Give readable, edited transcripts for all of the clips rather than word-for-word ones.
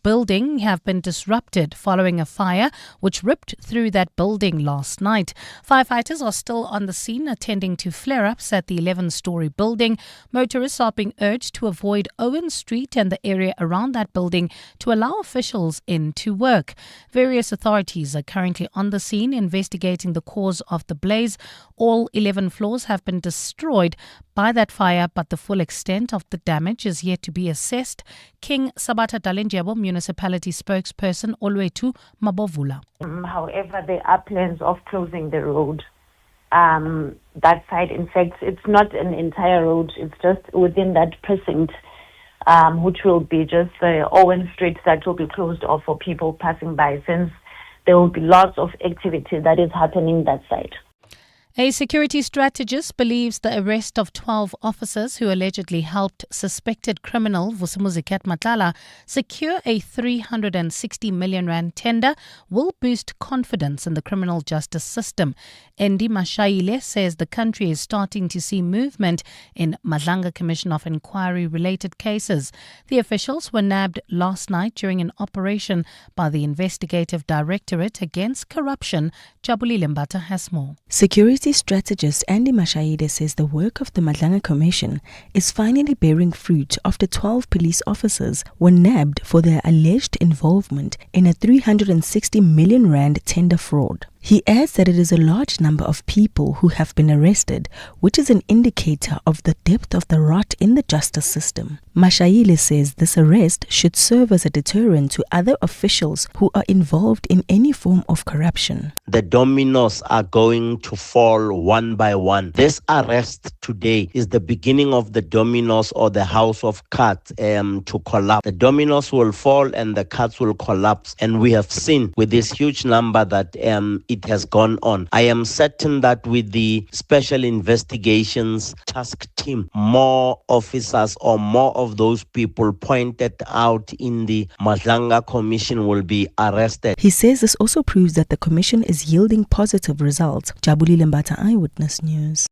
building have been disrupted following a fire which ripped through that building last night. Firefighters are still on the scene attending to flare-ups at the 11-story building. Motorists are being urged to avoid Owen Street and the area around that building to allow officials in to work. Various authorities are currently on the scene investigating the cause of the blaze. All 11 floors have been destroyed by that fire, but the full extent of the damage is yet to be assessed. King Sabata Dalenjebo Municipality Spokesperson Olwetu Mabovula. However, there are plans of closing the road. That side, in fact, it's not an entire road. It's just within that precinct, which will be just the Owen Street that will be closed off for people passing by, since there will be lots of activity that is happening that side. A security strategist believes the arrest of 12 officers who allegedly helped suspected criminal Vusimuzi Matlala secure a 360 million rand tender will boost confidence in the criminal justice system. Endi Mashaile says the country is starting to see movement in Madlanga Commission of Inquiry related cases. The officials were nabbed last night during an operation by the Investigative Directorate Against Corruption. Jabulile Mbata has more. Security strategist Andy Mashaide says the work of the Madlanga Commission is finally bearing fruit after 12 police officers were nabbed for their alleged involvement in a 360 million rand tender fraud. He adds that it is a large number of people who have been arrested, which is an indicator of the depth of the rot in the justice system. Mashaile says this arrest should serve as a deterrent to other officials who are involved in any form of corruption. The dominoes are going to fall one by one. This arrest today is the beginning of the dominoes or the house of cards to collapse. The dominoes will fall and the cards will collapse. And we have seen with this huge number that it has gone on. I am certain that with the Special Investigations Task Team, more officers or more of those people pointed out in the Madlanga Commission will be arrested. He says this also proves that the commission is yielding positive results. Jabulile Mbata, Eyewitness News.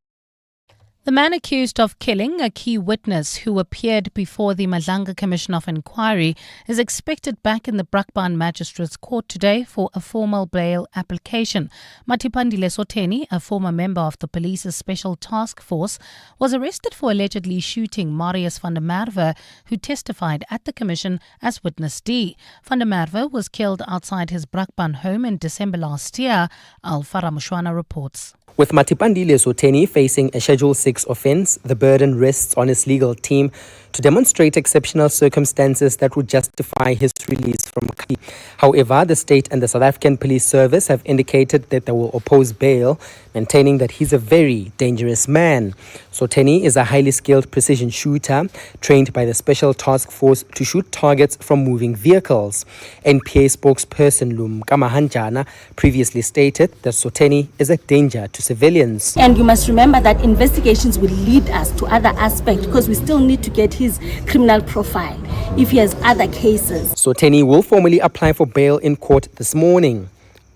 The man accused of killing a key witness who appeared before the Madlanga Commission of Inquiry is expected back in the Brakpan Magistrates Court today for a formal bail application. Matipandile Soteni, a former member of the police's special task force, was arrested for allegedly shooting Marius van der Merwe, who testified at the commission as witness D. Van der Merwe was killed outside his Brakpan home in December last year, Alfara Mushwana reports. With Matipandile Soteni facing a Schedule 6 offence, the burden rests on his legal team to demonstrate exceptional circumstances that would justify his release from custody. However, the state and the South African Police Service have indicated that they will oppose bail, maintaining that he's a very dangerous man. Soteni is a highly skilled precision shooter trained by the Special Task Force to shoot targets from moving vehicles. NPA spokesperson Lumkama Hanjana previously stated that Soteni is a danger to civilians. And you must remember that investigations will lead us to other aspects, because we still need to get his criminal profile if he has other cases. Soteni will formally apply for bail in court this morning.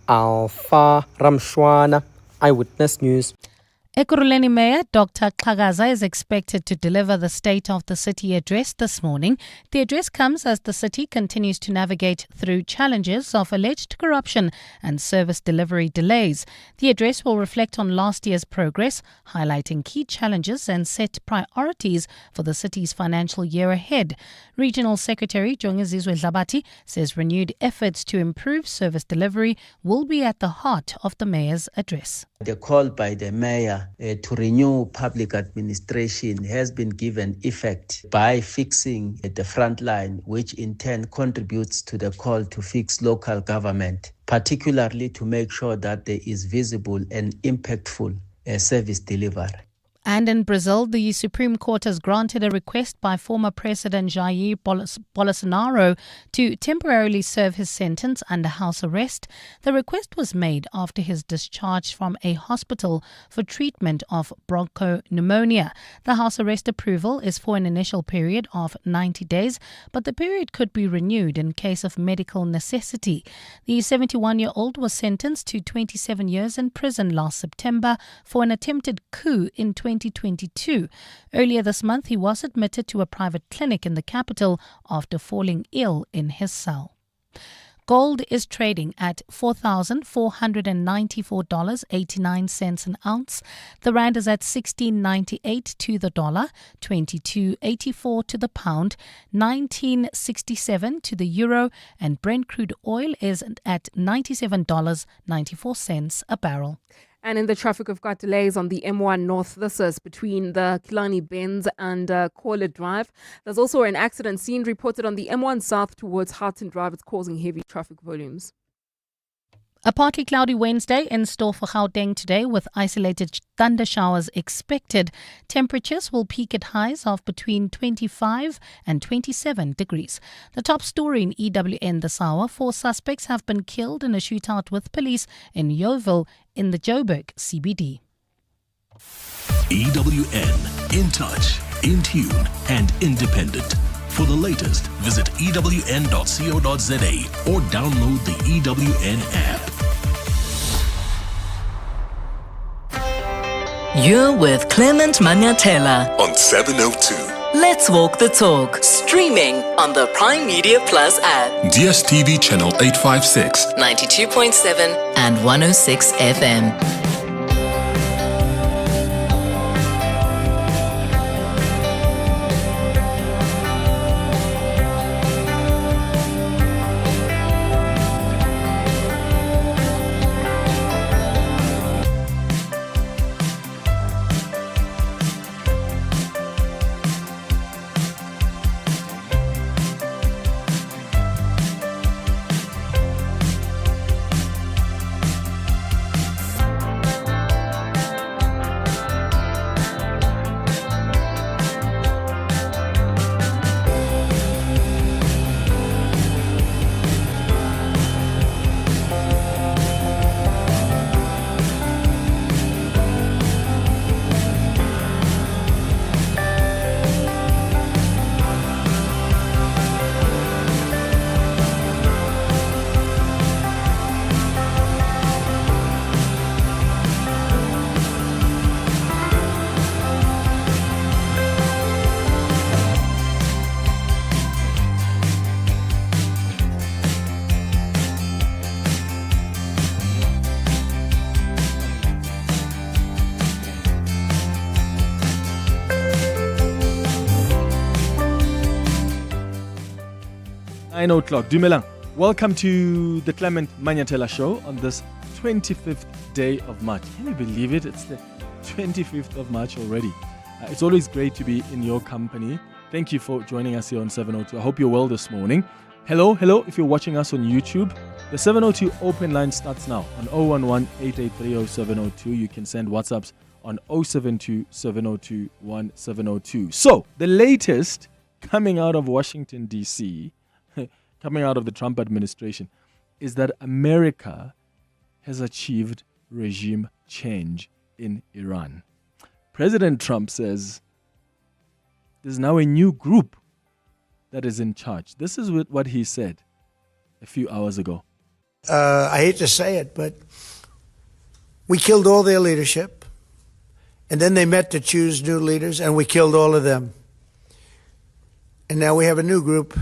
Alfa Ramshwana, Eyewitness News. Ekurhuleni Mayor Dr. Xhakaza is expected to deliver the State of the City address this morning. The address comes as the city continues to navigate through challenges of alleged corruption and service delivery delays. The address will reflect on last year's progress, highlighting key challenges and set priorities for the city's financial year ahead. Regional Secretary Jongizizwe Dlabati says renewed efforts to improve service delivery will be at the heart of the mayor's address. The call by the mayor to renew public administration has been given effect by fixing the front line, which in turn contributes to the call to fix local government, particularly to make sure that there is visible and impactful service delivery. And in Brazil, the Supreme Court has granted a request by former President Jair Bolsonaro to temporarily serve his sentence under house arrest. The request was made after his discharge from a hospital for treatment of bronchopneumonia. The house arrest approval is for an initial period of 90 days, but the period could be renewed in case of medical necessity. The 71-year-old was sentenced to 27 years in prison last September for an attempted coup in 2020 2022. Earlier this month, he was admitted to a private clinic in the capital after falling ill in his cell. Gold is trading at $4,494.89 an ounce. The rand is at 16.98 to the dollar, 22.84 to the pound, 19.67 to the euro, and Brent crude oil is at $97.94 a barrel. And in the traffic, we've got delays on the M1 North. This is between the Killarney Bends and Caller Drive. There's also an accident scene reported on the M1 South towards Harton Drive. It's causing heavy traffic volumes. A partly cloudy Wednesday in store for Gauteng today with isolated thunder showers expected. Temperatures will peak at highs of between 25 and 27 degrees. The top story in EWN this hour: 4 suspects have been killed in a shootout with police in Yoville in the Joburg CBD. EWN, in touch, in tune and independent. For the latest, visit ewn.co.za or download the EWN app. You're with Clement Manyathela On 702. Let's Walk the Talk, streaming on the Prime Media Plus app, DSTV channel 856. 92.7 and 106 FM. o'clock. Dumelang. Welcome to the Clement Manyathela Show on this 25th day of March. Can you believe it? It's the 25th of March already. It's always great to be in your company. Thank you for joining us here on 702. I hope you're well this morning. Hello. If you're watching us on YouTube, the 702 open line starts now on 011-8830-702. You can send WhatsApps on 072-702-1702. So, the latest coming out of Washington, D.C., coming out of the Trump administration, is that America has achieved regime change in Iran. President Trump says there's now a new group that is in charge. This is what he said a few hours ago. I hate to say it, but we killed all their leadership, and then they met to choose new leaders, and we killed all of them. And now we have a new group,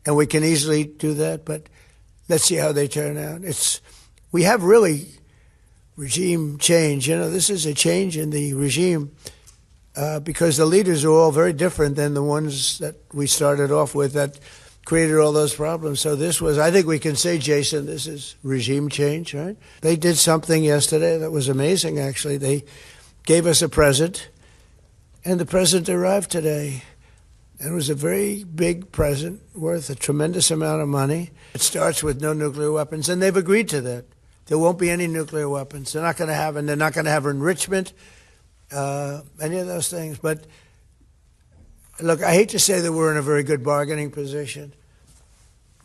and we can easily do that, but let's see how they turn out. We have really regime change. You know, this is a change in the regime because the leaders are all very different than the ones that we started off with that created all those problems. So this was, I think we can say, Jason, this is regime change, right? They did something yesterday that was amazing, actually. They gave us a present, and the present arrived today. And it was a very big present worth a tremendous amount of money. It starts with no nuclear weapons, and they've agreed to that. There won't be any nuclear weapons. They're not going to have, and they're not going to have enrichment, any of those things. But look, I hate to say that we're in a very good bargaining position,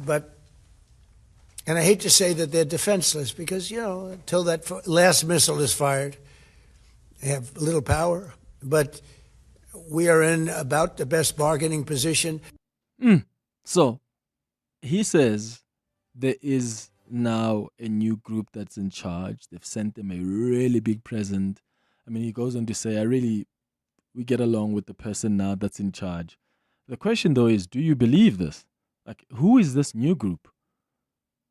and I hate to say that they're defenseless because, you know, until that last missile is fired, they have little power. But we are in about the best bargaining position. So he says there is now a new group that's in charge. They've sent them a really big present. I mean, he goes on to say, I really we get along with the person now that's in charge. The question, though, is, do you believe this? Like, who is this new group?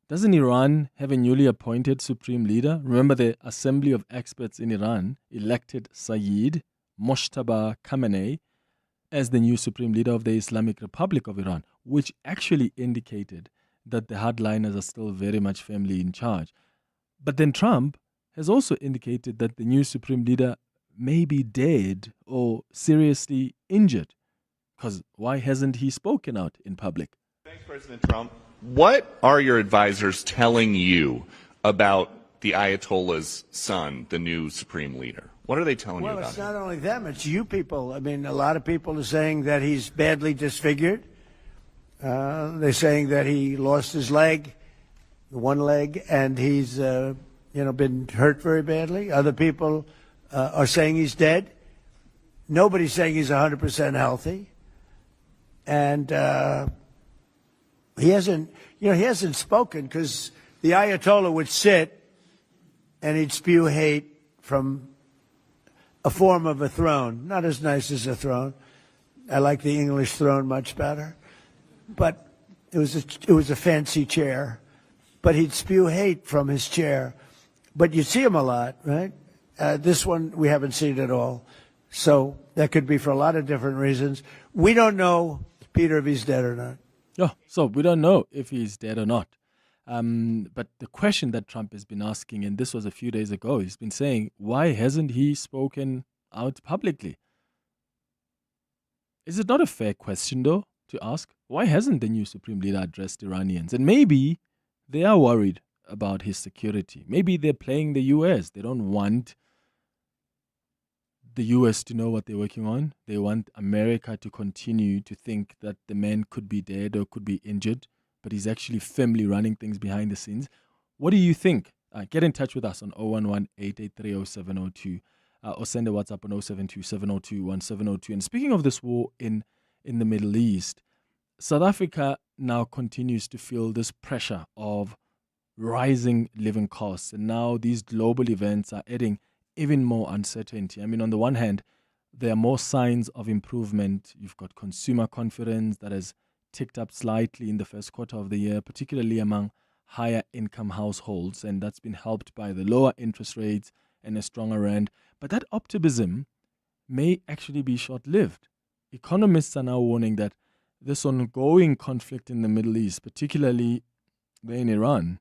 Doesn't Iran have a newly appointed supreme leader? Remember, the Assembly of Experts in Iran elected Sayyid Moshtaba Khamenei as the new supreme leader of the Islamic Republic of Iran, which actually indicated that the hardliners are still very much firmly in charge. But then Trump has also indicated that the new supreme leader may be dead or seriously injured. Because why hasn't he spoken out in public? Thanks, President Trump. What are your advisors telling you about the Ayatollah's son, the new supreme leader? What are they telling you about Well, it's him? not only them, it's you people. I mean, a lot of people are saying that he's badly disfigured. They're saying that he lost his leg, one leg, and he's, been hurt very badly. Other people are saying he's dead. Nobody's saying he's 100% healthy. And he hasn't spoken because the Ayatollah would sit and he'd spew hate from a form of a throne. Not as nice as a throne. I like the English throne much better. But it was a fancy chair. But he'd spew hate from his chair. But you'd see him a lot, right? This one we haven't seen at all. So that could be for a lot of different reasons. We don't know, Peter, if he's dead or not. Oh, so we don't know if he's dead or not. But the question that Trump has been asking, and this was a few days ago, he's been saying, why hasn't he spoken out publicly? Is it not a fair question, though, to ask? Why hasn't the new supreme leader addressed Iranians? And maybe they are worried about his security. Maybe they're playing the U.S. They don't want the U.S. to know what they're working on. They want America to continue to think that the man could be dead or could be injured, but he's actually firmly running things behind the scenes. What do you think? Get in touch with us on 011-883-0702 or send a WhatsApp on 072-702-1702. And speaking of this war in the Middle East, South Africa now continues to feel this pressure of rising living costs. And now these global events are adding even more uncertainty. I mean, on the one hand, there are more signs of improvement. You've got consumer confidence that has ticked up slightly in the first quarter of the year, particularly among higher income households, and that's been helped by the lower interest rates and a stronger rand. But that optimism may actually be short-lived. Economists are now warning that this ongoing conflict in the Middle East, particularly there in Iran,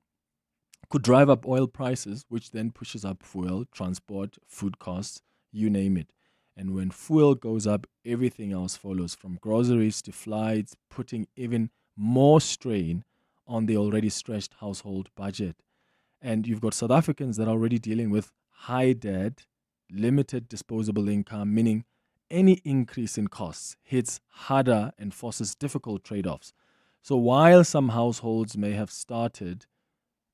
could drive up oil prices, which then pushes up fuel, transport, food costs, you name it. And when fuel goes up, everything else follows, from groceries to flights, putting even more strain on the already stretched household budget. And you've got South Africans that are already dealing with high debt, limited disposable income, meaning any increase in costs hits harder and forces difficult trade-offs. So while some households may have started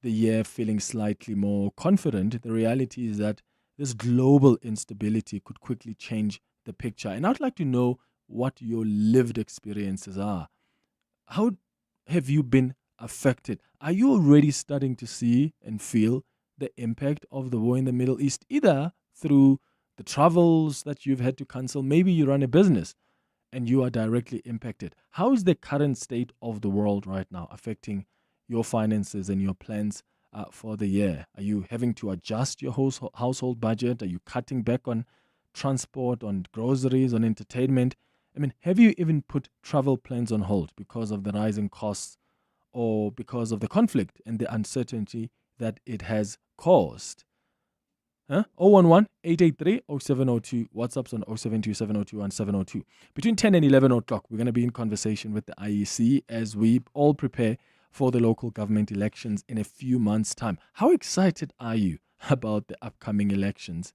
the year feeling slightly more confident, the reality is that this global instability could quickly change the picture. And I'd like to know what your lived experiences are. How have you been affected? Are you already starting to see and feel the impact of the war in the Middle East, either through the travels that you've had to cancel? Maybe you run a business and you are directly impacted. How is the current state of the world right now affecting your finances and your plans for the year? Are you having to adjust your household budget? Are you cutting back on transport, on groceries, on entertainment? I mean, have you even put travel plans on hold because of the rising costs or because of the conflict and the uncertainty that it has caused? 011-883-0702. WhatsApp's on 072-702-1702. Between 10 and 11 o'clock, we're going to be in conversation with the IEC as we all prepare for the local government elections in a few months' time. How excited are you about the upcoming elections?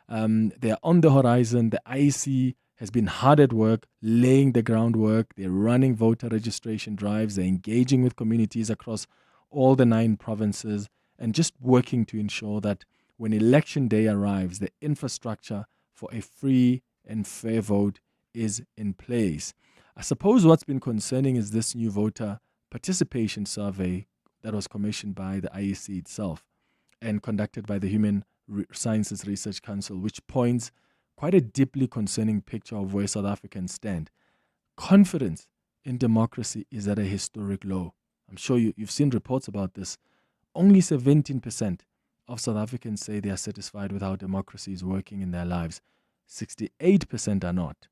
They are on the horizon. The IEC has been hard at work, laying the groundwork. They're running voter registration drives. They're engaging with communities across all the 9 provinces and just working to ensure that when election day arrives, the infrastructure for a free and fair vote is in place. I suppose what's been concerning is this new voter participation survey that was commissioned by the IEC itself and conducted by the Human Sciences Research Council, which points quite a deeply concerning picture of where South Africans stand. Confidence in democracy is at a historic low. I'm sure you've seen reports about this. Only 17% of South Africans say they are satisfied with how democracy is working in their lives. 68% are not.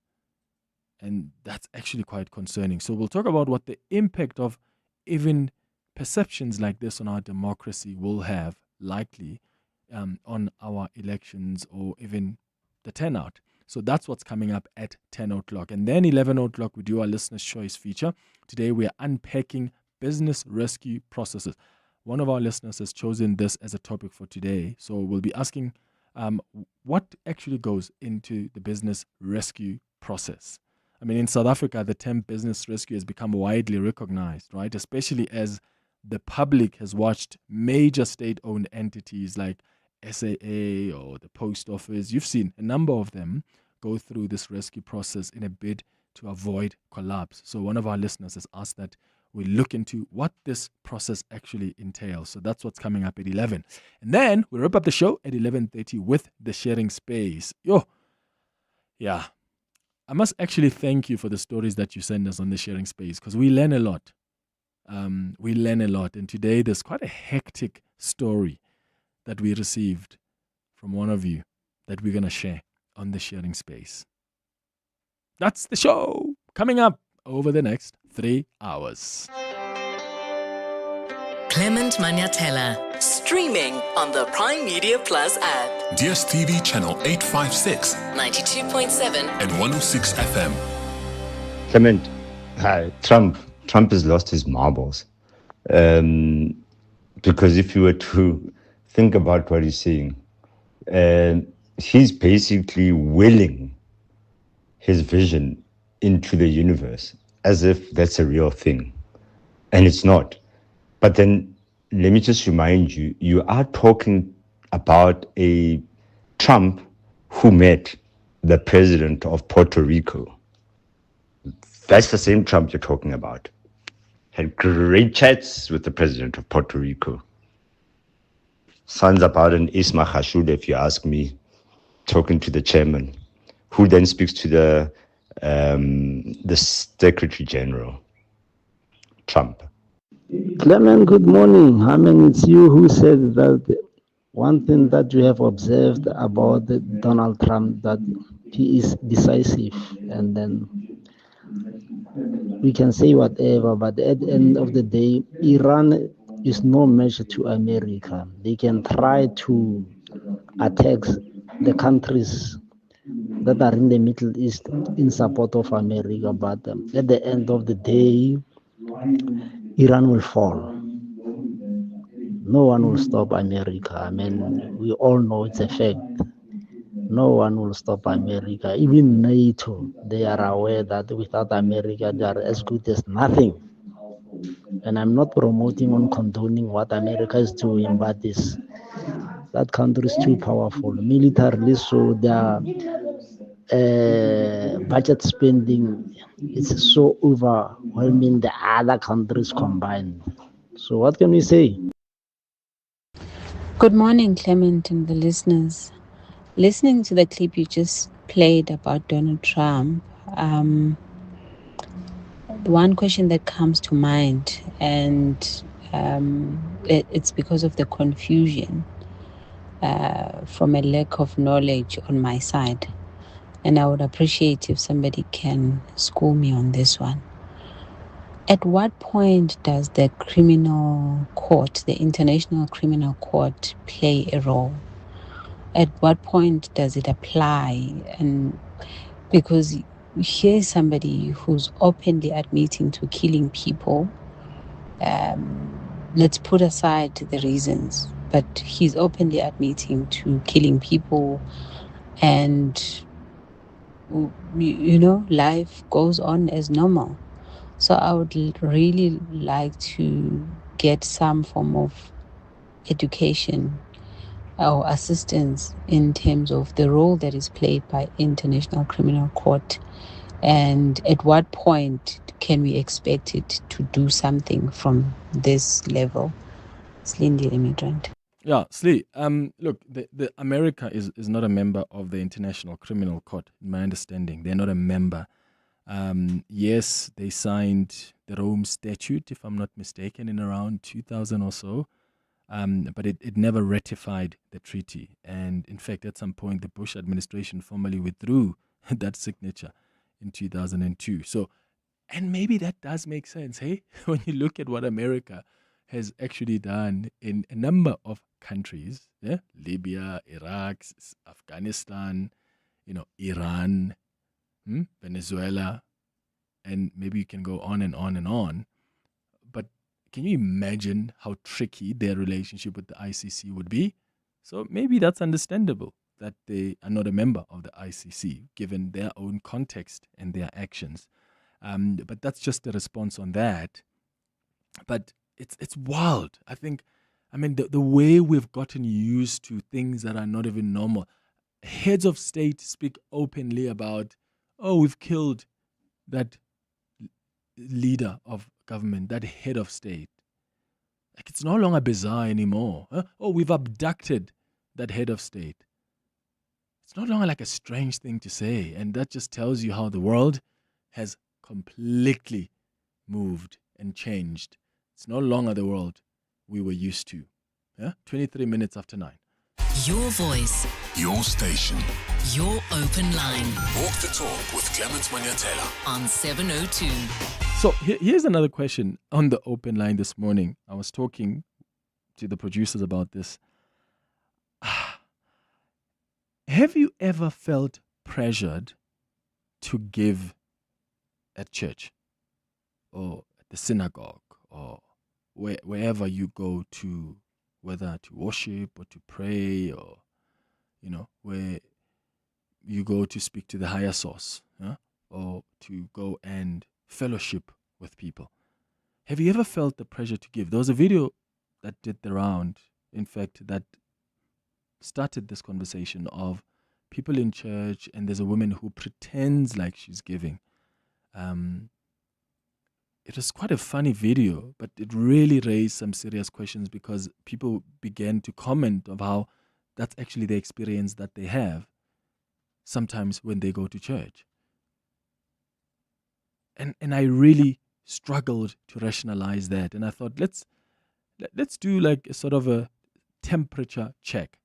And that's actually quite concerning. So we'll talk about what the impact of even perceptions like this on our democracy will have, likely, on our elections or even the turnout. So that's what's coming up at 10 o'clock. And then 11 o'clock, we do our Listener's Choice feature. Today, we are unpacking business rescue processes. One of our listeners has chosen this as a topic for today. So we'll be asking what actually goes into the business rescue process. I mean, in South Africa, the term business rescue has become widely recognized, right? Especially as the public has watched major state-owned entities like SAA or the post office. You've seen a number of them go through this rescue process in a bid to avoid collapse. So one of our listeners has asked that we look into what this process actually entails. So that's what's coming up at 11. And then we wrap up the show at 11:30 with the sharing space. Yeah. I must actually thank you for the stories that you send us on the sharing space, because we learn a lot. And today there's quite a hectic story that we received from one of you that we're going to share on the sharing space. That's the show coming up over the next 3 hours. Clement Manyathela, streaming on the Prime Media Plus app. DSTV channel 856, 92.7 and 106 FM. Clement, hi. Trump has lost his marbles. Because if you were to think about what he's saying, he's basically willing his vision into the universe as if that's a real thing. And it's not. But then let me just remind you, you are talking about a Trump who met the president of Puerto Rico. That's the same Trump you're talking about. Had great chats with the president of Puerto Rico. Sounds about an Isma Khashoggi, if you ask me, talking to the chairman, who then speaks to the Secretary General, Trump. Clement, good morning. I mean, it's you who said that one thing that you have observed about Donald Trump, that he is decisive, and then we can say whatever, but at the end of the day, Iran is no match to America. They can try to attack the countries that are in the Middle East in support of America, but at the end of the day, Iran will fall. No one will stop America. I mean, we all know it's a fact. No one will stop America. Even NATO, they are aware that without America, they are as good as nothing. And I'm not promoting or condoning what America is doing, but that country is too powerful militarily, so their budget spending is so overwhelming the other countries combined. So what can we say? Good morning, Clement and the listeners. Listening to the clip you just played about Donald Trump, the one question that comes to mind, and it's because of the confusion from a lack of knowledge on my side. And I would appreciate if somebody can school me on this one. At what point does the criminal court, the International Criminal Court, play a role? At what point does it apply? And because here's somebody who's openly admitting to killing people. Let's put aside the reasons, but he's openly admitting to killing people, and life goes on as normal. So I would really like to get some form of education or assistance in terms of the role that is played by International Criminal Court, and at what point can we expect it to do something from this level. It's Lindy the Immigrant. Yeah, Slee. Look, the America is not a member of the International Criminal Court, in my understanding. They're not a member. Yes, they signed the Rome Statute, if I'm not mistaken, in around 2000 or so. But it never ratified the treaty. And in fact, at some point, the Bush administration formally withdrew that signature in 2002. So, and maybe that does make sense, hey? When you look at what America has actually done in a number of countries, yeah? Libya, Iraq, Afghanistan, Iran, Venezuela, and maybe you can go on and on and on. But can you imagine how tricky their relationship with the ICC would be? So maybe that's understandable that they are not a member of the ICC, given their own context and their actions. But that's just the response on that. But it's wild. The way we've gotten used to things that are not even normal. Heads of state speak openly about, we've killed that leader of government, that head of state. Like, it's no longer bizarre anymore. We've abducted that head of state. It's no longer like a strange thing to say. And that just tells you how the world has completely moved and changed. It's no longer the world we were used to. 23 minutes after 9. Your voice. Your station. Your open line. Walk the talk with Clement Manyathela on 702. So here's another question on the open line this morning. I was talking to the producers about this. Have you ever felt pressured to give at church or at the synagogue or wherever you go to, whether to worship or to pray or, where you go to speak to the higher source, or to go and fellowship with people? Have you ever felt the pressure to give? There was a video that did the round, in fact, that started this conversation of people in church, and there's a woman who pretends like she's giving. It was quite a funny video, but it really raised some serious questions because people began to comment of how that's actually the experience that they have sometimes when they go to church. And I really struggled to rationalize that. And I thought, let's do like a sort of a temperature check.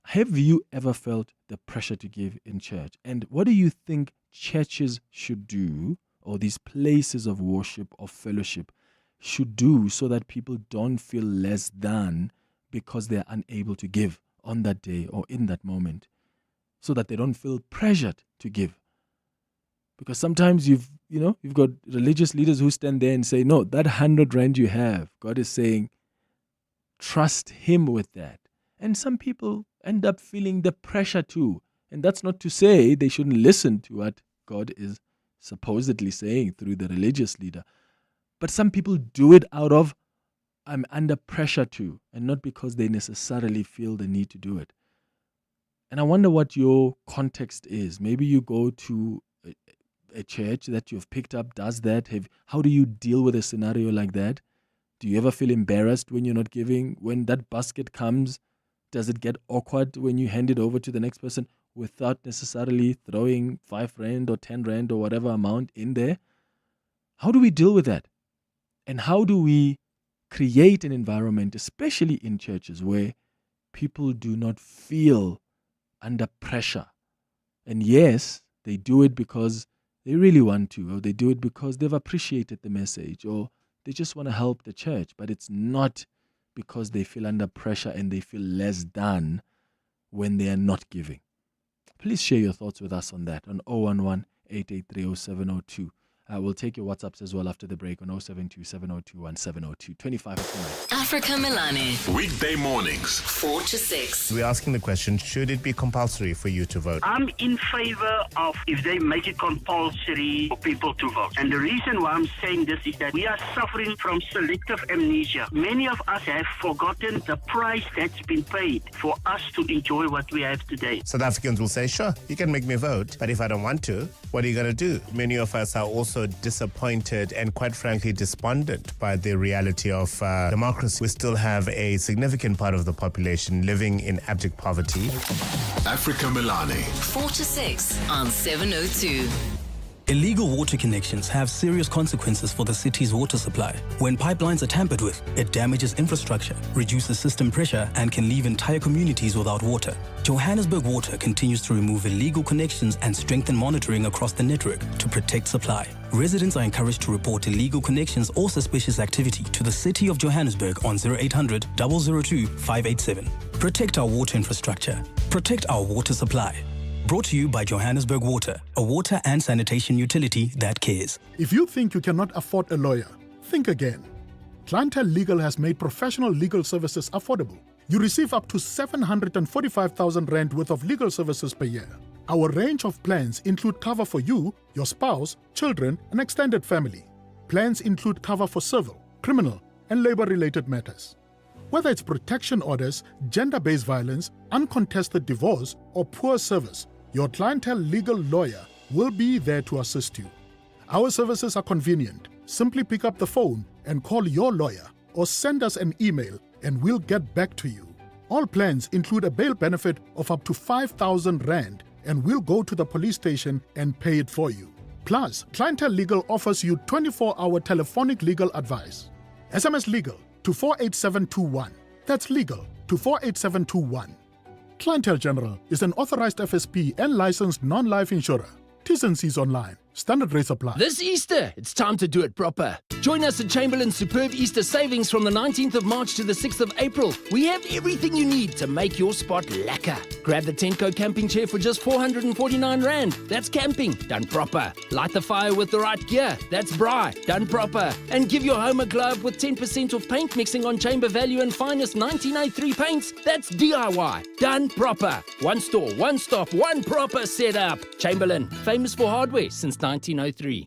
Have you ever felt the pressure to give in church? And what do you think churches should do, or these places of worship or fellowship should do, so that people don't feel less than because they're unable to give on that day or in that moment, so that they don't feel pressured to give? Because sometimes you've got religious leaders who stand there and say, no, that 100 rand you have, God is saying, trust him with that. And some people end up feeling the pressure too. And that's not to say they shouldn't listen to what God is supposedly saying through the religious leader. But some people do it out of, I'm under pressure to, and not because they necessarily feel the need to do it. And I wonder what your context is. Maybe you go to a church that you've picked up does that. How do you deal with a scenario like that? Do you ever feel embarrassed when you're not giving? When that basket comes, does it get awkward when you hand it over to the next person without necessarily throwing 5 rand or 10 rand or whatever amount in there? How do we deal with that? And how do we create an environment, especially in churches, where people do not feel under pressure? And yes, they do it because they really want to, or they do it because they've appreciated the message, or they just want to help the church, but it's not because they feel under pressure and they feel less than when they are not giving. Please share your thoughts with us on that on 011-883-0702. We'll take your WhatsApps as well after the break on 072-702-1702. 25 after 9. Africa Milani. Weekday mornings, 4 to 6. We're asking the question, should it be compulsory for you to vote? I'm in favor of if they make it compulsory for people to vote. And the reason why I'm saying this is that we are suffering from selective amnesia. Many of us have forgotten the price that's been paid for us to enjoy what we have today. South Africans will say, sure, you can make me vote, but if I don't want to, what are you going to do? Many of us are also also disappointed and quite frankly despondent by the reality of democracy. We still have a significant part of the population living in abject poverty. Africa Milani. 4 to 6 on 702. Illegal water connections have serious consequences for the city's water supply. When pipelines are tampered with, it damages infrastructure, reduces system pressure, and can leave entire communities without water. Johannesburg Water continues to remove illegal connections and strengthen monitoring across the network to protect supply. Residents are encouraged to report illegal connections or suspicious activity to the City of Johannesburg on 0800 002 587. Protect our water infrastructure. Protect our water supply. Brought to you by Johannesburg Water, a water and sanitation utility that cares. If you think you cannot afford a lawyer, think again. Clientele Legal has made professional legal services affordable. You receive up to 745,000 Rand worth of legal services per year. Our range of plans include cover for you, your spouse, children, and extended family. Plans include cover for civil, criminal, and labor-related matters. Whether it's protection orders, gender-based violence, uncontested divorce, or poor service, your Clientele Legal lawyer will be there to assist you. Our services are convenient. Simply pick up the phone and call your lawyer or send us an email and we'll get back to you. All plans include a bail benefit of up to 5,000 Rand and we'll go to the police station and pay it for you. Plus, Clientele Legal offers you 24-hour telephonic legal advice. SMS Legal to 48721. That's legal to 48721. Clientele General is an authorized FSP and licensed non-life insurer. T's and C's online. Standard rates apply. This Easter, it's time to do it proper. Join us at Chamberlain's superb Easter savings from the 19th of March to the 6th of April. We have everything you need to make your spot lekker. Grab the Tenko camping chair for just 449 Rand. That's camping, done proper. Light the fire with the right gear. That's braai, done proper. And give your home a glove with 10% off paint mixing on Chamber Value and Finest 1983 paints. That's DIY, done proper. One store, one stop, one proper setup. Chamberlain, famous for hardware since 1903.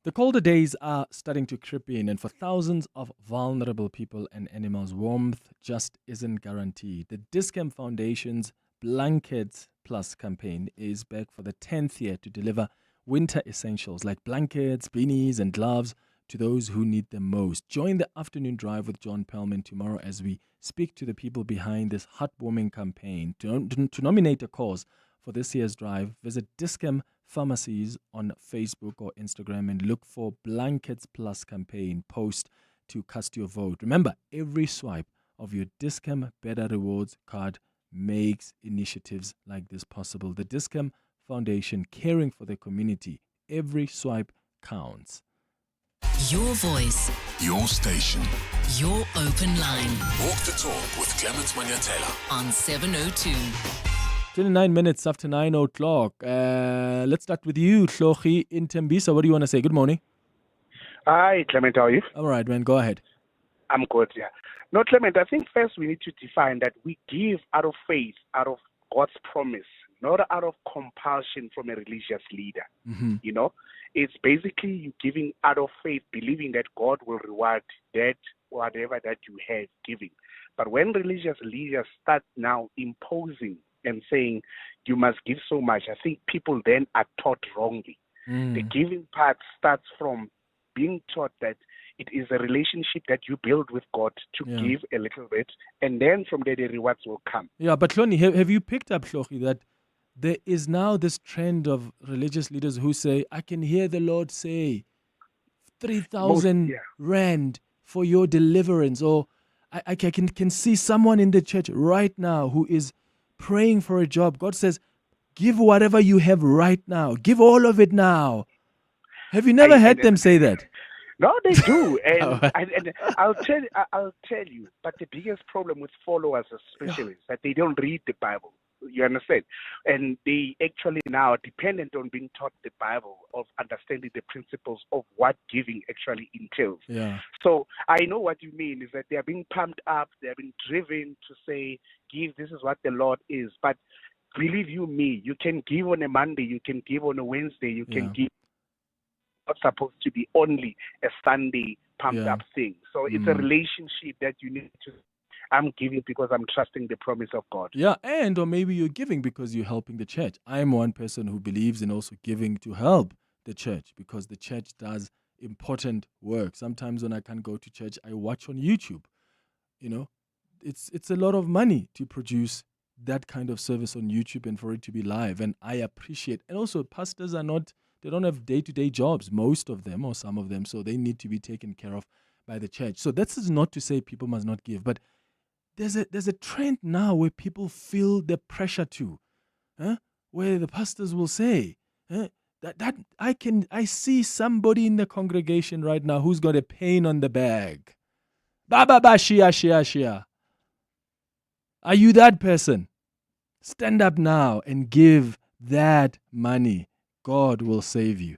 The colder days are starting to creep in, and for thousands of vulnerable people and animals, warmth just isn't guaranteed. The Discam Foundation's Blankets Plus campaign is back for the 10th year to deliver winter essentials like blankets, beanies, and gloves to those who need them most. Join the afternoon drive with John Pellman tomorrow as we speak to the people behind this heartwarming campaign. To nominate a cause for this year's drive, visit Discam Pharmacies on Facebook or Instagram and look for Blankets Plus campaign post to cast your vote. Remember, every swipe of your Discam Better Rewards card makes initiatives like this possible. The Discam Foundation, caring for the community. Every swipe counts. Your voice. Your station. Your open line. Walk the talk with Clement Manyathela on 702. 29 minutes after 9 o'clock. Let's start with you, Hlochi in Tembisa. What do you want to say? Good morning. Hi, Clement. How are you? All right, man. Go ahead. I'm good, yeah. No, Clement, I think first we need to define that we give out of faith, out of God's promise, not out of compulsion from a religious leader. Mm-hmm. You know, it's basically you giving out of faith, believing that God will reward that, whatever that you have giving. But when religious leaders start now imposing and saying you must give so much, I think people then are taught wrongly. The giving part starts from being taught that it is a relationship that you build with God to give a little bit, and then from there the rewards will come. Yeah, but Hloni, have you picked up, Hlochi, that there is now this trend of religious leaders who say, I can hear the Lord say 3,000 Rand for your deliverance, or I can see someone in the church right now who is praying for a job. God says, give whatever you have right now. Give all of it now. Have you never heard them say that? No, they do, and I'll tell you. But the biggest problem with followers, especially, is that they don't read the Bible. You understand? And they actually now are dependent on being taught the Bible, of understanding the principles of what giving actually entails. Yeah. So I know what you mean is that they are being pumped up, they are being driven to say, give, this is what the Lord is. But believe you me, you can give on a Monday, you can give on a Wednesday, you can give. Not supposed to be only a Sunday pumped up thing. So it's a relationship that you need to. I'm giving because I'm trusting the promise of God. Yeah, or maybe you're giving because you're helping the church. I'm one person who believes in also giving to help the church because the church does important work. Sometimes when I can't go to church, I watch on YouTube. You know, it's a lot of money to produce that kind of service on YouTube and for it to be live. And I appreciate. And also, pastors they don't have day-to-day jobs, most of them or some of them, so they need to be taken care of by the church. So this is not to say people must not give, but there's a trend now where people feel the pressure to, where the pastors will say, that I see somebody in the congregation right now who's got a pain on the bag. Ba ba ba shia shia shia. Are you that person? Stand up now and give that money. God will save you.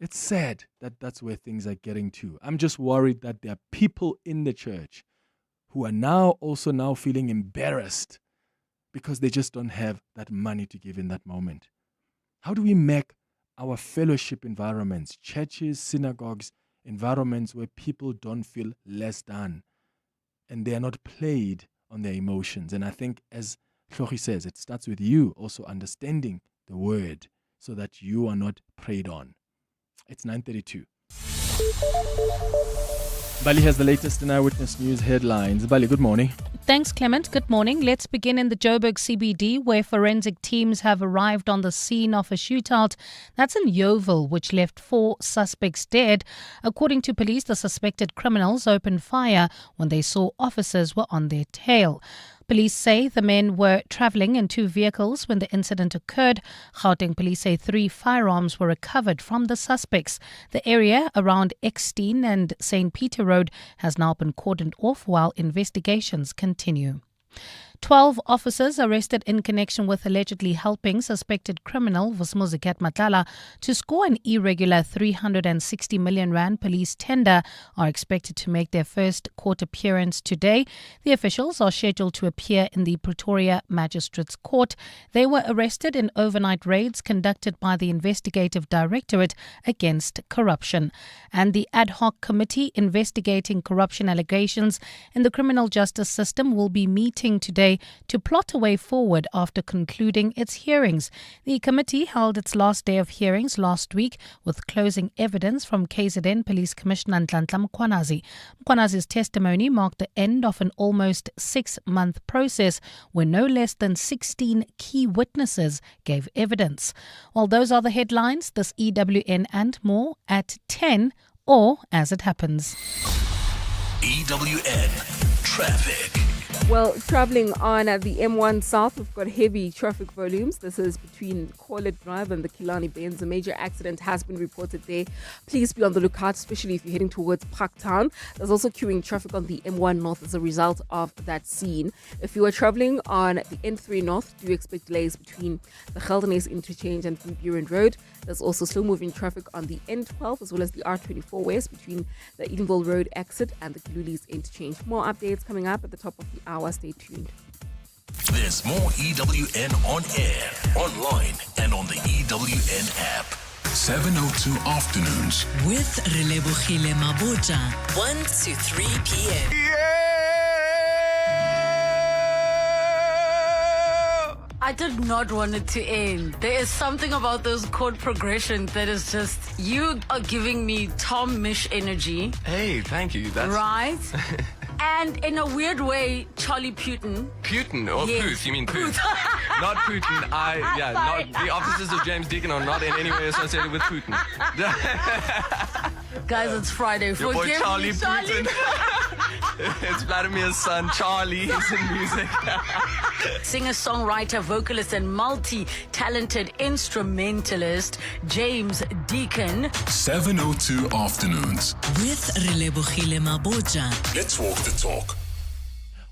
It's sad that that's where things are getting to. I'm just worried that there are people in the church who are now also feeling embarrassed because they just don't have that money to give in that moment. How do we make our fellowship environments, churches, synagogues, environments where people don't feel less than and they are not played on their emotions? And I think, as Hlogi says, it starts with you also understanding the word so that you are not preyed on. It's 9:32. Bali has the latest in Eyewitness News headlines. Bali, good morning. Thanks, Clement. Good morning. Let's begin in the Joburg CBD, where forensic teams have arrived on the scene of a shootout. That's in Yoville, which left 4 suspects dead. According to police, the suspected criminals opened fire when they saw officers were on their tail. Police say the men were travelling in 2 vehicles when the incident occurred. Gauteng police say 3 firearms were recovered from the suspects. The area around Eckstein and St. Peter Road has now been cordoned off while investigations continue. 12 officers arrested in connection with allegedly helping suspected criminal Vismuzikat Matala to score an irregular 360 million rand police tender are expected to make their first court appearance today. The officials are scheduled to appear in the Pretoria Magistrates Court. They were arrested in overnight raids conducted by the Investigative Directorate Against Corruption. And the ad hoc committee investigating corruption allegations in the criminal justice system will be meeting today to plot a way forward after concluding its hearings. The committee held its last day of hearings last week with closing evidence from KZN Police Commissioner Nhlanhla Mkhwanazi. Mkhwanazi's testimony marked the end of an almost 6-month process where no less than 16 key witnesses gave evidence. Well, those are the headlines. This EWN and more at 10 or as it happens. EWN Traffic. Well, traveling on at the M1 South, we've got heavy traffic volumes. This is between Corlet Drive and the Killarney Benz. A major accident has been reported there. Please be on the lookout, especially if you're heading towards Parktown. There's also queuing traffic on the M1 North as a result of that scene. If you are traveling on the N3 North, do expect delays between the Geldenhuys Interchange and Van Buren Road. There's also slow-moving traffic on the N12 as well as the R24 West between the Edenville Road exit and the Kalulis Interchange. More updates coming up at the top of the hour. Stay tuned. There's more EWN on air, online, and on the EWN app. 7:02 afternoons. With Relebogile Mabota, 1 to 3 p.m. I did not want it to end. There is something about those chord progressions that is just, you are giving me Tom Misch energy. Hey, thank you. That's right. And in a weird way, Charlie Putin. Putin or Yes. Puth? You mean Puth? Not Putin. Not the officers of James Deacon are not in any way associated with Putin. Guys, it's Friday. Your boy Forgive Charlie me, Putin. It's Vladimir's son, Charlie. He's in music. Singer, songwriter, vocalist, and multi-talented instrumentalist James Deacon. 7:02 afternoons. With Relebogile Mabota. Let's walk the talk.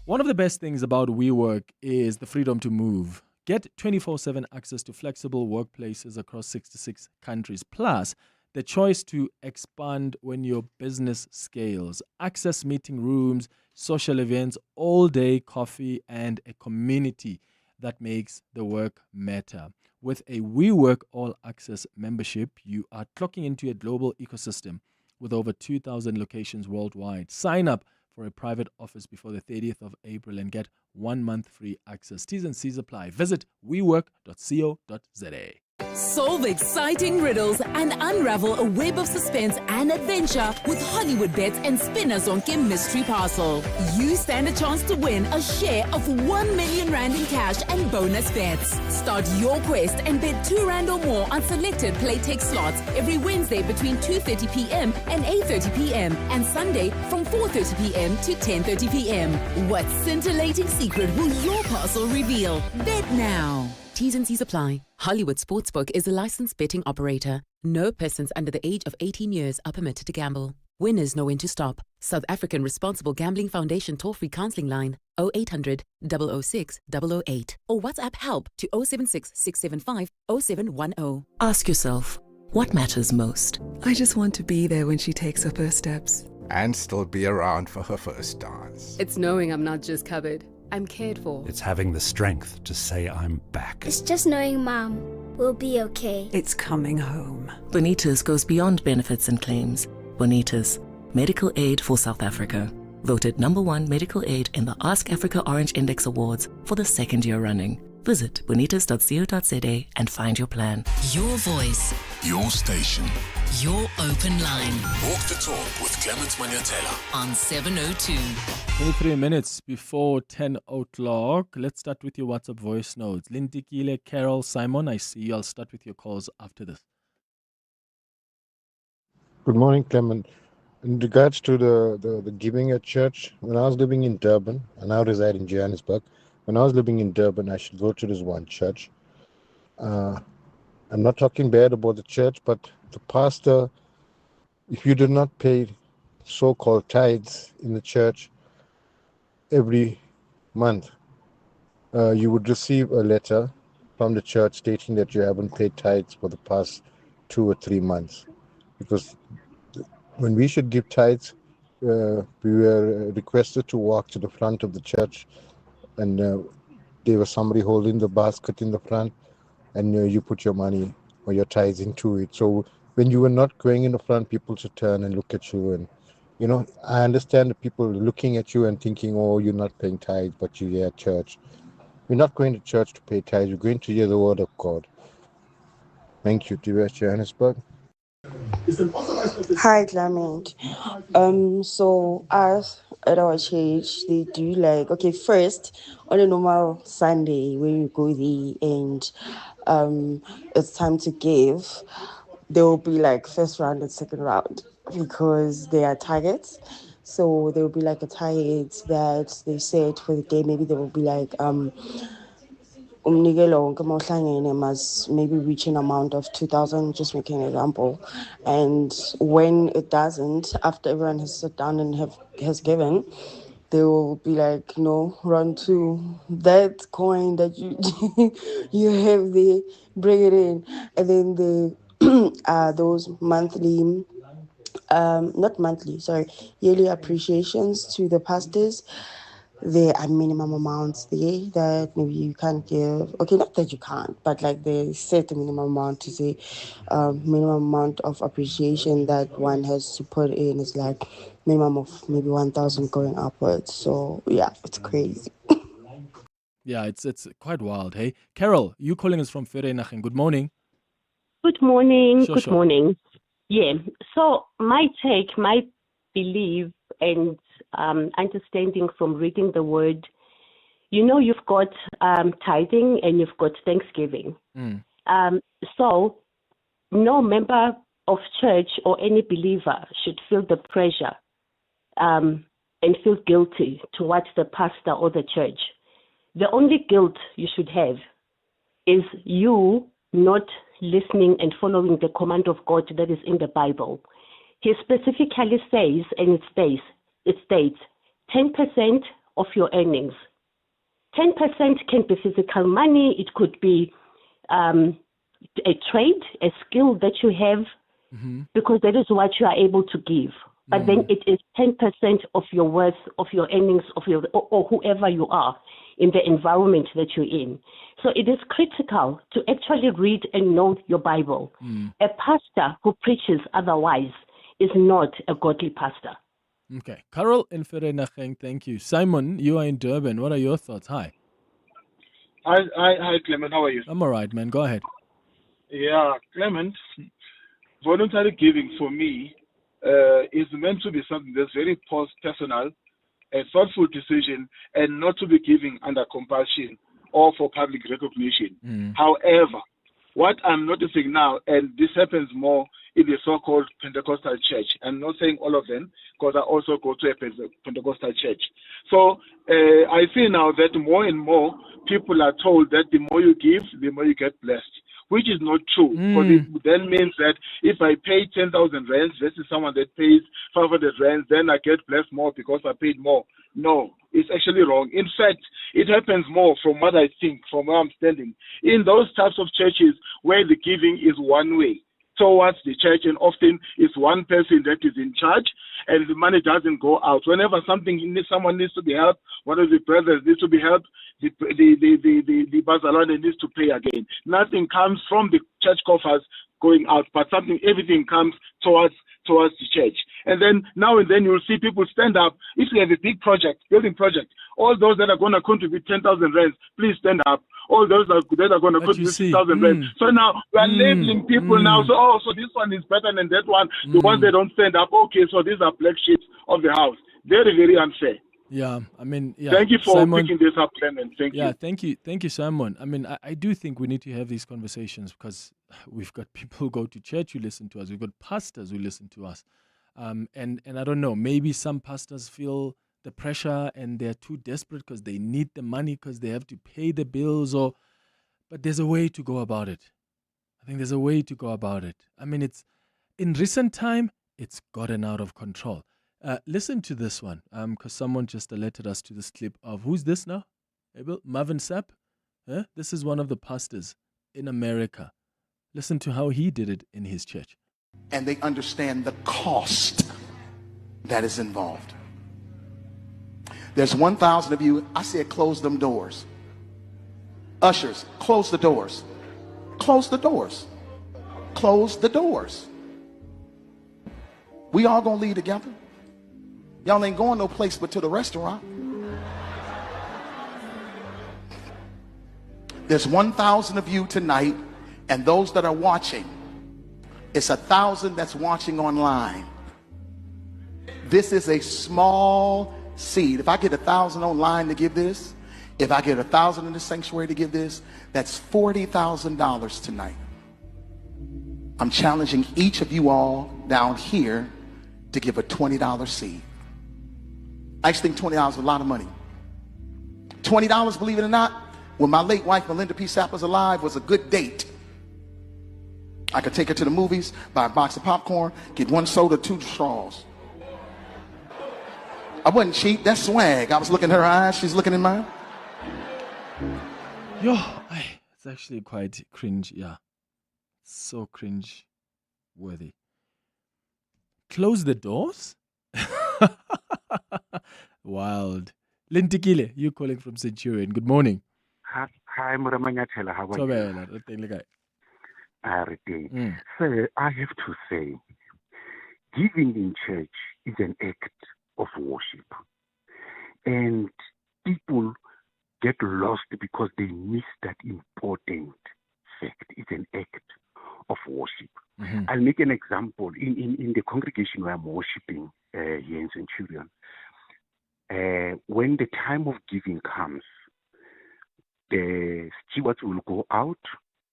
One of the best things about WeWork is the freedom to move. Get 24/7 access to flexible workplaces across 66 countries, plus the choice to expand when your business scales. Access meeting rooms, social events, all-day coffee, and a community that makes the work matter. With a WeWork All-Access membership, you are clocking into a global ecosystem with over 2,000 locations worldwide. Sign up for a private office before the 30th of April and get 1 month free access. T's and C's apply. Visit wework.co.za. Solve exciting riddles and unravel a web of suspense and adventure with Hollywood Bets and Spinners on Kim Mystery Parcel. You stand a chance to win a share of 1 million rand in cash and bonus bets. Start your quest and bet 2 rand or more on selected Playtech slots every Wednesday between 2:30 p.m. and 8:30 p.m. and Sunday from 4:30 p.m. to 10:30 p.m. What scintillating secret will your parcel reveal? Bet now. T's and C's apply. Hollywood Sportsbook is a licensed betting operator. No persons under the age of 18 years are permitted to gamble. Winners know when to stop. South African Responsible Gambling Foundation toll-free counseling line 0800 006 008 or WhatsApp help to 076 675 0710. Ask yourself, what matters most? I just want to be there when she takes her first steps. And still be around for her first dance. It's knowing I'm not just covered. I'm cared for. It's having the strength to say I'm back. It's just knowing Mom will be okay. It's coming home. Bonitas goes beyond benefits and claims. Bonitas, medical aid for South Africa. Voted #1 medical aid in the Ask Africa Orange Index Awards for the 2nd year running. Visit bonitas.co.za and find your plan. Your voice, Your station. your open line Walk the talk with Clement Manyathela. on 702. 23 minutes before 10 o'clock. Let's start with your WhatsApp voice notes. Lintikile, Carol, Simon, I see you. I'll start with your calls after this. Good morning, Clement. In regards to the giving at church, when I was living in Durban, and now reside in Johannesburg, when I was living in Durban, I should go to this one church. I'm not talking bad about the church, but the pastor, if you did not pay so-called tithes in the church every month, you would receive a letter from the church stating that you haven't paid tithes for the past 2 or 3 months. Because when we should give tithes, we were requested to walk to the front of the church, and there was somebody holding the basket in the front, and you put your money or your tithes into it. So when you were not going in the front, people should turn and look at you. And I understand the people looking at you and thinking, oh, you're not paying tithes, but you're here at church. We're not going to church to pay tithes. We're going to hear the word of God. Thank you, U.S Johannesburg. Hi, Clement. So us at our church, they do first on a normal Sunday when you go there and it's time to give, there will be first round and second round because they are targets. So there will be a target that they set for the day. Maybe there will be umnikelo must maybe reach an amount of 2,000, just making an example. And when it doesn't, after everyone has sat down and has given, they will be run to that coin that you have there, bring it in. And then those monthly, yearly appreciations to the pastors. There are minimum amounts there that maybe you can't give. Okay, not that you can't, but they set a minimum amount to say minimum amount of appreciation that one has to put in is minimum of maybe 1,000 going upwards. So yeah, it's crazy. Yeah, it's quite wild. Hey, Carol, you calling us from Vereeniging. Good morning. Good morning. Sure, Good sure. morning. Yeah. So my belief and understanding from reading the word, you've got tithing and you've got Thanksgiving. So no member of church or any believer should feel the pressure and feel guilty towards the pastor or the church. The only guilt you should have is you not listening and following the command of God that is in the Bible. He specifically says, and it states 10% of your earnings. 10% can be physical money. It could be a trade, a skill that you have, because that is what you are able to give. But then it is 10% of your worth, of your earnings, or whoever you are in the environment that you're in. So it is critical to actually read and know your Bible. A pastor who preaches otherwise is not a godly pastor. Okay. Carol in Vereeniging, thank you. Simon, you are in Durban. What are your thoughts? Hi. Hi, Clement. How are you? I'm all right, man. Go ahead. Yeah, Clement, voluntary giving for me is meant to be something that's very personal, a thoughtful decision, and not to be giving under compulsion or for public recognition. However, what I'm noticing now, and this happens more in the so-called Pentecostal church, I'm not saying all of them, because I also go to a Pentecostal church. So I see now that more and more people are told that the more you give, the more you get blessed, which is not true. Because it then means that if I pay 10,000 rands versus someone that pays 500 rands, then I get blessed more because I paid more. No, it's actually wrong. In fact, it happens more from what I think, from where I'm standing, in those types of churches where the giving is one way towards the church, and often it's one person that is in charge, and the money doesn't go out. Whenever someone needs to be helped, one of the brothers needs to be helped, the Bazalwane needs to pay again. Nothing comes from the church coffers going out, but everything comes towards the church. And then now and then you'll see people stand up. If you have a big project, building project, all those that are going to contribute 10,000 rands, please stand up. All those that are going to contribute 6,000 rands. So now we are labeling people now. So this one is better than that one. The ones that don't stand up, okay, so these are black sheep of the house. Very, very unfair. Yeah, I mean, yeah. Thank you for Simon, picking this up, Clement. Thank you. Yeah, thank you, Simon. I mean, I do think we need to have these conversations because we've got people who go to church who listen to us. We've got pastors who listen to us. And I don't know, maybe some pastors feel the pressure and they're too desperate because they need the money because they have to pay the bills, but there's a way to go about it. I think there's a way to go about it. I mean, it's in recent time, it's gotten out of control. Listen to this one, because someone just alerted us to this clip of, who's this now? Abel? Marvin Sapp? This is one of the pastors in America. Listen to how he did it in his church. And they understand the cost that is involved. There's 1,000 of you. I said close them doors. Ushers, close the doors. Close the doors. Close the doors. We all gonna leave together. Y'all ain't going no place but to the restaurant. There's 1,000 of you tonight, and those that are watching, it's 1,000 that's watching online. This is a small seed. If I get 1,000 online to give this, if I get 1,000 in the sanctuary to give this, that's $40,000 tonight. I'm challenging each of you all down here to give a $20 seed. I actually think $20 is a lot of money. $20, believe it or not, when my late wife Melinda P. Sapp was alive, was a good date. I could take her to the movies, buy a box of popcorn, get 1 soda, 2 straws. I wasn't cheap, that's swag. I was looking in her eyes, she's looking in mine. It's actually quite cringe, yeah. So cringe worthy. Close the doors? Wild. Lintikile, you calling from Centurion. Good morning. Hi, Manyathela. How are you? So I have to say, giving in church is an act of worship. And people get lost because they miss that important fact. It's an act of worship. I'll make an example. In the congregation where I'm worshiping here in Centurion, when the time of giving comes, the stewards will go out,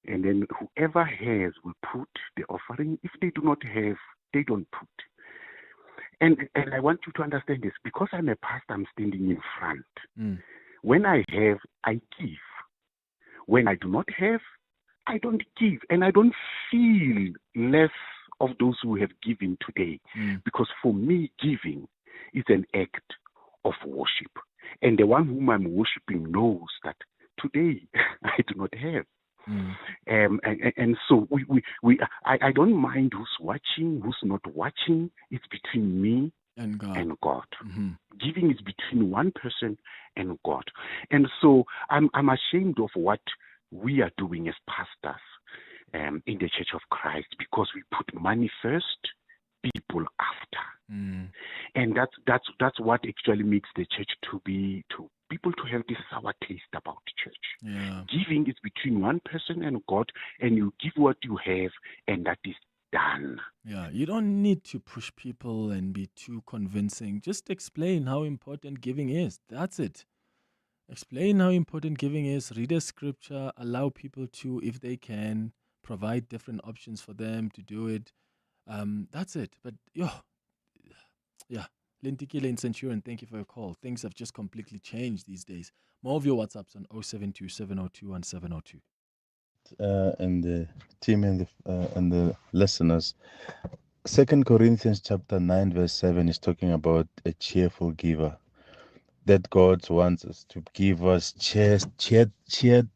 and then whoever has will put the offering. If they do not have, they don't put. And I want you to understand this. Because I'm a pastor, I'm standing in front. When I have, I give. When I do not have, I don't give. And I don't feel less of those who have given today. Because for me, giving is an act of worship. And the one whom I'm worshiping knows that today I do not have. And so I don't mind who's watching, who's not watching. It's between me and God. Giving is between one person and God. And so I'm ashamed of what we are doing as pastors in the Church of Christ, because we put money first, people after. And that's what actually makes the church to be people to have this sour taste about church. Yeah. Giving is between one person and God, and you give what you have, and that is done. Yeah, you don't need to push people and be too convincing. Just explain how important giving is. That's it. Explain how important giving is. Read a scripture. Allow people to, if they can, provide different options for them to do it. That's it. But yeah, Lentikile in Centurion, thank you for your call. Things have just completely changed these days. More of your WhatsApps on 072 702 1702. And the team and the listeners. 2 Corinthians chapter 9 verse 7 is talking about a cheerful giver. That God wants us to give us cheerfully,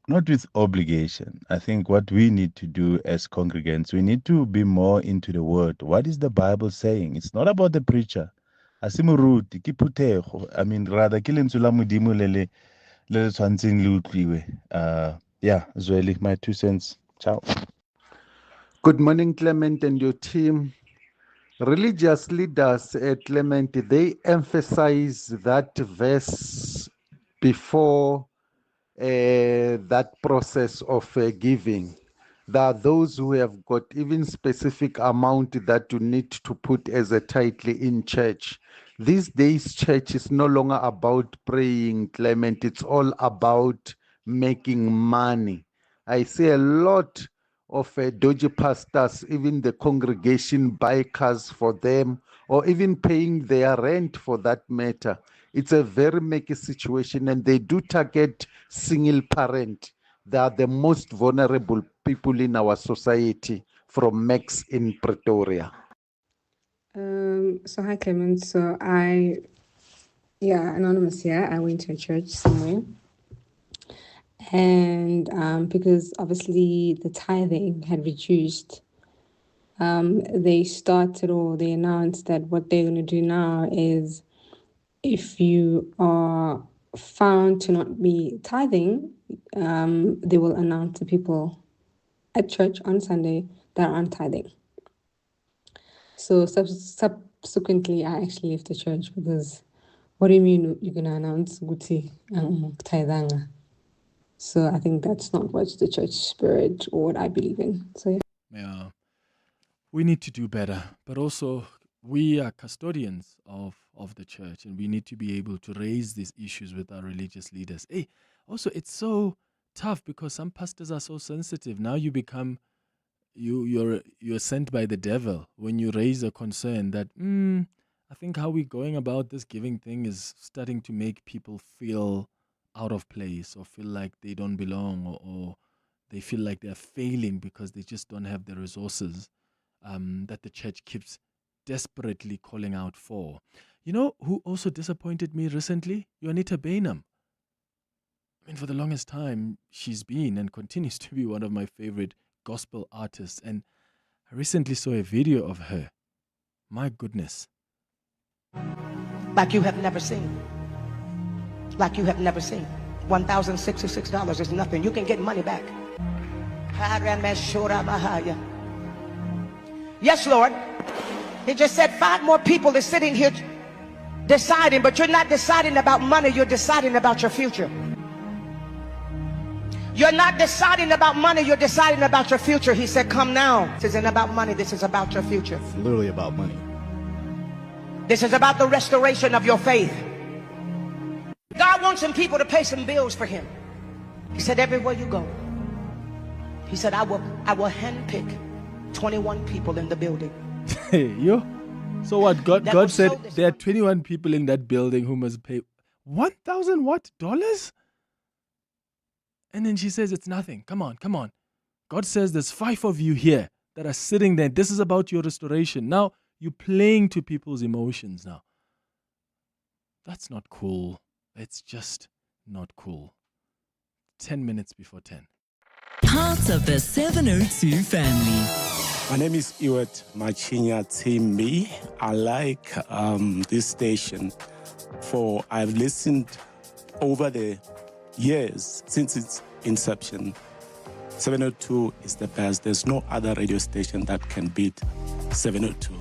not with obligation. I think what we need to do as congregants, we need to be more into the word. What is the Bible saying? It's not about the preacher. I mean, rather, yeah, Zweli, my 2 cents. Ciao. Good morning, Clement and your team. Religious leaders at Clement, they emphasize that verse before that process of giving. There are those who have got even specific amount that you need to put as a tithe in church. These days, church is no longer about praying, Clement. It's all about making money. I see a lot of dodgy pastors, even the congregation buy cars for them, or even paying their rent for that matter. It's a very murky situation, and they do target single parent. They are the most vulnerable people in our society, from Max in Pretoria. So hi Clement. So anonymous here. I went to a church somewhere. And because obviously the tithing had reduced, they announced that what they're going to do now is, if you are found to not be tithing, they will announce to people at church on Sunday that aren't tithing. So subsequently, I actually left the church because, what do you mean you're going to announce Guti tithanga? So I think that's not what the church spirit or what I believe in. So yeah, we need to do better, but also we are custodians of the church, and we need to be able to raise these issues with our religious leaders. Hey, also it's so tough because some pastors are so sensitive. Now you become you're sent by the devil when you raise a concern that I think how we're going about this giving thing is starting to make people feel out of place, or feel like they don't belong, or they feel like they're failing because they just don't have the resources that the church keeps desperately calling out for. You know who also disappointed me recently? Juanita Bainham. I mean, for the longest time, she's been and continues to be one of my favorite gospel artists, and I recently saw a video of her. My goodness. Like you have never seen. Like you have never seen. $1,066 is nothing. You can get money back. Yes, Lord. He just said 5 more people are sitting here deciding, but you're not deciding about money, you're deciding about your future. You're not deciding about money, you're deciding about your future. He said, come now. This isn't about money, this is about your future. It's literally about money. This is about the restoration of your faith. God wants some people to pay some bills for him. He said, everywhere you go. He said, I will handpick 21 people in the building. Hey, yo. So what? God said there are 21 people in that building who must pay $1,000 what? Dollars? And then she says it's nothing. Come on. God says there's 5 of you here that are sitting there. This is about your restoration. Now you're playing to people's emotions now. That's not cool. It's just not cool. 10 minutes before 10. Part of the 702 family. My name is Ekurhuleni Machinyathimbi. I like this station for I've listened over the years since its inception. 702 is the best. There's no other radio station that can beat 702.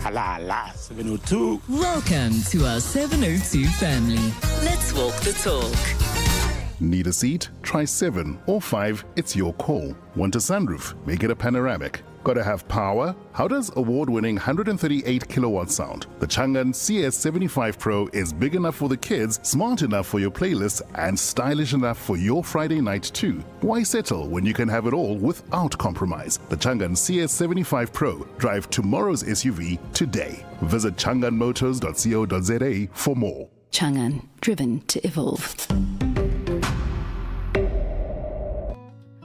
halala 702. Welcome to our 702 family. Let's walk the talk. Need a seat? Try 7 or 5, it's your call. Want a sunroof? Make it a panoramic. Gotta have power? How does award-winning 138 kilowatt sound? The Changan CS75 Pro is big enough for the kids, smart enough for your playlist, and stylish enough for your Friday night too. Why settle when you can have it all without compromise? The Changan CS75 Pro. Drive tomorrow's SUV today. Visit changanmotors.co.za for more. Changan, driven to evolve.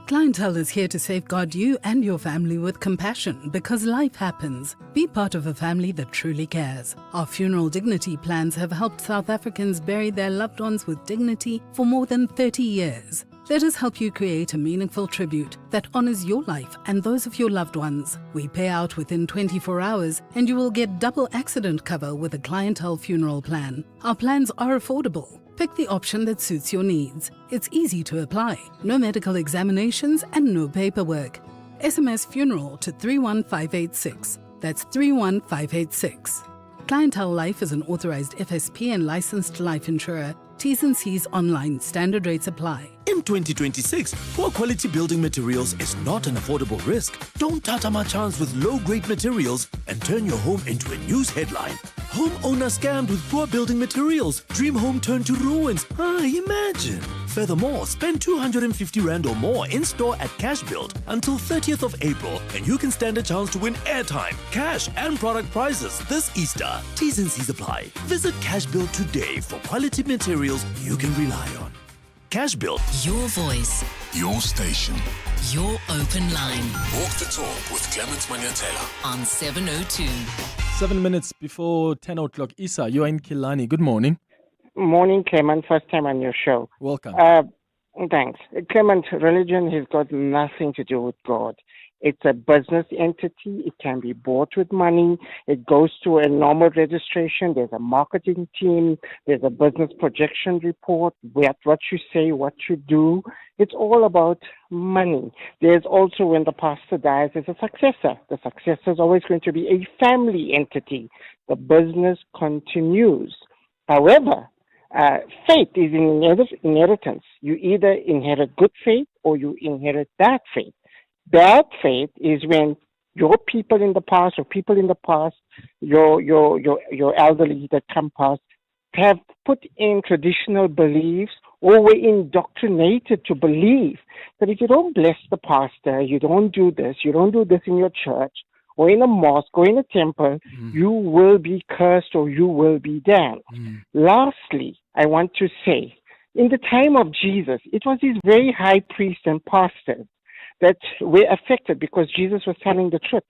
Clientele is here to safeguard you and your family with compassion because life happens. Be part of a family that truly cares. Our funeral dignity plans have helped South Africans bury their loved ones with dignity for more than 30 years. Let us help you create a meaningful tribute that honors your life and those of your loved ones. We pay out within 24 hours and you will get double accident cover with a clientele funeral plan. Our plans are affordable. Pick the option that suits your needs. It's easy to apply. No medical examinations and no paperwork. SMS funeral to 31586. That's 31586. Clientele Life is an authorized FSP and licensed life insurer. T's and C's online. Standard rates apply. In 2026, poor quality building materials is not an affordable risk. Don't tata my chance with low-grade materials and turn your home into a news headline. Homeowner scammed with poor building materials. Dream home turned to ruins. Imagine. Furthermore, spend 250 Rand or more in-store at Cash Build until 30th of April and you can stand a chance to win airtime, cash and product prizes this Easter. T's and C's apply. Visit Cash Build today for quality materials you can rely on. Cash Build. Your voice. Your station. Your open line. Walk the talk with Clement Manyathela on 702. 7 minutes before 10 o'clock. Isa, you are in Killarney. Good morning. Morning, Clement. First time on your show. Welcome. Thanks. Clement, religion has got nothing to do with God. It's a business entity. It can be bought with money. It goes to a normal registration. There's a marketing team. There's a business projection report. What you say, what you do. It's all about money. There's also, when the pastor dies, there's a successor. The successor is always going to be a family entity. The business continues. However, faith is an inheritance. You either inherit good faith or you inherit bad faith. Bad faith is when your people in the past or people in the past, your elderly that come past, have put in traditional beliefs or were indoctrinated to believe that if you don't bless the pastor, you don't do this in your church or in a mosque or in a temple, you will be cursed or you will be damned. Lastly, I want to say, in the time of Jesus, it was these very high priests and pastors that were affected because Jesus was telling the truth.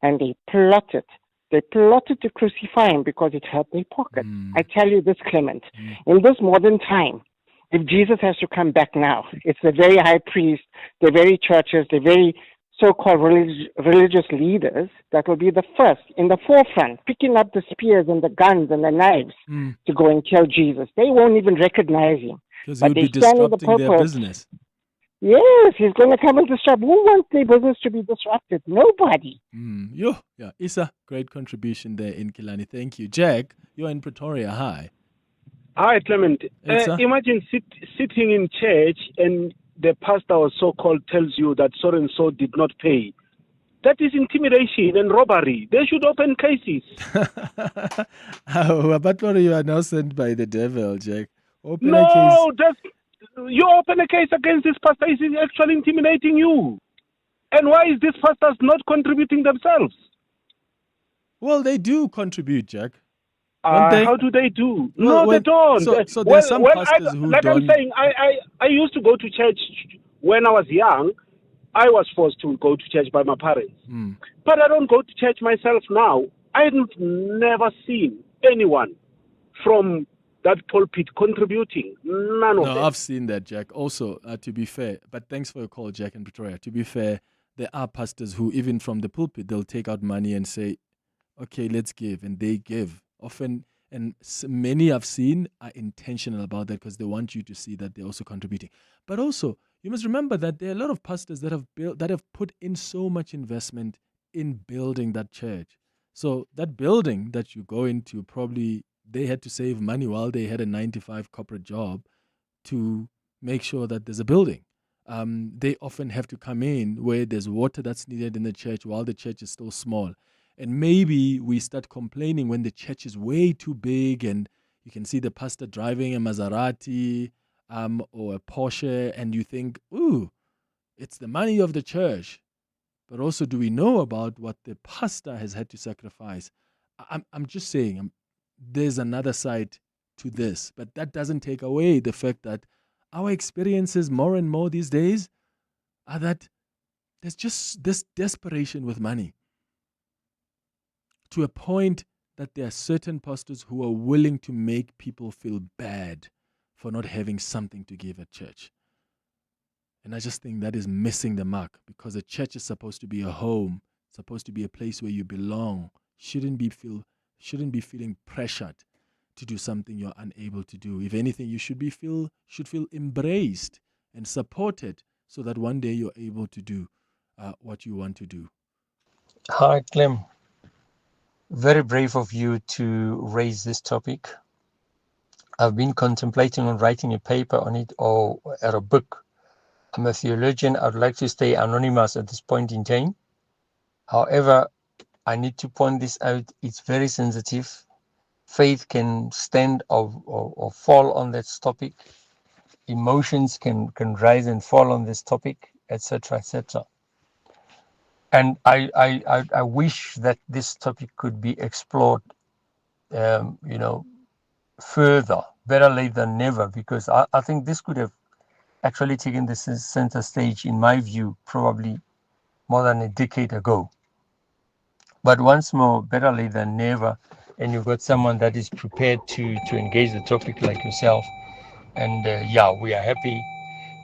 And they plotted to crucify him because it hurt their pocket. I tell you this, Clement, in this modern time, if Jesus has to come back now, it's the very high priest, the very churches, the very so-called religious leaders that will be the first in the forefront, picking up the spears and the guns and the knives to go and kill Jesus. They won't even recognize him. Because he would be disrupting their business. Yes, he's going to come and disrupt. Who wants their business to be disrupted? Nobody. Yeah, Isa, great contribution there in Killarney. Thank you. Jack, you're in Pretoria. Hi. Hi, Clement. Imagine sitting in church and the pastor or so-called tells you that so-and-so did not pay. That is intimidation and robbery. They should open cases. But what you are now sent by the devil, Jack? You open a case against this pastor. Is actually intimidating you. And why is this pastors not contributing themselves? Well, they do contribute, Jack. How do they do? They don't. So there are some pastors who don't. I'm saying, I used to go to church when I was young. I was forced to go to church by my parents. But I don't go to church myself now. I've never seen anyone from that pulpit contributing. None of them. I've seen that, Jack. Also, to be fair, but thanks for your call, Jack in Pretoria. To be fair, there are pastors who, even from the pulpit, they'll take out money and say, okay, let's give. And they give. Often, and many I've seen are intentional about that because they want you to see that they're also contributing. But also, you must remember that there are a lot of pastors that have put in so much investment in building that church. So that building that you go into, probably they had to save money while they had a 9-to-5 corporate job to make sure that there's a building. They often have to come in where there's water that's needed in the church while the church is still small. And maybe we start complaining when the church is way too big and you can see the pastor driving a Maserati or a Porsche, and you think, ooh, it's the money of the church. But also, do we know about what the pastor has had to sacrifice? I'm just saying, there's another side to this, but that doesn't take away the fact that our experiences more and more these days are that there's just this desperation with money, to a point that there are certain pastors who are willing to make people feel bad for not having something to give at church. And I just think that is missing the mark, because a church is supposed to be a home, supposed to be a place where you belong. Shouldn't be feeling pressured to do something you're unable to do. If anything, you should feel embraced and supported, so that one day you're able to do what you want to do. Hi, Clem. Very brave of you to raise this topic. I've been contemplating on writing a paper on it or a book. I'm a theologian. I'd like to stay anonymous at this point in time. However, I need to point this out. It's very sensitive. Faith can stand or fall on that topic. Emotions can rise and fall on this topic, etc., etc. And I wish that this topic could be explored, further, better late than never, because I think this could have actually taken the center stage, in my view, probably more than a decade ago. But once more, better late than never, and you've got someone that is prepared to engage the topic like yourself. And we are happy.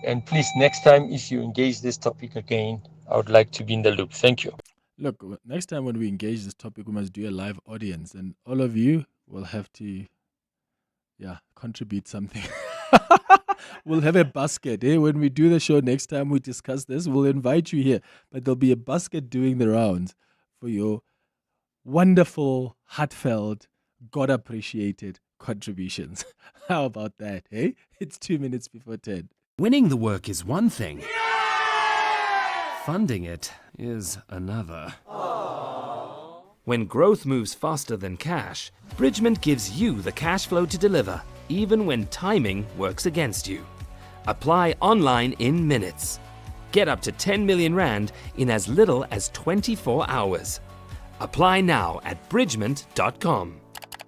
And please, next time, if you engage this topic again, I would like to be in the loop. Thank you. Look, next time when we engage this topic, we must do a live audience, and all of you will have to, contribute something. We'll have a basket. When we do the show next time, we discuss this. We'll invite you here, but there'll be a basket doing the rounds for your wonderful, heartfelt, God-appreciated contributions. How about that, eh? It's 2 minutes before 10. Winning the work is one thing. Funding it is another. When growth moves faster than cash, Bridgement gives you the cash flow to deliver, even when timing works against you. Apply online in minutes. Get up to 10 million Rand in as little as 24 hours. Apply now at bridgement.com.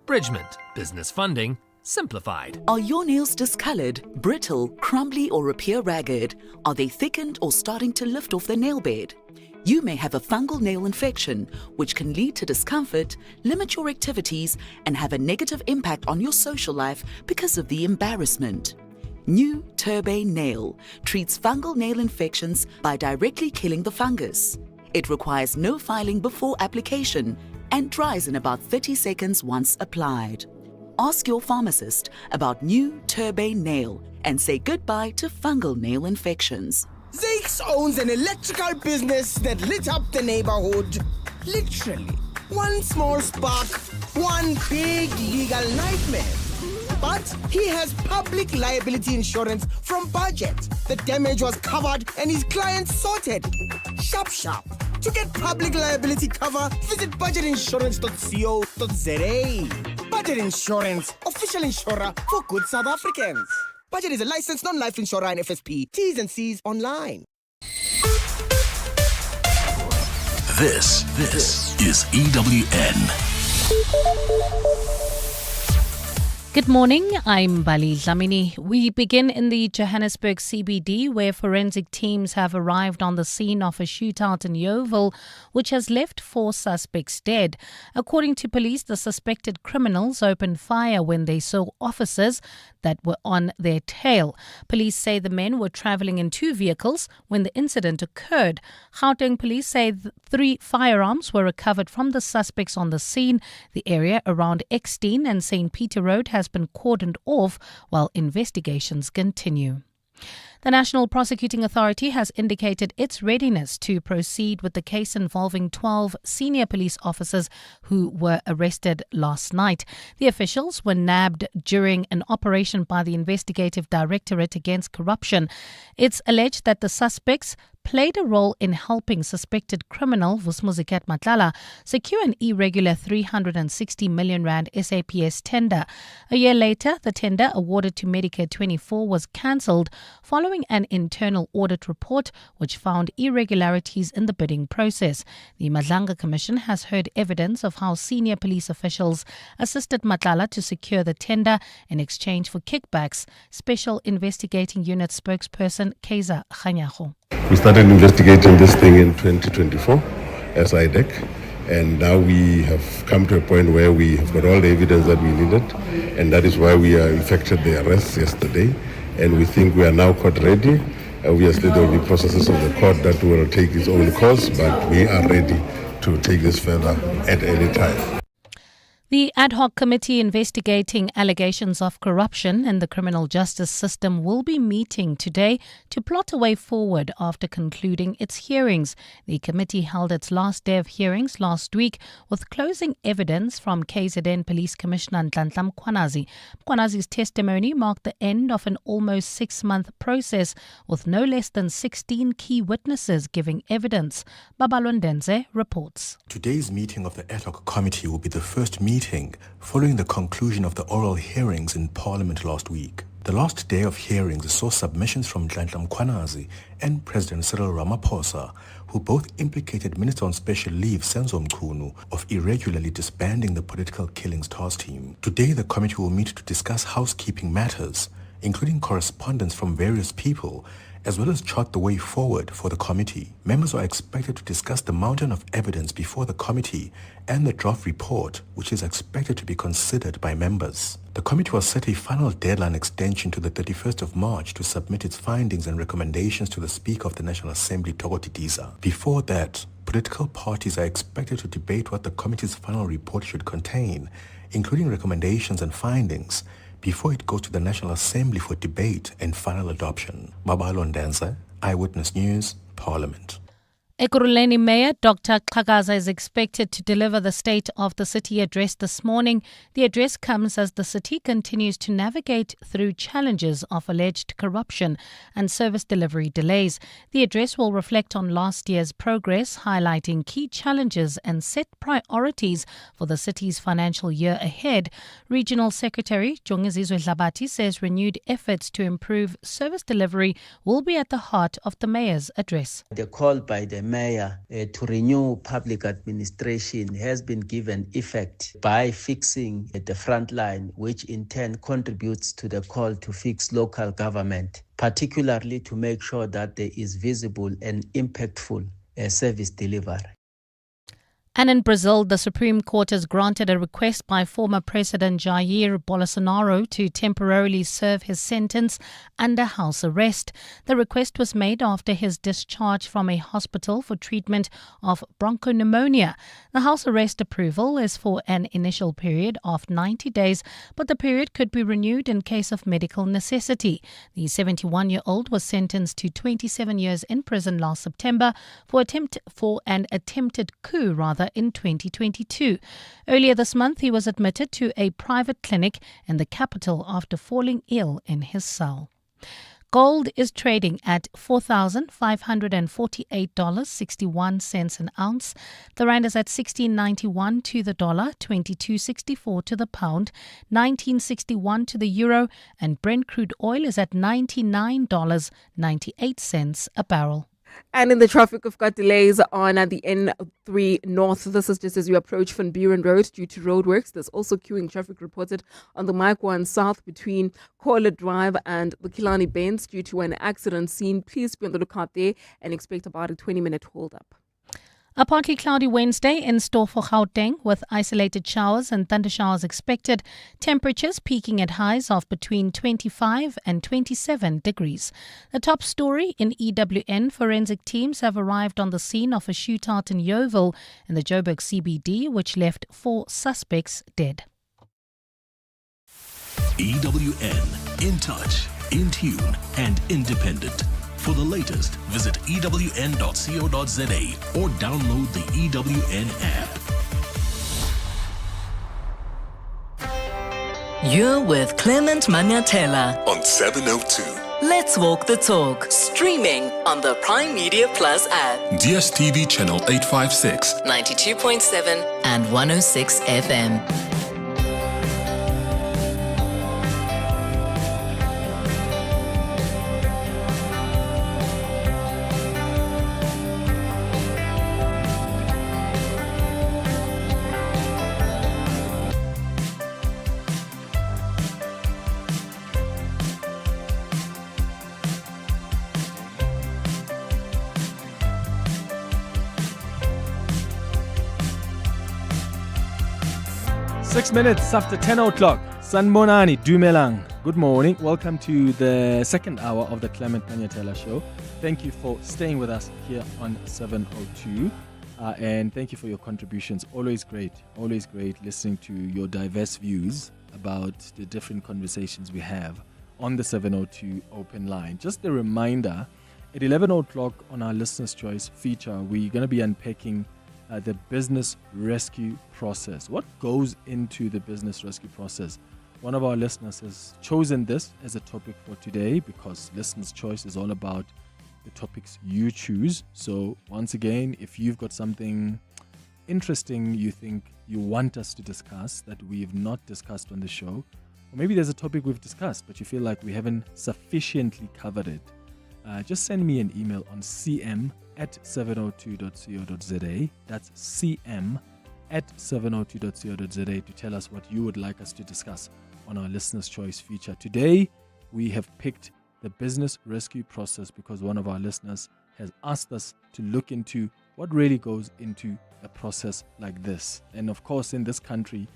Bridgement. Business funding simplified. Are your nails discolored, brittle, crumbly, or appear ragged? Are they thickened or starting to lift off the nail bed? You may have a fungal nail infection, which can lead to discomfort, limit your activities, and have a negative impact on your social life because of the embarrassment. New Turbane Nail treats fungal nail infections by directly killing the fungus. It requires no filing before application and dries in about 30 seconds once applied. Ask your pharmacist about New Turbane Nail and say goodbye to fungal nail infections. Zakes owns an electrical business that lit up the neighborhood. Literally. One small spark, one big legal nightmare. But he has public liability insurance from Budget. The damage was covered and his clients sorted. Sharp. To get public liability cover, visit budgetinsurance.co.za. Budget Insurance, official insurer for good South Africans. Budget is a licensed non-life insurer and FSP. T's and C's online. This is EWN. Good morning, I'm Bali Dlamini. We begin in the Johannesburg CBD, where forensic teams have arrived on the scene of a shootout in Yoville, which has left 4 suspects dead. According to police, the suspected criminals opened fire when they saw officers that were on their tail. Police say the men were travelling in 2 vehicles when the incident occurred. Gauteng police say 3 firearms were recovered from the suspects on the scene. The area around Eckstein and St. Peter Road has been cordoned off while investigations continue. The National Prosecuting Authority has indicated its readiness to proceed with the case involving 12 senior police officers who were arrested last night. The officials were nabbed during an operation by the Investigative Directorate Against Corruption. It's alleged that the suspects played a role in helping suspected criminal Vusmuzikat Matlala secure an irregular 360 million rand SAPS tender. A year later, the tender awarded to Medicare 24 was cancelled following an internal audit report which found irregularities in the bidding process. The Madlanga Commission has heard evidence of how senior police officials assisted Matlala to secure the tender in exchange for kickbacks. Special Investigating Unit spokesperson Kaiser Khanyago. We started investigating this thing in 2024 as IDEC, and now we have come to a point where we have got all the evidence that we needed, and that is why we effected the arrest yesterday, and we think we are now court ready. Obviously there will be processes of the court that will take its own course, but we are ready to take this further at any time. The ad hoc committee investigating allegations of corruption in the criminal justice system will be meeting today to plot a way forward after concluding its hearings. The committee held its last day of hearings last week with closing evidence from KZN Police Commissioner Nhlanhla Mkhwanazi. Mkhwanazi's testimony marked the end of an almost 6-month process with no less than 16 key witnesses giving evidence. Babalondenze reports. Today's meeting of the ad hoc committee will be the first meeting following the conclusion of the oral hearings in Parliament last week. The last day of hearings saw submissions from Nhlanhla Mkhwanazi and President Cyril Ramaphosa, who both implicated Minister on Special Leave Senzo Mchunu of irregularly disbanding the Political Killings Task Team. Today the committee will meet to discuss housekeeping matters, including correspondence from various people, as well as chart the way forward for the committee. Members are expected to discuss the mountain of evidence before the committee and the draft report, which is expected to be considered by members. The committee will set a final deadline extension to the 31st of March to submit its findings and recommendations to the Speaker of the National Assembly, Thoko Didiza. Before that, political parties are expected to debate what the committee's final report should contain, including recommendations and findings, before it goes to the National Assembly for debate and final adoption. Babalondenze, Eyewitness News, Parliament. Ekurhuleni Mayor Dr. Xhakaza is expected to deliver the State of the City address this morning. The address comes as the city continues to navigate through challenges of alleged corruption and service delivery delays. The address will reflect on last year's progress, highlighting key challenges and set priorities for the city's financial year ahead. Regional Secretary Jongizizwe Dlabati says renewed efforts to improve service delivery will be at the heart of the mayor's address. The call by the mayor to renew public administration has been given effect by fixing the front line, which in turn contributes to the call to fix local government, particularly to make sure that there is visible and impactful service delivery. And in Brazil, the Supreme Court has granted a request by former President Jair Bolsonaro to temporarily serve his sentence under house arrest. The request was made after his discharge from a hospital for treatment of bronchopneumonia. The house arrest approval is for an initial period of 90 days, but the period could be renewed in case of medical necessity. The 71-year-old was sentenced to 27 years in prison last September for an attempted coup in 2022. Earlier this month, he was admitted to a private clinic in the capital after falling ill in his cell. Gold is trading at $4,548.61 an ounce. The rand is at 16.91 to the dollar, 22.64 to the pound, 19.61 to the euro, and Brent crude oil is at $99.98 a barrel. And in the traffic, we've got delays on the N3 North. This is just as you approach Van Buren Road due to roadworks. There's also queuing traffic reported on the Mike 1 South between Kohler Drive and the Killarney Bends due to an accident scene. Please be on the lookout there and expect about a 20-minute hold-up. A partly cloudy Wednesday in store for Gauteng with isolated showers and thundershowers expected. Temperatures peaking at highs of between 25 and 27 degrees. The top story in EWN, forensic teams have arrived on the scene of a shootout in Yoville in the Joburg CBD, which left 4 suspects dead. EWN, in touch. in tune, and independent. For the latest, visit ewn.co.za or download the EWN app. You're with Clement Manyathela On 702. Let's Walk the Talk, streaming on the Prime Media Plus app, DSTV channel 856, 92.7 and 106 FM. Six minutes after 10 o'clock. Sanbonani, Dumelang. Good morning. Welcome to the second hour of the Clement Manyathela Show. Thank you for staying with us here on 702. And thank you for your contributions. Always great listening to your diverse views about the different conversations we have on the 702 open line. Just a reminder, at 11 o'clock on our Listener's Choice feature, we're going to be unpacking the business rescue process. What goes into the business rescue process? One of our listeners has chosen this as a topic for today because Listener's Choice is all about the topics you choose. So once again, if you've got something interesting you think you want us to discuss that we've not discussed on the show, or maybe there's a topic we've discussed but you feel like we haven't sufficiently covered it, just send me an email on cm@702.co.za. That's cm@702.co.za to tell us what you would like us to discuss on our Listener's Choice feature. Today, we have picked the business rescue process because one of our listeners has asked us to look into what really goes into a process like this. And of course, in this country,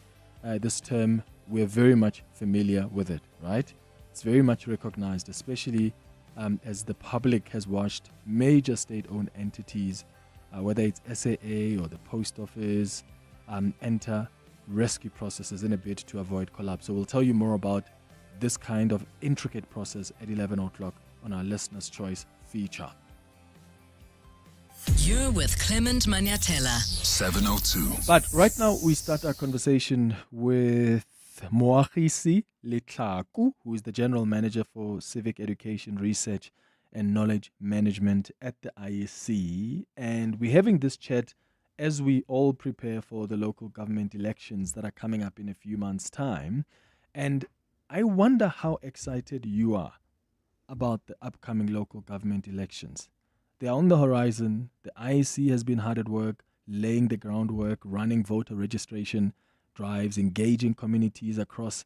this term, we're very much familiar with it, right? It's very much recognized, especially as the public has watched major state-owned entities, whether it's SAA or the post office, enter rescue processes in a bid to avoid collapse. So we'll tell you more about this kind of intricate process at 11 o'clock on our Listener's Choice feature. You're with Clement Manyathela. 702. But right now, we start our conversation with Moagisi Letlaku, who is the General Manager for Civic Education Research and Knowledge Management at the IEC. And we're having this chat as we all prepare for the local government elections that are coming up in a few months' time. And I wonder how excited you are about the upcoming local government elections. They are on the horizon. The IEC has been hard at work, laying the groundwork, running voter registration drives, engaging communities across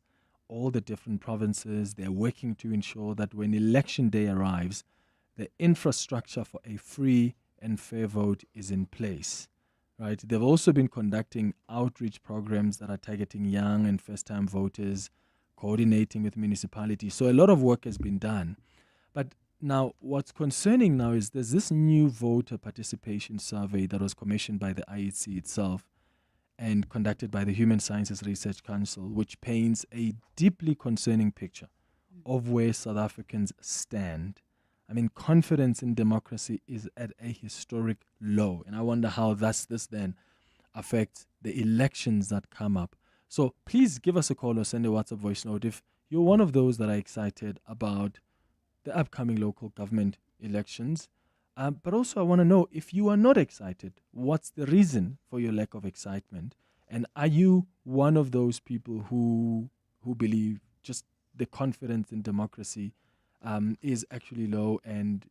all the different provinces. They're working to ensure that when election day arrives, the infrastructure for a free and fair vote is in place, right? They've also been conducting outreach programs that are targeting young and first-time voters, coordinating with municipalities. So a lot of work has been done. But now what's concerning now is there's this new voter participation survey that was commissioned by the IEC itself and conducted by the Human Sciences Research Council, which paints a deeply concerning picture of where South Africans stand. I mean, confidence in democracy is at a historic low. And I wonder how this then affects the elections that come up. So please give us a call or send a WhatsApp voice note if you're one of those that are excited about the upcoming local government elections. But also I want to know if you are not excited, what's the reason for your lack of excitement? And are you one of those people who believe just the confidence in democracy is actually low and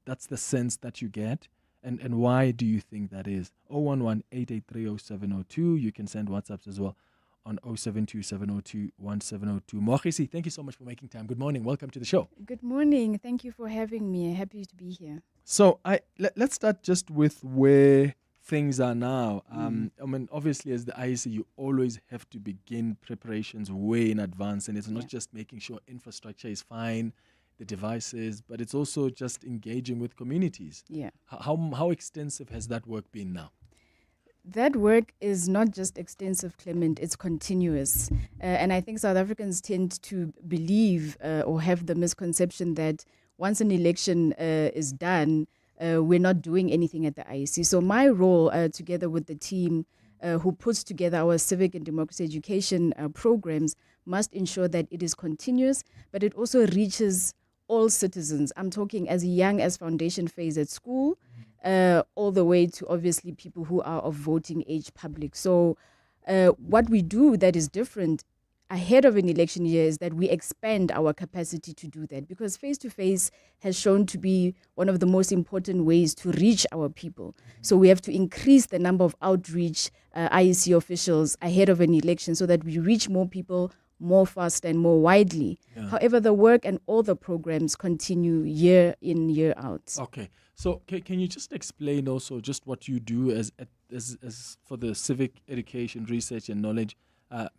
that's the sense that you get? And why do you think that is? 011-883-0702. You can send WhatsApps as well on 072-702-1702. Moagisi, thank you so much for making time. Good morning. Welcome to the show. Good morning. Thank you for having me. Happy to be here. So let's start just with where things are now. I mean, obviously, as the IEC, you always have to begin preparations way in advance. And it's not just making sure infrastructure is fine, the devices, but it's also just engaging with communities. Yeah. How extensive has that work been now? That work is not just extensive, Clement, it's continuous. And I think South Africans tend to believe or have the misconception that once an election is done, we're not doing anything at the IEC. So my role, together with the team who puts together our civic and democracy education programs, must ensure that it is continuous, but it also reaches all citizens. I'm talking as young as foundation phase at school, all the way to obviously people who are of voting age public. So what we do that is different ahead of an election year is that we expand our capacity to do that, because face-to-face has shown to be one of the most important ways to reach our people. So we have to increase the number of outreach IEC officials ahead of an election so that we reach more people more fast and more widely. Yeah. However, the work and all the programs continue year in, year out. Okay. So can you just explain also just what you do as for the civic education, research and knowledge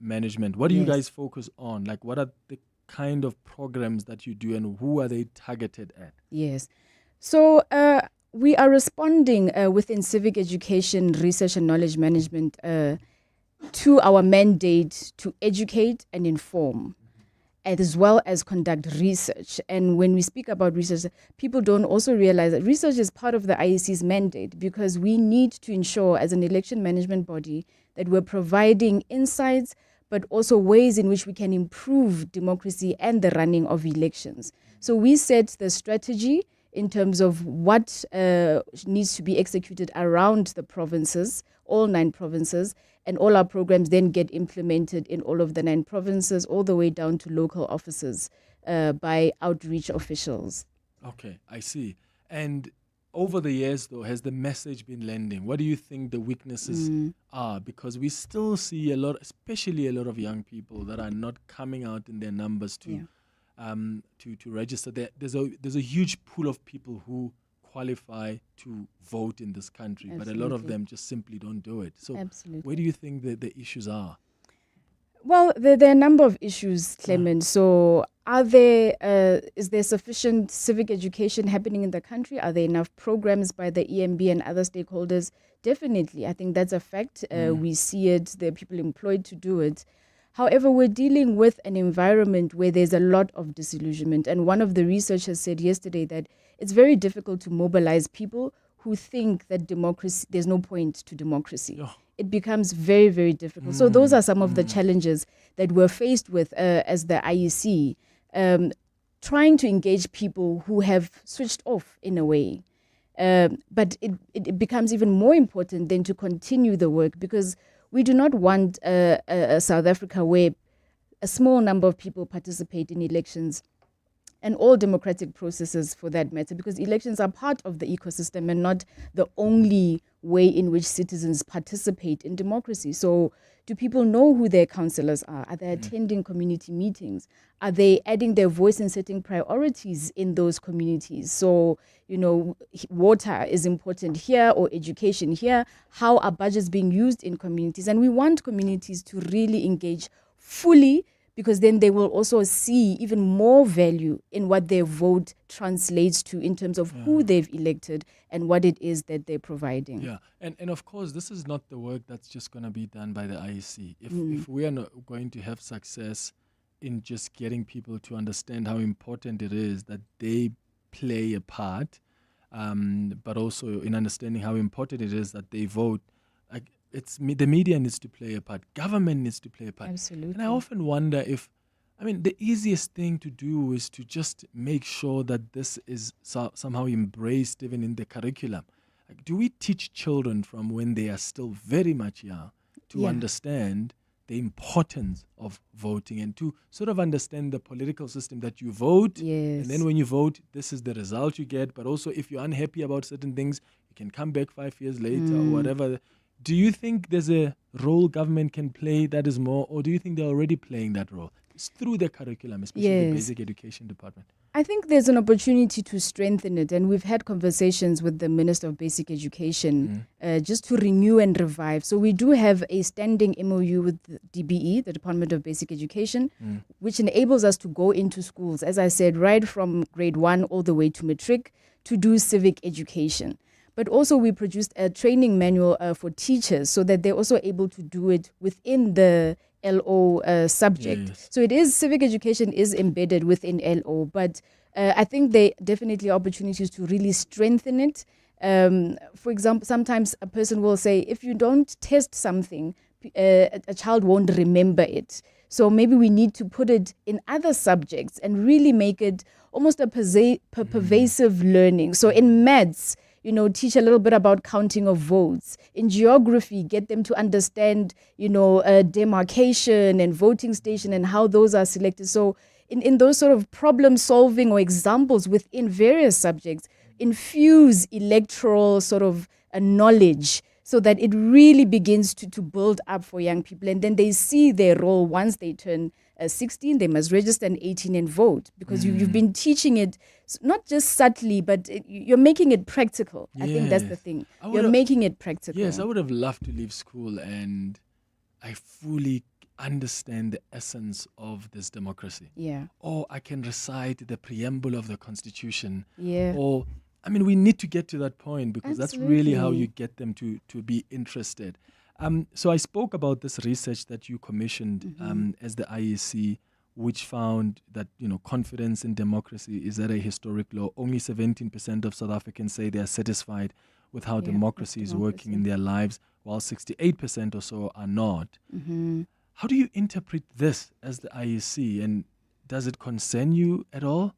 management? What do you guys focus on? Like, what are the kind of programs that you do and who are they targeted at? Yes. So we are responding within civic education, research and knowledge management to our mandate to educate and inform, as well as conduct research. And when we speak about research, people don't also realize that research is part of the IEC's mandate, because we need to ensure as an election management body that we're providing insights, but also ways in which we can improve democracy and the running of elections. So we set the strategy in terms of what needs to be executed around the provinces, all 9 provinces, and all our programs then get implemented in all of the 9 provinces, all the way down to local offices by outreach officials. Okay, I see. And over the years, though, has the message been landing? What do you think the weaknesses are? Because we still see a lot, especially a lot of young people that are not coming out in their numbers to register. There's a huge pool of people who qualify to vote in this country, Absolutely. But a lot of them just simply don't do it. So where do you think the issues are? Well, there are a number of issues, Clement. So is there sufficient civic education happening in the country? Are there enough programs by the EMB and other stakeholders? Definitely. I think that's a fact. We see it. There are people employed to do it. However, we're dealing with an environment where there's a lot of disillusionment. And one of the researchers said yesterday that it's very difficult to mobilize people who think that democracy, there's no point to democracy. Oh. It becomes very, very difficult. So those are some of the challenges that we're faced with as the IEC, trying to engage people who have switched off in a way. But it becomes even more important then to continue the work, because we do not want a South Africa where a small number of people participate in elections and all democratic processes for that matter, because elections are part of the ecosystem and not the only way in which citizens participate in democracy. So do people know who their councillors are? Are they attending community meetings? Are they adding their voice and setting priorities in those communities? So, water is important here or education here. How are budgets being used in communities? And we want communities to really engage fully, because then they will also see even more value in what their vote translates to in terms of who they've elected and what it is that they're providing. Yeah, and of course, this is not the work that's just going to be done by the IEC. If we are not going to have success in just getting people to understand how important it is that they play a part, but also in understanding how important it is that they vote, the media needs to play a part. Government needs to play a part. Absolutely. And I often wonder the easiest thing to do is to just make sure that this is somehow embraced even in the curriculum. Do we teach children from when they are still very much young to understand the importance of voting and to sort of understand the political system that you vote? Yes. And then when you vote, this is the result you get. But also if you're unhappy about certain things, you can come back 5 years later or whatever. Do you think there's a role government can play that is more, or do you think they're already playing that role? It's through the curriculum, especially the basic education department. I think there's an opportunity to strengthen it, and we've had conversations with the Minister of Basic Education just to renew and revive. So we do have a standing MOU with the DBE, the Department of Basic Education, which enables us to go into schools, as I said, right from grade 1 all the way to matric, to do civic education. but also we produced a training manual for teachers so that they're also able to do it within the LO subject. Yes. So it is, civic education is embedded within LO, but I think there definitely are opportunities to really strengthen it. For example, sometimes a person will say, if you don't test something, a child won't remember it. So maybe we need to put it in other subjects and really make it almost a pervasive learning. So in maths, teach a little bit about counting of votes. In geography, get them to understand, demarcation and voting station and how those are selected. So in those sort of problem solving or examples within various subjects, infuse electoral sort of knowledge so that it really begins to build up for young people. And then they see their role once they turn 16, they must register, and 18 and vote, because you've been teaching it not just subtly, but you're making it practical. I think that's the thing. You're making it practical. Yes, I would have loved to leave school and I fully understand the essence of this democracy. Yeah. Or I can recite the preamble of the Constitution. Yeah. Or, we need to get to that point, because that's really how you get them to be interested. So I spoke about this research that you commissioned as the IEC, which found that confidence in democracy is at a historic low. Only 17% of South Africans say they are satisfied with how democracy is working in their lives, while 68% or so are not. How do you interpret this as the IEC, and does it concern you at all?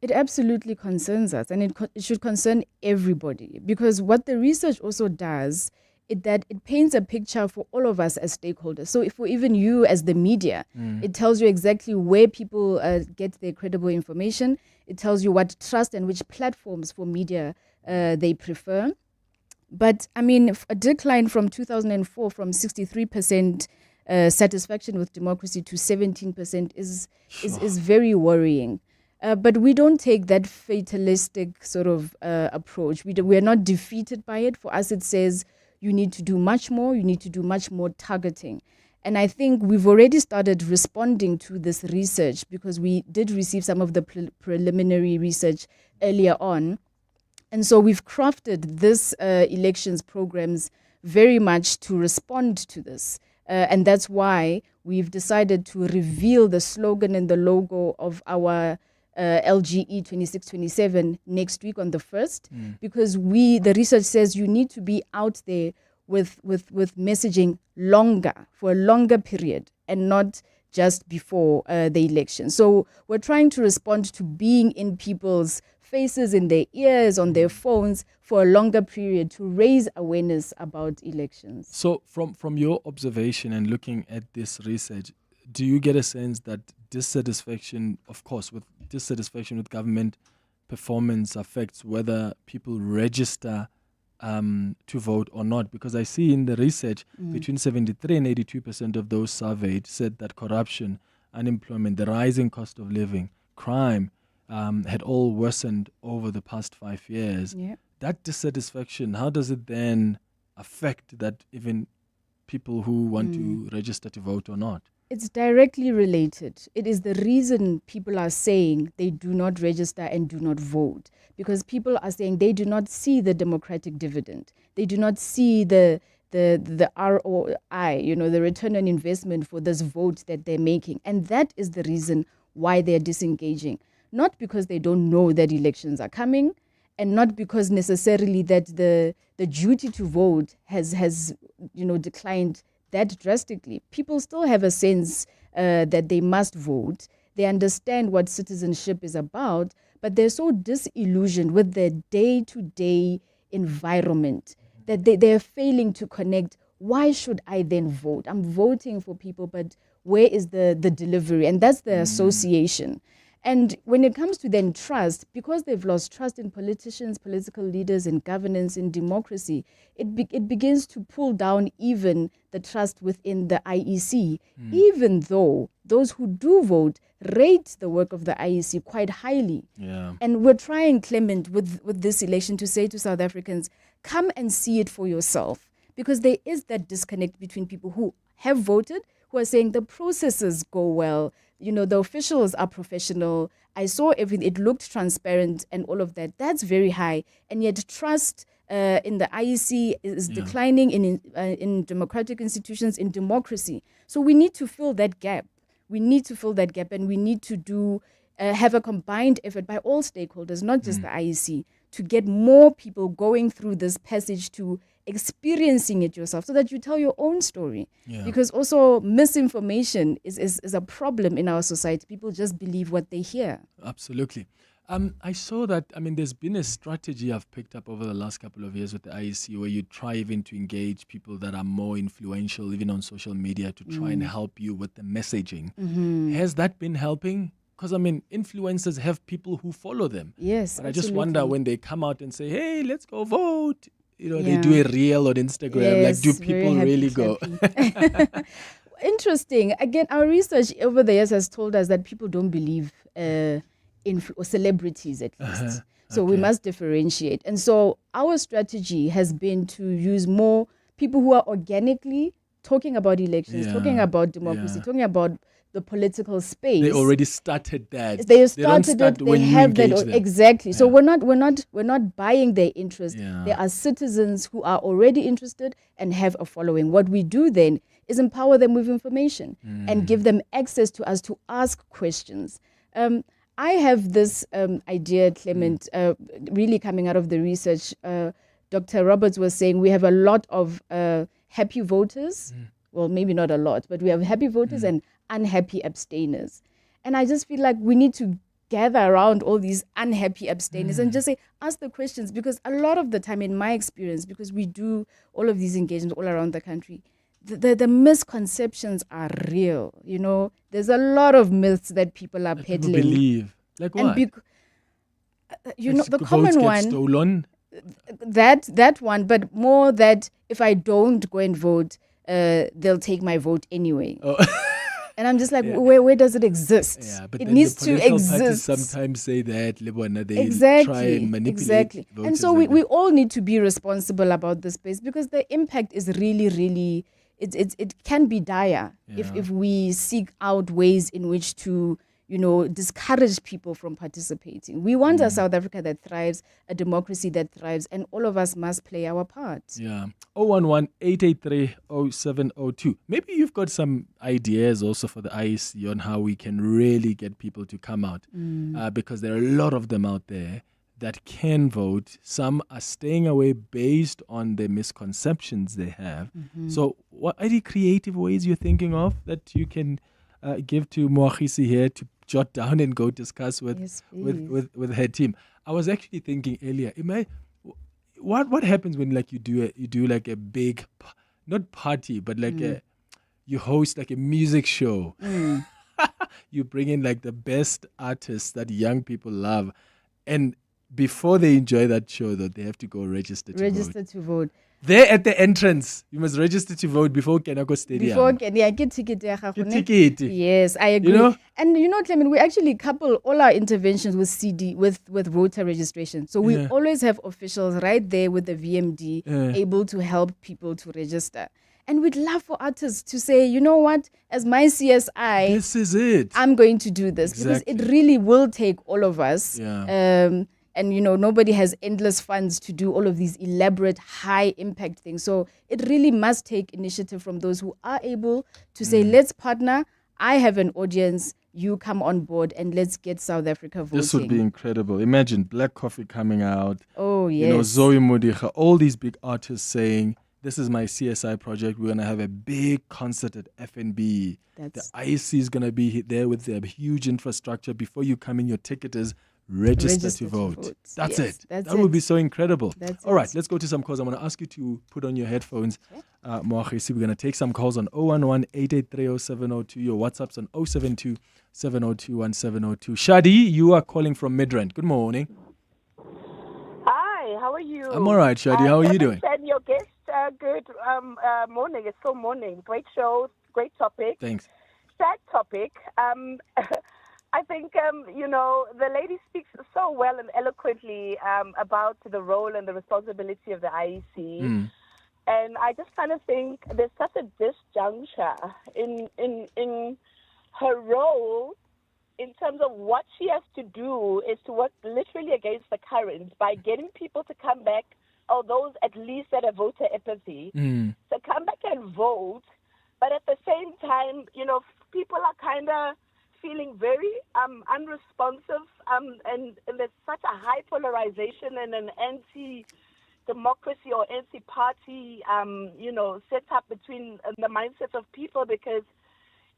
It absolutely concerns us, and it should concern everybody, because what the research also does is that it paints a picture for all of us as stakeholders. So if for even you as the media, it tells you exactly where people get their credible information. It tells you what trust and which platforms for media they prefer. But a decline from 2004 from 63% satisfaction with democracy to 17% is very worrying. But we don't take that fatalistic sort of approach. We are not defeated by it. For us, it says you need to do much more. You need to do much more targeting. And I think we've already started responding to this research, because we did receive some of the preliminary research earlier on. And so we've crafted this elections programs very much to respond to this. And that's why we've decided to reveal the slogan and the logo of our LGE 2627 next week on the 1st, because the research says you need to be out there with messaging for a longer period, and not just before the election. So we're trying to respond to being in people's faces, in their ears, on their phones for a longer period, to raise awareness about elections. So from your observation and looking at this research, do you get a sense that dissatisfaction with government performance affects whether people register to vote or not? Because I see in the research between 73 and 82% of those surveyed said that corruption, unemployment, the rising cost of living, crime had all worsened over the past 5 years. Yeah. That dissatisfaction, how does it then affect that even people who want to register to vote or not? It's directly related. It is the reason people are saying they do not register and do not vote, because people are saying they do not see the democratic dividend. They do not see the ROI, the return on investment for this vote that they're making. And that is the reason why they're disengaging. Not because they don't know that elections are coming, and not because necessarily that the duty to vote has declined that drastically. People still have a sense that they must vote. They understand what citizenship is about, but they're so disillusioned with their day-to-day environment that they're failing to connect. Why should I then vote? I'm voting for people, but where is the delivery? And that's the association. And when it comes to then trust, because they've lost trust in politicians, political leaders, in governance, in democracy, it begins to pull down even the trust within the IEC, even though those who do vote rate the work of the IEC quite highly. Yeah. And we're trying, Clement, with this election to say to South Africans, come and see it for yourself, because there is that disconnect between people who have voted, who are saying the processes go well, the officials are professional. I saw everything. It looked transparent and all of that. That's very high. And yet trust in the IEC is declining in democratic institutions, in democracy. So we need to fill that gap. We need to fill that gap, and we need to have a combined effort by all stakeholders, not just the IEC, to get more people going through this passage to experiencing it yourself so that you tell your own story. Yeah. Because also misinformation is a problem in our society. People just believe what they hear. Absolutely. I saw that, there's been a strategy I've picked up over the last couple of years with the IEC where you try even to engage people that are more influential, even on social media, to try and help you with the messaging. Mm-hmm. Has that been helping? Because, influencers have people who follow them. Yes, but I just wonder when they come out and say, hey, let's go vote. They do a reel on Instagram. Yes, do people really go? Interesting. Again, our research over the years has told us that people don't believe or celebrities at least. So we must differentiate. And so our strategy has been to use more people who are organically talking about elections, talking about democracy, talking about the political space. They already started that. They started it. They have that exactly. Yeah. So we're not buying their interest. Yeah. There are citizens who are already interested and have a following. What we do then is empower them with information and give them access to us to ask questions. I have this idea, Clement, really coming out of the research. Dr. Roberts was saying we have a lot of happy voters. Well, maybe not a lot, but we have happy voters and unhappy abstainers. And I just feel like we need to gather around all these unhappy abstainers and just say, ask the questions, because a lot of the time, in my experience, because we do all of these engagements all around the country, the misconceptions are real. There's a lot of myths that people are peddling. People believe. Like what? And the common one. Stolen? That one, but more that if I don't go and vote, they'll take my vote anyway. Oh. And I'm just like, where does it exist? Yeah, but it needs to exist. Sometimes say that they exactly, try and manipulate. Exactly. And so we all need to be responsible about this space, because the impact is really, really, it can be dire if we seek out ways in which to discourage people from participating. We want a South Africa that thrives, a democracy that thrives, and all of us must play our part. Yeah. 011-883-0702. Maybe you've got some ideas also for the IEC on how we can really get people to come out, because there are a lot of them out there that can vote. Some are staying away based on the misconceptions they have. Mm-hmm. So what are the creative ways you're thinking of that you can give to Moagisi here to jot down and go discuss with her team? I was actually thinking earlier, what happens when you do like a big, not party, but you host like a music show. You bring in like the best artists that young people love, and before they enjoy that show, though, they have to go register to vote. There at the entrance, you must register to vote before Kenako Stadium. Get ticket. Yes, I agree. And Clement, we actually couple all our interventions with voter registration. So we always have officials right there with the VMD able to help people to register. And we'd love for artists to say, you know what, as my CSI, this is it. I'm going to do this. Exactly. Because it really will take all of us. Yeah. And, nobody has endless funds to do all of these elaborate, high-impact things. So it really must take initiative from those who are able to say, let's partner. I have an audience. You come on board and let's get South Africa voting. This would be incredible. Imagine Black Coffee coming out. Oh, yes. Zoe Modiga, all these big artists saying, this is my CSI project. We're going to have a big concert at FNB. The IEC is going to be there with their huge infrastructure. Before you come in, your ticket is register to vote. That's it. That would be so incredible. All right, let's go to some calls. I'm going to ask you to put on your headphones. Moagisi, we're going to take some calls on 011-883-0702. Your WhatsApp's on 072-702-1702. Shadi, you are calling from Midrand. Good morning. Hi, how are you? I'm all right, Shadi. How are you doing? And your guest, good morning. It's still morning. Great show, great topic. Thanks. Sad topic. I think, the lady speaks so well and eloquently about the role and the responsibility of the IEC. And I just kind of think there's such a disjuncture in her role in terms of what she has to do is to work literally against the current by getting people to come back, or those at least that have voter apathy, to come back and vote. But at the same time, people are kind of feeling very unresponsive, and there's such a high polarization and an anti-democracy or anti-party, set up between the mindsets of people, because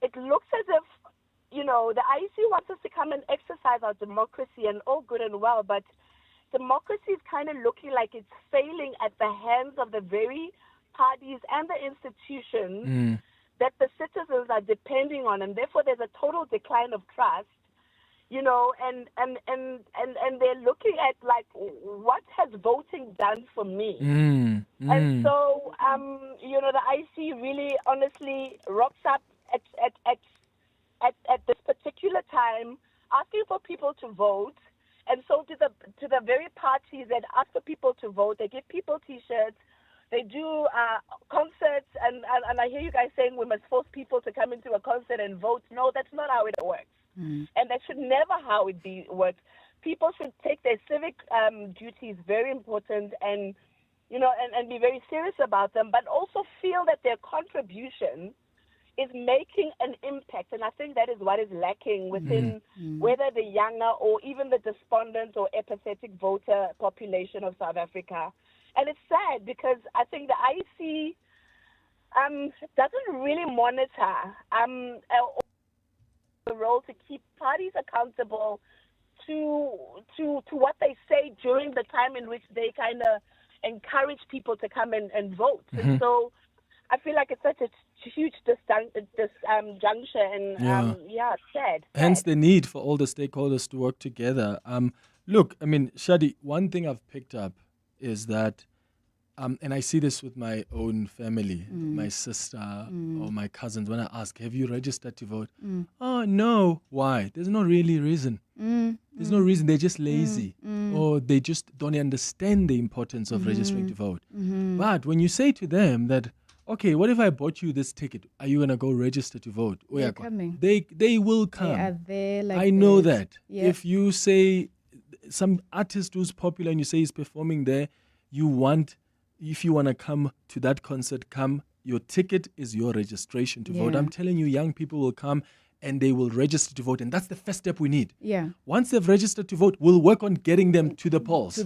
it looks as if, the IEC wants us to come and exercise our democracy, and all good and well, but democracy is kind of looking like it's failing at the hands of the very parties and the institutions that the citizens are depending on, and therefore there's a total decline of trust, and they're looking at like, what has voting done for me? And so, the IEC really honestly rocks up at this particular time, asking for people to vote, and so to the very parties that ask for people to vote, they give people T-shirts, they do concerts, and I hear you guys saying we must force people to come into a concert and vote. No, that's not how it works, and that should never how it works. People should take their civic duties very important, and and be very serious about them, but also feel that their contribution is making an impact. And I think that is what is lacking within whether the younger or even the despondent or apathetic voter population of South Africa. And it's sad because I think the IEC doesn't really monitor the role to keep parties accountable to what they say during the time in which they kind of encourage people to come and vote. And so I feel like it's such a huge juncture, and it's sad. Hence the need for all the stakeholders to work together. Look, I mean, Shadi, one thing I've picked up is that, and I see this with my own family, my sister or my cousins, when I ask, have you registered to vote? Oh, no. Why? There's no really reason. There's no reason. They're just lazy, or they just don't understand the importance of registering to vote. But when you say to them that, okay, what if I bought you this ticket? Are you going to go register to vote? They're coming. They will come. They are there like I know this. that. Yeah. If you say some artist who's popular and you say he's performing there, if you want to come to that concert, come. Your ticket is your registration to vote. I'm telling you, young people will come and they will register to vote. And that's the first step we need. Yeah. Once they've registered to vote, we'll work on getting them to the polls.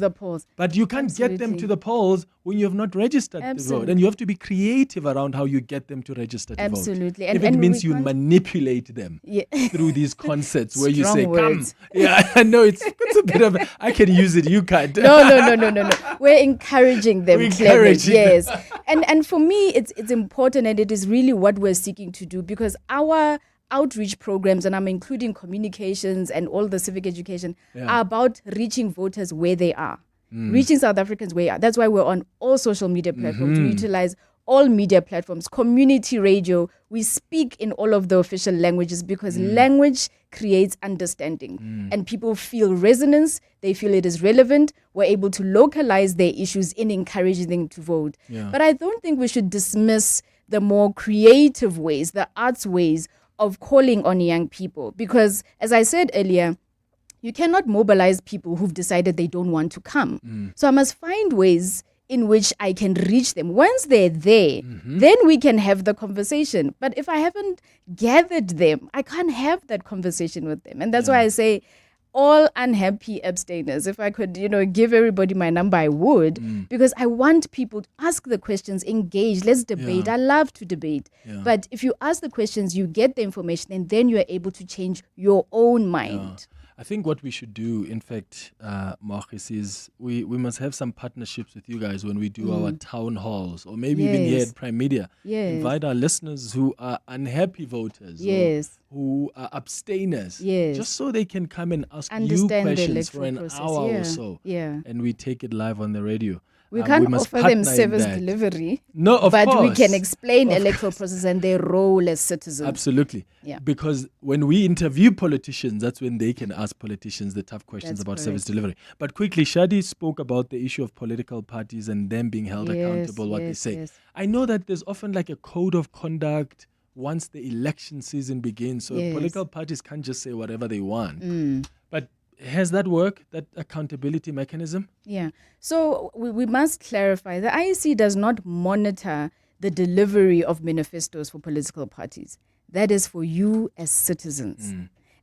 But you can't get them to the polls when you have not registered to vote. And you have to be creative around how you get them to register to vote. Absolutely. If it means you manipulate them through these concerts where you say, words. come. Yeah, I know it's a bit of, I can use it, you can't. No. We're encouraging them. Yes. And for me, it's important, and it is really what we're seeking to do, because our outreach programs, and I'm including communications and all the civic education, are about reaching voters where they are, reaching South Africans where they are. That's why we're on all social media platforms. We utilize all media platforms, community radio. We speak in all of the official languages, because language creates understanding, and people feel resonance. They feel it is relevant. We're able to localize their issues in encouraging them to vote. But I don't think we should dismiss the more creative ways, the arts ways of calling on young people, because as I said earlier, you cannot mobilize people who've decided they don't want to come. So I must find ways in which I can reach them. Once they're there, then we can have the conversation. But if I haven't gathered them, I can't have that conversation with them. And that's why I say, all unhappy abstainers, if I could, give everybody my number, I would, because I want people to ask the questions, engage, let's debate. I love to debate. But if you ask the questions, you get the information, and then you're able to change your own mind. I think what we should do, in fact, Marcus, is we must have some partnerships with you guys when we do our town halls, or maybe even here at Prime Media. Invite our listeners who are unhappy voters, or who are abstainers, just so they can come and ask you questions for an hour or so, and we take it live on the radio. We can't offer them service delivery, but we can explain electoral process and their role as citizens. Absolutely. Because when we interview politicians, that's when they can ask politicians the tough questions about service delivery. But quickly, Shadi spoke about the issue of political parties and them being held accountable, what they say. I know that there's often like a code of conduct once the election season begins. So political parties can't just say whatever they want. But has that worked, that accountability mechanism? Yeah. So we must clarify, the IEC does not monitor the delivery of manifestos for political parties. That is for you as citizens.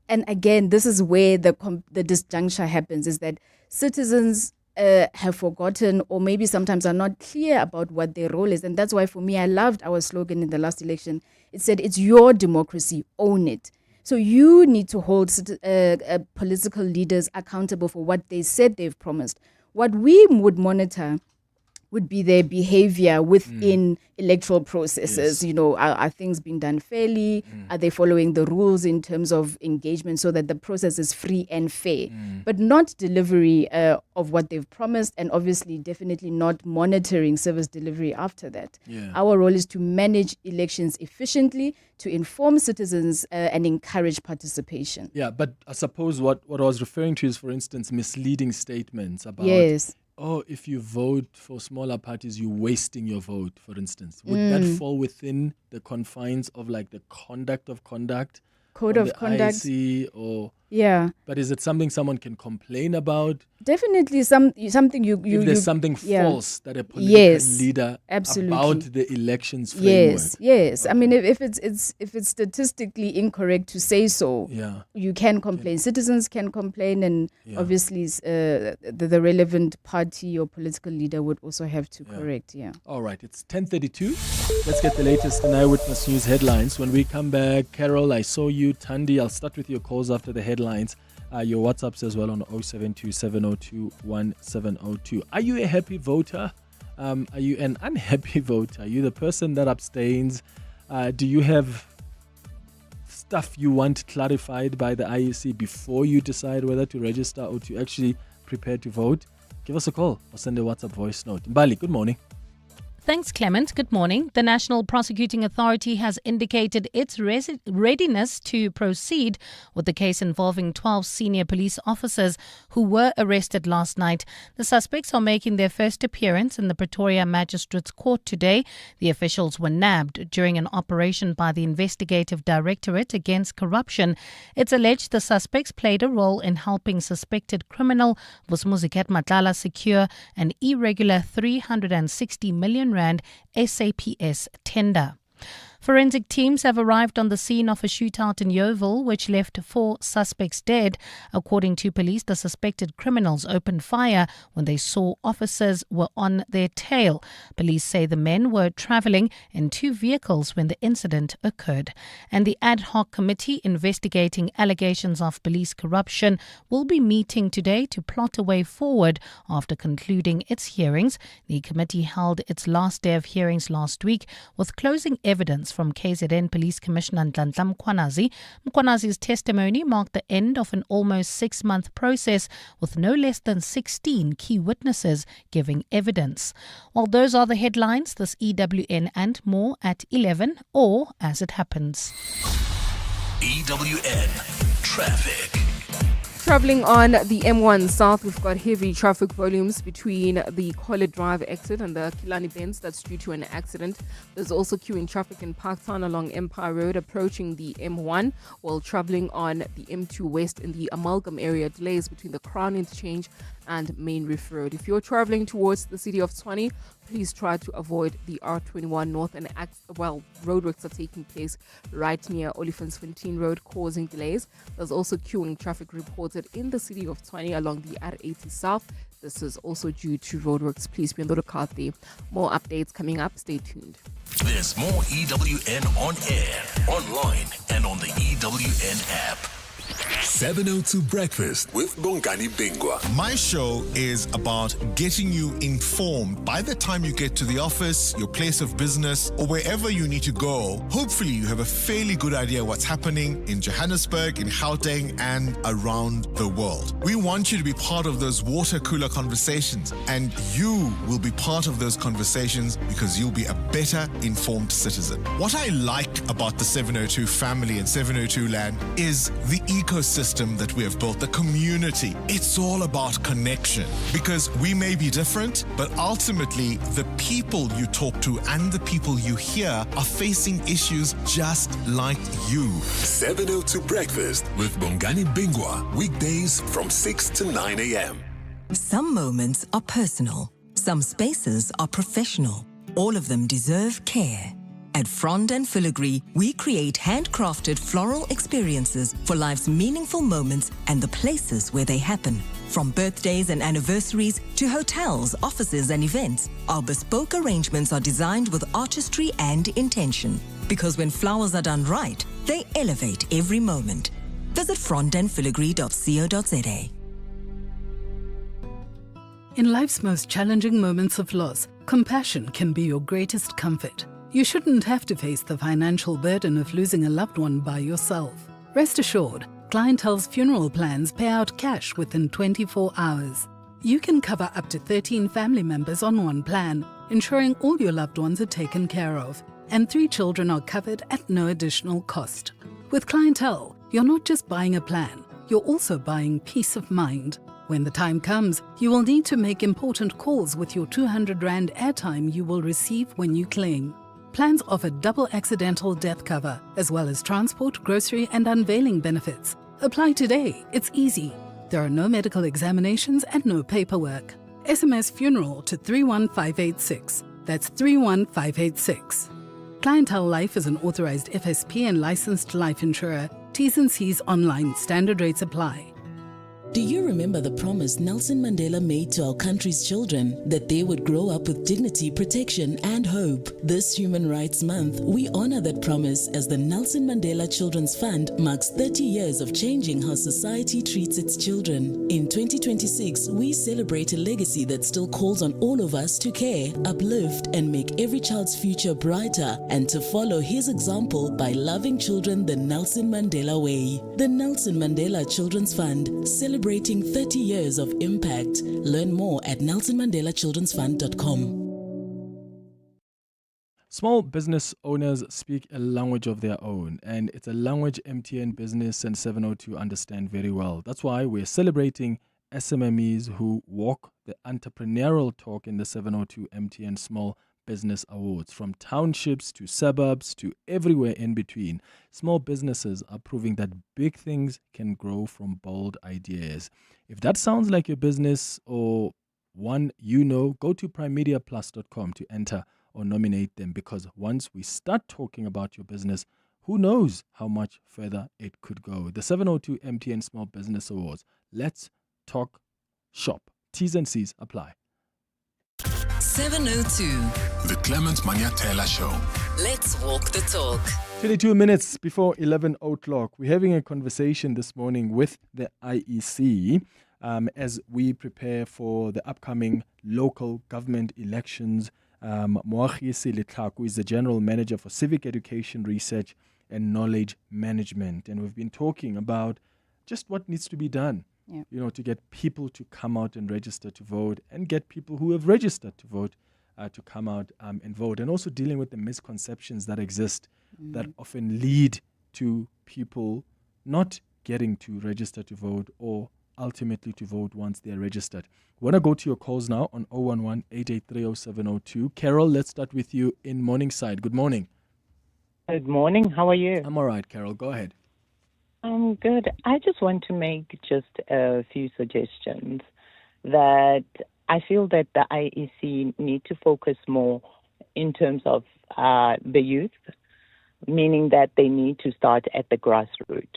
And again, this is where the disjuncture happens, is that citizens have forgotten or maybe sometimes are not clear about what their role is. And that's why for me, I loved our slogan in the last election. It said, it's your democracy, own it. So you need to hold political leaders accountable for what they said they've promised. What we would monitor would be their behavior within electoral processes. You know, are things being done fairly? Are they following the rules in terms of engagement so that the process is free and fair? But not delivery of what they've promised, and obviously definitely not monitoring service delivery after that. Our role is to manage elections efficiently, to inform citizens and encourage participation. Yeah, but I suppose what I was referring to is, for instance, misleading statements about if you vote for smaller parties, you're wasting your vote, for instance. Would that fall within the confines of like the code of conduct? IEC, or but is it something someone can complain about? Definitely something if there's something false that a political leader about the elections framework. Yes. I mean, if it's statistically incorrect to say so, you can complain. Citizens can complain, and obviously the relevant party or political leader would also have to correct. All right, it's 10:32. Let's get the latest in Eyewitness News headlines. When we come back, Carol, I saw you. Tandy, I'll start with your calls after the headlines. Your WhatsApps as well on 072-702-1702. Are you a happy voter? Are you an unhappy voter? Are you the person that abstains? Do you have stuff you want clarified by the IEC before you decide whether to register or to actually prepare to vote? Give us a call or send a WhatsApp voice note. Mbali, good morning. Thanks, Clement. Good morning. The National Prosecuting Authority has indicated its readiness to proceed with the case involving 12 senior police officers who were arrested last night. The suspects are making their first appearance in the Pretoria Magistrates Court today. The officials were nabbed during an operation by the Investigative Directorate Against Corruption. It's alleged the suspects played a role in helping suspected criminal Vusmuziket Matlala secure an irregular 360 million Rand SAPS tender. Forensic teams have arrived on the scene of a shootout in Yoville, which left 4 suspects dead. According to police, the suspected criminals opened fire when they saw officers were on their tail. Police say the men were travelling in 2 vehicles when the incident occurred. And the ad hoc committee investigating allegations of police corruption will be meeting today to plot a way forward after concluding its hearings. The committee held its last day of hearings last week with closing evidence from KZN Police Commissioner Nhlanhla Mkhwanazi. Mkhwanazi's testimony marked the end of an almost 6-month process with no less than 16 key witnesses giving evidence. Well, those are the headlines. This EWN and more at 11 or as it happens. EWN Traffic. Travelling on the M1 South, we've got heavy traffic volumes between the College Drive exit and the Kilani Bends. That's due to an accident. There's also queuing traffic in Parktown along Empire Road approaching the M1, while travelling on the M2 West in the Amalgam area. Delays between the Crown Interchange and Main Reef Road. If you're travelling towards the city of Tshwane, please try to avoid the R21 North and roadworks are taking place right near Olifantsfontein Road, causing delays. There's also queuing traffic reported in the city of Tshwane along the R80 South. This is also due to roadworks. Please be on the lookout there. More updates coming up. Stay tuned. There's more EWN on air, online, and on the EWN app. 702 Breakfast with Bongani Bingwa. My show is about getting you informed by the time you get to the office, your place of business, or wherever you need to go. Hopefully, you have a fairly good idea what's happening in Johannesburg, in Gauteng, and around the world. We want you to be part of those water cooler conversations, and you will be part of those conversations because you'll be a better informed citizen. What I like about the 702 family and 702 land is the ecosystem system that we have built, the community. It's all about connection, because we may be different, but ultimately the people you talk to and the people you hear are facing issues just like you. 702 Breakfast with Bongani Bingwa, weekdays from 6 to 9 a.m. Some moments are personal. Some spaces are professional. All of them deserve care. At Frond and Filigree, we create handcrafted floral experiences for life's meaningful moments and the places where they happen. From birthdays and anniversaries to hotels, offices and events, our bespoke arrangements are designed with artistry and intention. Because when flowers are done right, they elevate every moment. Visit frondandfiligree.co.za. In life's most challenging moments of loss, compassion can be your greatest comfort. You shouldn't have to face the financial burden of losing a loved one by yourself. Rest assured, Clientele's funeral plans pay out cash within 24 hours. You can cover up to 13 family members on one plan, ensuring all your loved ones are taken care of, and 3 children are covered at no additional cost. With Clientele, you're not just buying a plan, you're also buying peace of mind. When the time comes, you will need to make important calls with your 200 Rand airtime you will receive when you claim. Plans offer double accidental death cover, as well as transport, grocery and unveiling benefits. Apply today, it's easy. There are no medical examinations and no paperwork. SMS funeral to 31586. That's 31586. Clientele Life is an authorized FSP and licensed life insurer. T's and C's online. Standard rates apply. Do you remember the promise Nelson Mandela made to our country's children that they would grow up with dignity, protection, and hope? This Human Rights Month, we honor that promise as the Nelson Mandela Children's Fund marks 30 years of changing how society treats its children. In 2026, we celebrate a legacy that still calls on all of us to care, uplift, and make every child's future brighter, and to follow his example by loving children the Nelson Mandela way. The Nelson Mandela Children's Fund, celebrating 30 years of impact. Learn more at nelsonmandelachildrensfund.com. Small business owners speak a language of their own, and it's a language MTN Business and 702 understand very well. That's why we're celebrating SMMEs who walk the entrepreneurial talk in the 702 MTN Small Business Awards. From townships to suburbs to everywhere in between, small businesses are proving that big things can grow from bold ideas. If that sounds like your business or one you know, go to primemediaplus.com to enter or nominate them, because once we start talking about your business, who knows how much further it could go. The 702 MTN Small Business Awards. Let's talk shop. T's and C's apply. 702. The Clement Manyathela Show. Let's walk the talk. 22 minutes before 11 o'clock. We're having a conversation this morning with the IEC as we prepare for the upcoming local government elections. Moagisi Letlaku is the General Manager for Civic Education Research and Knowledge Management. And we've been talking about just what needs to be done. Yeah. You know, to get people to come out and register to vote, and get people who have registered to vote to come out and vote, and also dealing with the misconceptions that exist that often lead to people not getting to register to vote or ultimately to vote once they're registered. I want to go to your calls now on 011-883-0702. Carol, let's start with you in Morningside. Good morning. Good morning. How are you? I'm all right, Carol. Go ahead. I'm good. I just want to make just a few suggestions that I feel that the IEC need to focus more in terms of the youth, meaning that they need to start at the grassroots,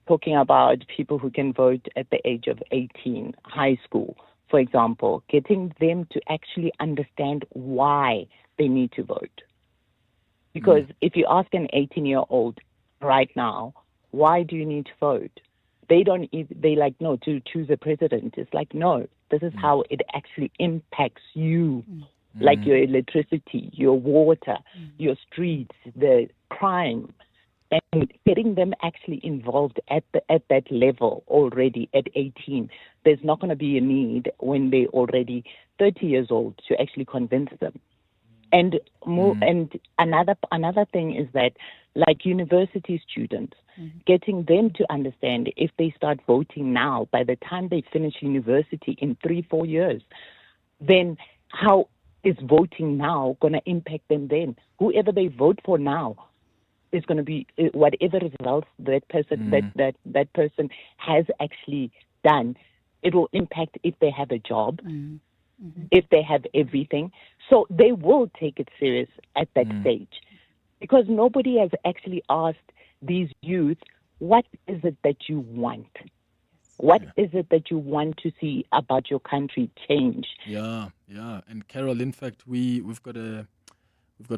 talking about people who can vote at the age of 18, high school, for example, getting them to actually understand why they need to vote. Because if you ask an 18-year-old right now, why do you need to vote? They like, no, to choose a president. It's like, no, this is how it actually impacts you, like your electricity, your water, your streets, the crime, and getting them actually involved at that level already at 18. There's not going to be a need when they're already 30 years old to actually convince them. And another thing is that, like university students, getting them to understand if they start voting now, by the time they finish university in 3-4 years, then how is voting now going to impact them then? Whoever they vote for now is going to be whatever results that person that person has actually done. It will impact if they have a job, if they have everything. So they will take it serious at that stage, because nobody has actually asked these youth, what is it that you want? What is it that you want to see about your country change? Yeah. And Carol, in fact, we've got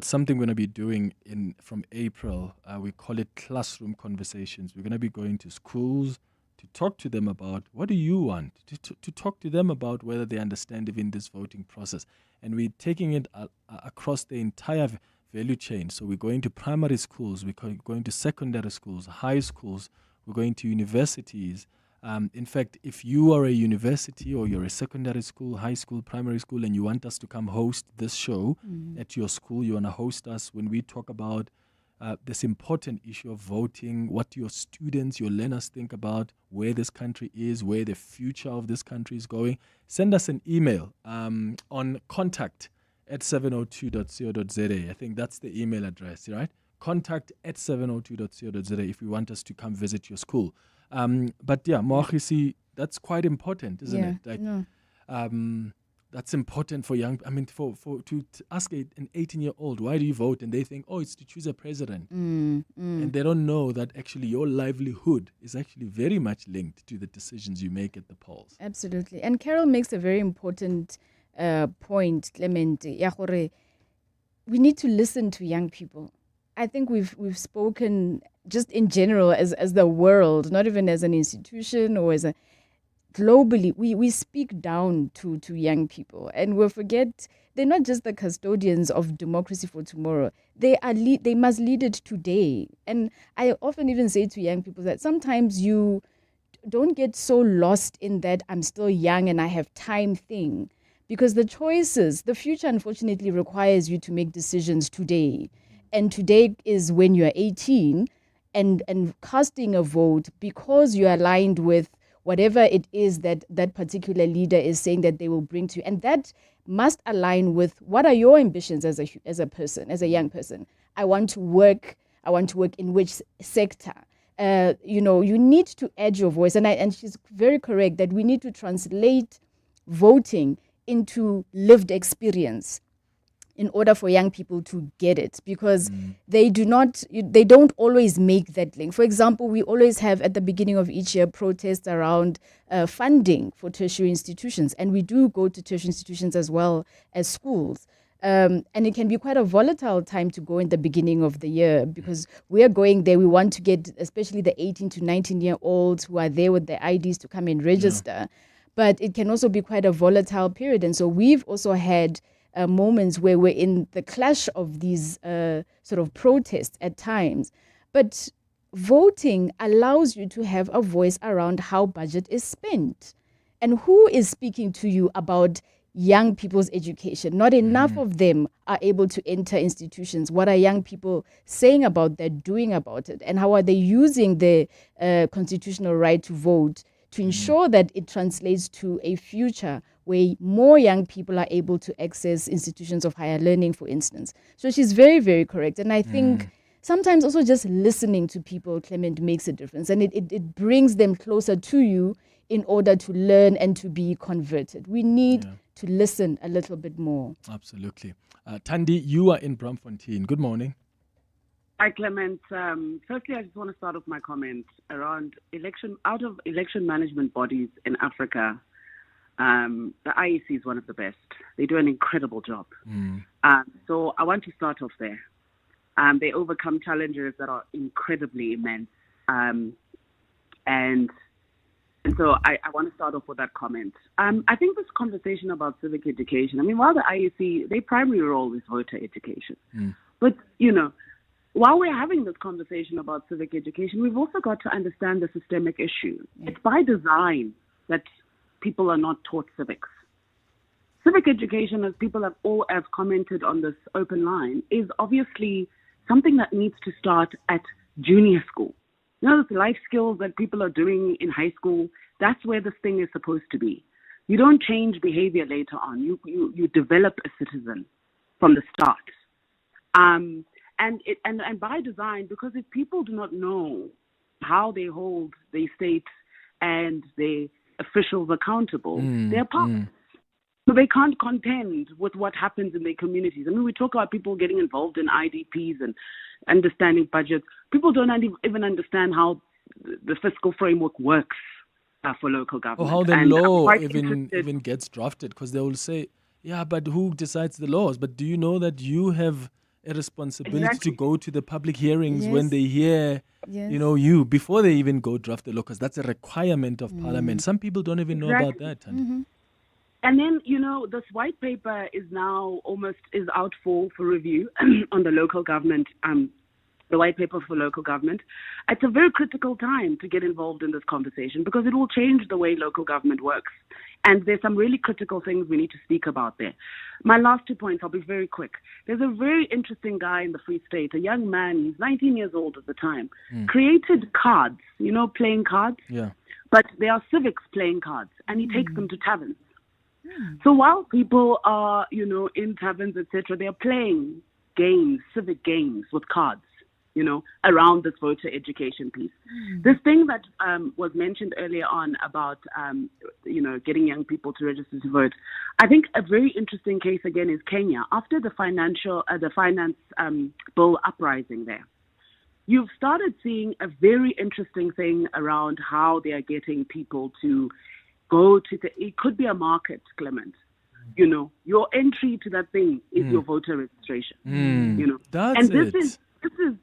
something we're going to be doing from April. We call it classroom conversations. We're going to be going to schools to talk to them about what do you want, to talk to them about whether they understand even this voting process. And we're taking it across the entire value chain. So we're going to primary schools, we're going to secondary schools, high schools, we're going to universities. In fact, if you are a university or you're a secondary school, high school, primary school, and you want us to come host this show at your school, you want to host us when we talk about this important issue of voting, what your students, your learners think about where this country is, where the future of this country is going, send us an email on contact@702.co.za. I think that's the email address, right? Contact@702.co.za if you want us to come visit your school. But yeah, Moachisi, that's quite important, isn't it? Like, that's important for young. I mean, to ask an 18-year-old, why do you vote? And they think, oh, it's to choose a president, and they don't know that actually your livelihood is actually very much linked to the decisions you make at the polls. Absolutely, and Carol makes a very important point, Clement. We need to listen to young people. I think we've spoken just in general as the world, not even as an institution or as a globally, we speak down to young people, and we forget they're not just the custodians of democracy for tomorrow. They must lead it today. And I often even say to young people that sometimes you don't get so lost in that I'm still young and I have time thing, because the future unfortunately requires you to make decisions today. And today is when you're 18 and casting a vote because you're aligned with whatever it is that that particular leader is saying that they will bring to you. And that must align with what are your ambitions as a person, as a young person. I want to work in which sector? You need to add your voice. And she's very correct that we need to translate voting into lived experience in order for young people to get it, because they don't always make that link. For example, we always have at the beginning of each year protests around funding for tertiary institutions, and we do go to tertiary institutions as well as schools. And it can be quite a volatile time to go in the beginning of the year, because we are going there. We want to get especially the 18 to 19-year-olds who are there with their IDs to come and register. Yeah. But it can also be quite a volatile period. And so we've also had moments where we're in the clash of these sort of protests at times. But voting allows you to have a voice around how budget is spent and who is speaking to you about young people's education. Not enough of them are able to enter institutions. What are young people saying about that, doing about it? And how are they using their constitutional right to vote to ensure that it translates to a future where more young people are able to access institutions of higher learning, for instance. So she's very, very correct. And I think sometimes also just listening to people, Clement, makes a difference. And it brings them closer to you in order to learn and to be converted. We need to listen a little bit more. Absolutely. Thandi, you are in Braamfontein. Good morning. Hi, Clement. Firstly, I just want to start off my comment around election management bodies in Africa. The IEC is one of the best. They do an incredible job. So I want to start off there. They overcome challenges that are incredibly immense. And so I want to start off with that comment. I think this conversation about civic education, while the IEC, their primary role is voter education. But, while we're having this conversation about civic education, we've also got to understand the systemic issue. It's by design that people are not taught civics. civic education, as people have commented on this open line, is obviously something that needs to start at junior school. You know, the life skills that people are doing in high school, that's where this thing is supposed to be. You don't change behavior later on. You develop a citizen from the start. And by design, because if people do not know how they hold their state and their officials accountable, they're powerless. So they can't contend with what happens in their communities. I mean, we talk about people getting involved in IDPs and understanding budgets. People don't even understand how the fiscal framework works for local government. Or how the law even gets drafted, because they will say, yeah, but who decides the laws? But do you know that you have a responsibility to go to the public hearings when they hear, you, before they even go draft the law, because that's a requirement of Parliament. Some people don't even know about that. And then, this white paper is now is out for review on the local government, the white paper for local government. It's a very critical time to get involved in this conversation because it will change the way local government works. And there's some really critical things we need to speak about there. My last 2 points, I'll be very quick. There's a very interesting guy in the Free State, a young man, he's 19 years old at the time, created cards, playing cards. Yeah. But they are civics playing cards, and he takes them to taverns. So while people are, in taverns, etc., they are playing games, civic games with cards, around this voter education piece. This thing that was mentioned earlier on about, getting young people to register to vote. I think a very interesting case again is Kenya. After the finance bill uprising there, you've started seeing a very interesting thing around how they are getting people to go to it could be a market, Clement. Your entry to that thing is your voter registration.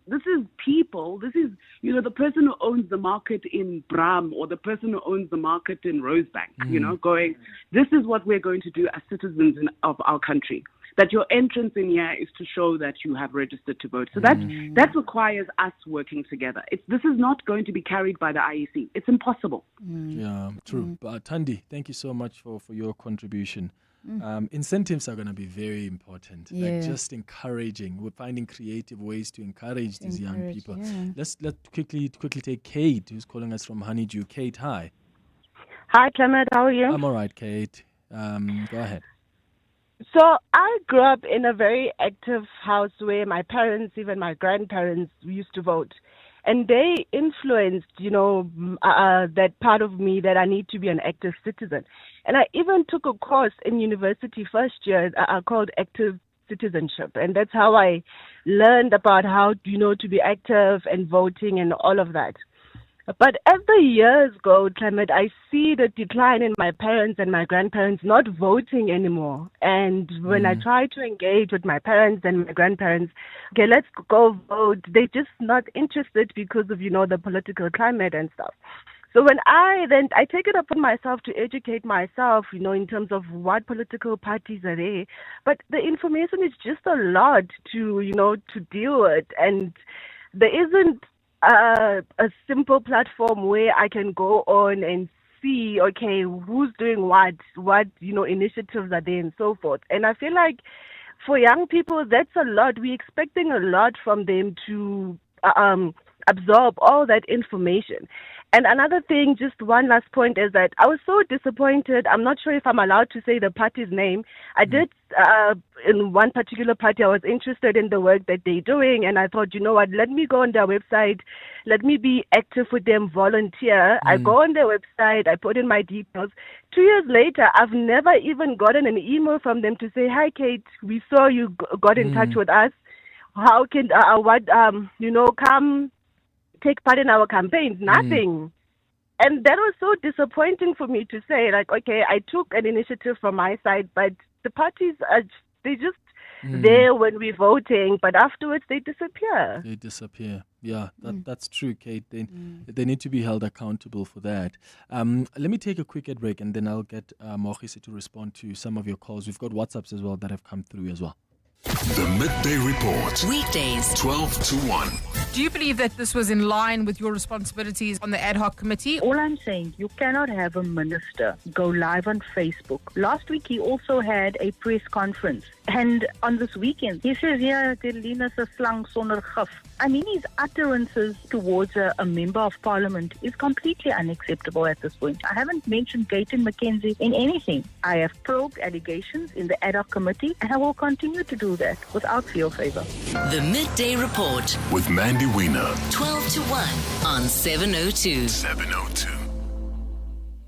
This is people. This is the person who owns the market in Bram or the person who owns the market in Rosebank. Going, this is what we're going to do as citizens of our country. That your entrance in here is to show that you have registered to vote. So that requires us working together. This is not going to be carried by the IEC. It's impossible. Yeah, true. But Thandi, thank you so much for your contribution. Incentives are going to be very important. Like just encouraging. We're finding creative ways to encourage these young people. Yeah. Let's quickly take Kate, who's calling us from Honeydew. Kate, hi. Hi, Clement. How are you? I'm all right, Kate. Go ahead. So I grew up in a very active house where my parents, even my grandparents, used to vote. And they influenced, that part of me that I need to be an active citizen. And I even took a course in university first year called active citizenship. And that's how I learned about how, to be active and voting and all of that. But as the years go, Clement, I see the decline in my parents and my grandparents not voting anymore. And when I try to engage with my parents and my grandparents, okay, let's go vote, they're just not interested because of, the political climate and stuff. So when I take it upon myself to educate myself, in terms of what political parties are there, but the information is just a lot to deal with. And there isn't a simple platform where I can go on and see, okay, who's doing what initiatives are there and so forth. And I feel like for young people, that's a lot. We're expecting a lot from them to absorb all that information. And another thing, just one last point, is that I was so disappointed. I'm not sure if I'm allowed to say the party's name. I did, in one particular party, I was interested in the work that they're doing. And I thought, let me go on their website. Let me be active with them, volunteer. I go on their website. I put in my details. 2 years later, I've never even gotten an email from them to say, hi, Kate, we saw you got in touch with us. How can, come take part in our campaigns? Nothing. And that was so disappointing for me to say, like, okay, I took an initiative from my side, but the parties they just there when we're voting, but afterwards they disappear. Yeah, that's true, Kate. They need to be held accountable for that. Let me take a quick ad break and then I'll get Mogisi to respond to some of your calls. We've got WhatsApps as well that have come through as well. The Midday Report. Weekdays, 12 to 1. Do you believe that this was in line with your responsibilities on the ad hoc committee? All I'm saying, you cannot have a minister go live on Facebook. Last week, he also had a press conference. And on this weekend, he says, yeah, Lina's a slang sonder gif. I mean, his utterances towards a member of parliament is completely unacceptable at this point. I haven't mentioned Gayton McKenzie in anything. I have probed allegations in the ad hoc committee, and I will continue to do that without fear or favor. The Midday Report with Mandy Wiener. 12 to 1 on 702. 702.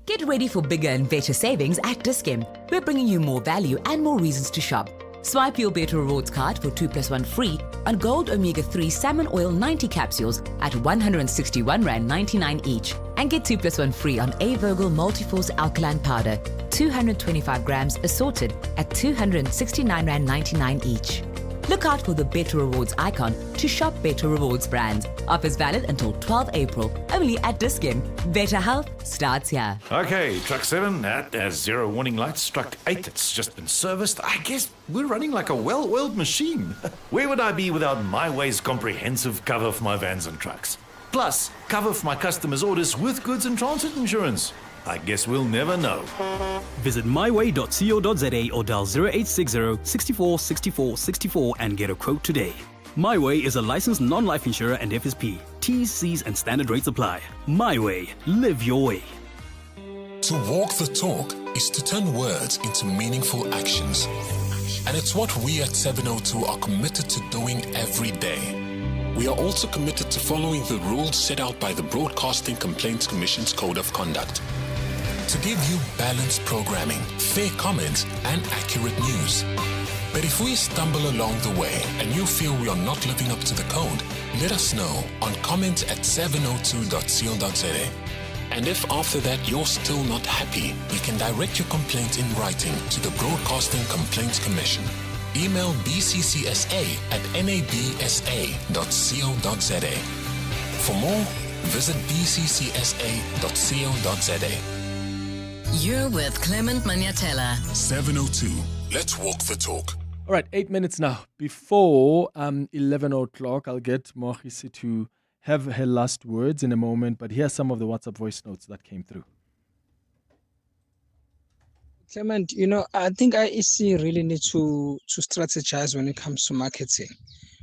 Get ready for bigger and better savings at Dis-Chem. We're bringing you more value and more reasons to shop. Swipe your Better Rewards card for 2 plus 1 free on Gold Omega-3 Salmon Oil 90 capsules at R161.99 each. And get 2 plus 1 free on A-Vogel Multiforce Alkaline Powder, 225 grams assorted at R269.99 each. Look out for the Better Rewards icon to shop Better Rewards brands. Offers valid until 12 April. Only at Dis-Chem. Better health starts here. Okay, truck 7, that has 0 warning lights. Truck 8, it's just been serviced. I guess we're running like a well-oiled machine. Where would I be without MyWay's comprehensive cover for my vans and trucks? Plus, cover for my customers' orders with goods and transit insurance. I guess we'll never know. Visit myway.co.za or dial 0860 64 64 64 and get a quote today. MyWay is a licensed non-life insurer and FSP. T's, C's and standard rates apply. MyWay. Live your way. To walk the talk is to turn words into meaningful actions. And it's what we at 702 are committed to doing every day. We are also committed to following the rules set out by the Broadcasting Complaints Commission's Code of Conduct. To give you balanced programming, fair comments, and accurate news. But if we stumble along the way and you feel we are not living up to the code, let us know on comment@702.co.za. And if after that you're still not happy, you can direct your complaint in writing to the Broadcasting Complaints Commission. Email bccsa@nabsa.co.za. For more, visit bccsa.co.za. You're with Clement Manyathela. 702. Let's walk the talk. All right, 8 minutes now. Before 11 o'clock, I'll get Mohisi to have her last words in a moment, but here's some of the WhatsApp voice notes that came through. Clement, I think IEC really need to strategize when it comes to marketing,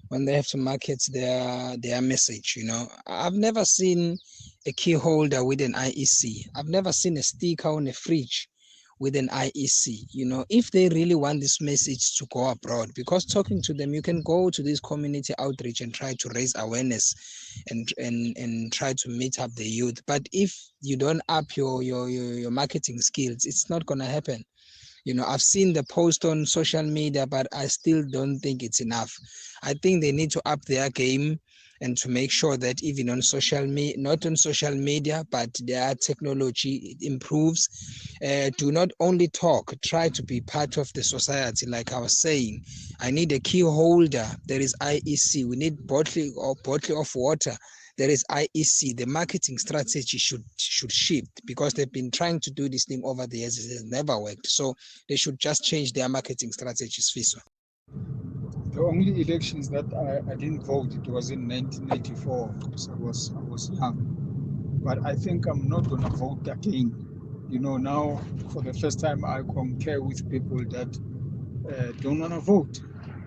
when they have to market their message. I've never seen a key holder with an IEC. I've never seen a sticker on a fridge with an IEC. If they really want this message to go abroad, because talking to them, you can go to this community outreach and try to raise awareness and try to meet up the youth. But if you don't up your marketing skills, it's not going to happen. I've seen the post on social media, but I still don't think it's enough. I think they need to up their game and to make sure that even on social media, not on social media, but their technology improves. Do not only talk, try to be part of the society. Like I was saying, I need a key holder. There is IEC. We need bottle of water. There is IEC. The marketing strategy should shift, because they've been trying to do this thing over the years. It has never worked. So they should just change their marketing strategies, Fiso. The only elections that I didn't vote, it was in 1994, because I was young. But I think I'm not going to vote again. Now for the first time I concur with people that don't want to vote.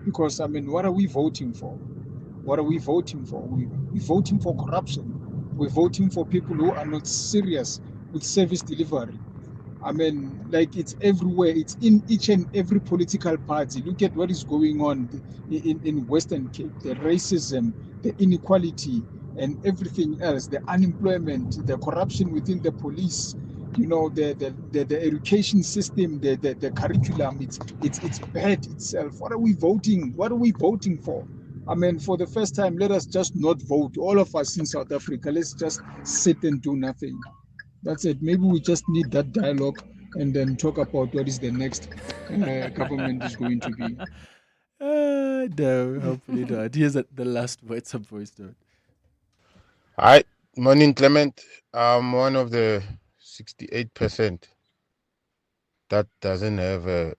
Because, what are we voting for? What are we voting for? We're voting for corruption. We're voting for people who are not serious with service delivery. It's everywhere. It's in each and every political party. Look at what is going on in Western Cape, the racism, the inequality, and everything else, the unemployment, the corruption within the police, the education system, the curriculum. It's bad itself. What are we voting? What are we voting for? For the first time, let us just not vote. All of us in South Africa, let's just sit and do nothing. That's it. Maybe we just need that dialogue and then talk about what is the next government is going to be. No, hopefully not. Here's the last WhatsApp voice note. Hi, morning, Clement. I'm one of the 68% that doesn't have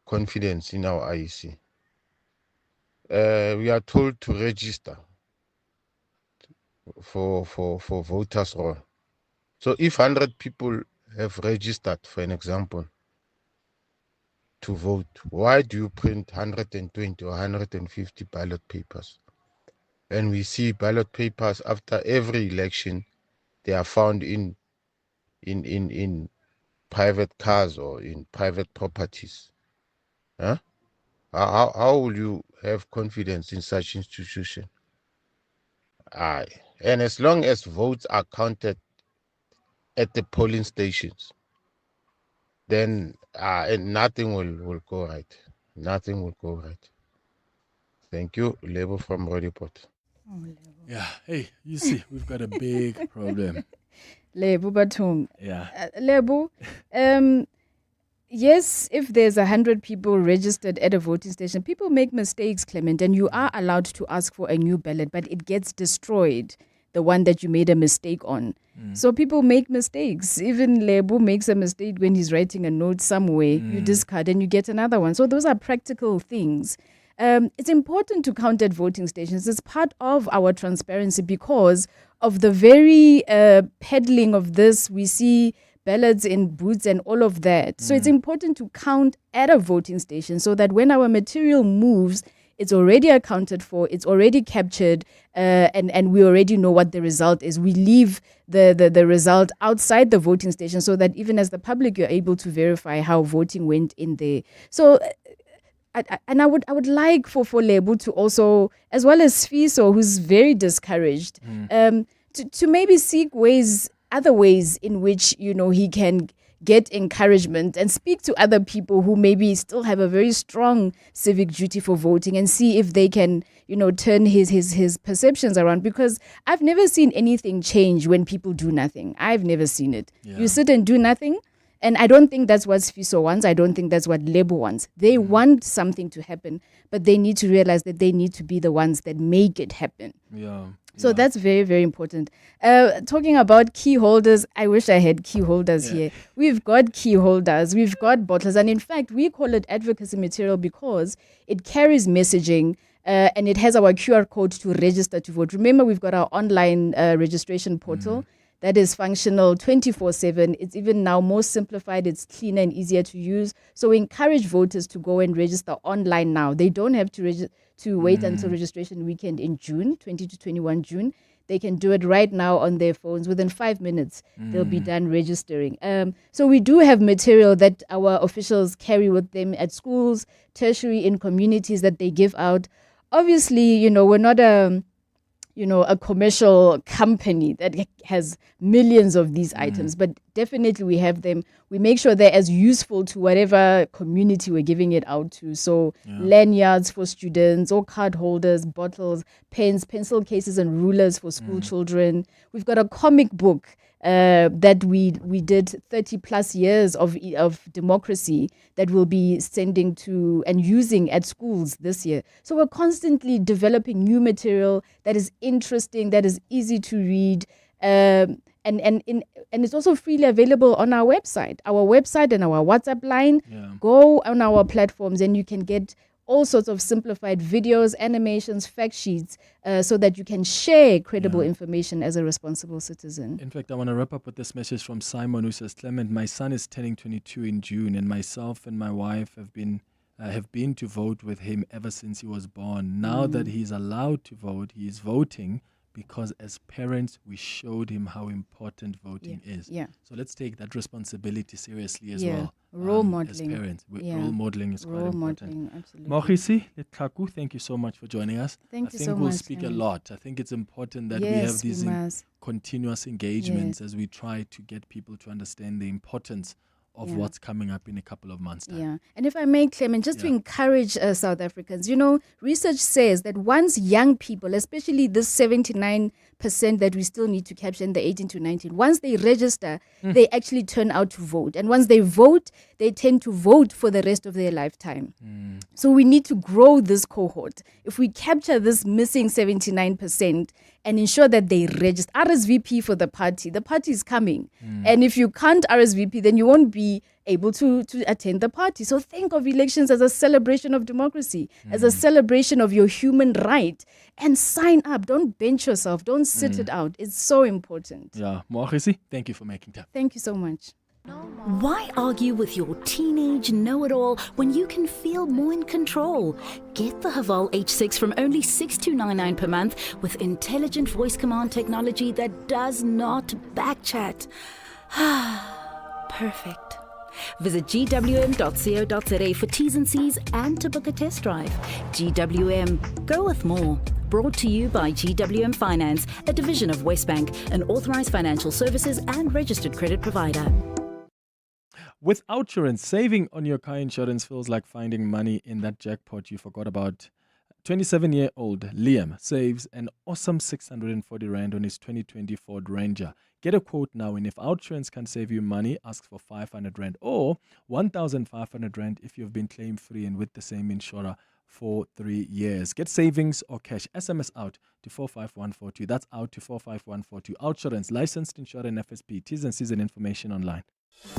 confidence in our IEC. We are told to register. for voters roll. So if 100 people have registered, for an example, to vote, why do you print 120 or 150 ballot papers? And we see ballot papers after every election, they are found in private cars or in private properties. Huh? How will you have confidence in such institution? Aye. And as long as votes are counted at the polling stations, then and nothing will go right. Nothing will go right. Thank you, Lebo from Rodipot. Yeah, hey, you see, we've got a big problem. Lebo Batum. Yeah. Lebo, yes, if there's 100 people registered at a voting station, people make mistakes, Clement, and you are allowed to ask for a new ballot, but it gets destroyed, the one that you made a mistake on. So people make mistakes. Even Lebo makes a mistake when he's writing a note somewhere. You discard and you get another one. So those are practical things. It's important to count at voting stations. It's part of our transparency because of the very peddling of this. We see ballots in booths and all of that. So it's important to count at a voting station so that when our material moves, it's already accounted for, it's already captured, and we already know what the result is. We leave the result outside the voting station so that even as the public, you're able to verify how voting went in there. So I would like for Lebo to also, as well as Fiso, who's very discouraged, to maybe seek other ways in which, he can get encouragement and speak to other people who maybe still have a very strong civic duty for voting and see if they can, turn his perceptions around. Because I've never seen anything change when people do nothing. I've never seen it. Yeah. You sit and do nothing. And I don't think that's what Fiso wants. I don't think that's what Lebo wants. They want something to happen, but they need to realize that they need to be the ones that make it happen. Yeah. So that's very, very important. Talking about key holders, I wish I had key holders here. We've got key holders, we've got bottles, and in fact, we call it advocacy material because it carries messaging and it has our QR code to register to vote. Remember, we've got our online registration portal. That is functional 24/7. It's even now more simplified. It's cleaner and easier to use. So we encourage voters to go and register online now. They don't have to wait until registration weekend in June, 20 to 21 June. They can do it right now on their phones. Within 5 minutes, they'll be done registering. So we do have material that our officials carry with them at schools, tertiary, in communities that they give out. Obviously, we're not a commercial company that has millions of these items, but definitely we have them. We make sure they're as useful to whatever community we're giving it out to. So lanyards for students, or card holders, bottles, pens, pencil cases, and rulers for school children. We've got a comic book that we did 30 plus years of democracy that we'll be sending to and using at schools this year. So we're constantly developing new material that is interesting, that is easy to read, and it's also freely available on our website and our WhatsApp line. Go on our platforms and you can get all sorts of simplified videos, animations, fact sheets, so that you can share credible information as a responsible citizen. In fact, I want to wrap up with this message from Simon, who says, Clement, my son is turning 22 in June, and myself and my wife have been to vote with him ever since he was born. Now that he's allowed to vote, he is voting because as parents, we showed him how important voting is. So let's take that responsibility seriously as well. Role modeling. As parents. Role modeling is quite important. Absolutely. Mohisi Letkaku, thank you so much for joining us. Thank you so much. I think we'll speak a lot. I think it's important that we have these continuous engagements as we try to get people to understand the importance of what's coming up in a couple of months' time. And if I may, Clement, just to encourage South Africans, research says that once young people, especially this 79% that we still need to capture in the 18 to 19, once they register, they actually turn out to vote. And once they vote, they tend to vote for the rest of their lifetime. So we need to grow this cohort. If we capture this missing 79% and ensure that they register, RSVP for the party is coming. And if you can't RSVP, then you won't be able to attend the party. So think of elections as a celebration of democracy, as a celebration of your human right, and sign up. Don't bench yourself. Don't sit it out. It's so important. Yeah, Moagisi, thank you for making time. Thank you so much. Why argue with your teenage know-it-all when you can feel more in control? Get the Yoville H6 from only $6,299 per month with intelligent voice command technology that does not backchat. Perfect. Visit gwm.co.za for T's and C's and to book a test drive. GWM, go with more. Brought to you by GWM Finance, a division of Westbank, an authorized financial services and registered credit provider. With Outsurance, saving on your car insurance feels like finding money in that jackpot you forgot about. 27-year-old Liam saves an awesome 640 Rand on his 2020 Ford Ranger. Get a quote now, and if Outsurance can save you money, ask for 500 Rand or 1,500 Rand if you've been claim-free and with the same insurer for 3 years. Get savings or cash. SMS out to 45142. That's out to 45142. Outsurance, licensed insurer and FSP. T's and C's and information online.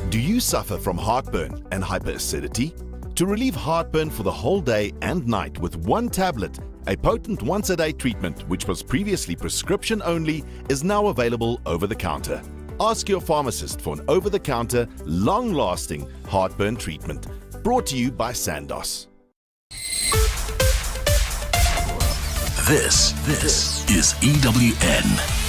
Do you suffer from heartburn and hyperacidity? To relieve heartburn for the whole day and night with one tablet, a potent once-a-day treatment which was previously prescription only is now available over the counter. Ask your pharmacist for an over-the-counter, long-lasting heartburn treatment. Brought to you by Sandoz. This is EWN.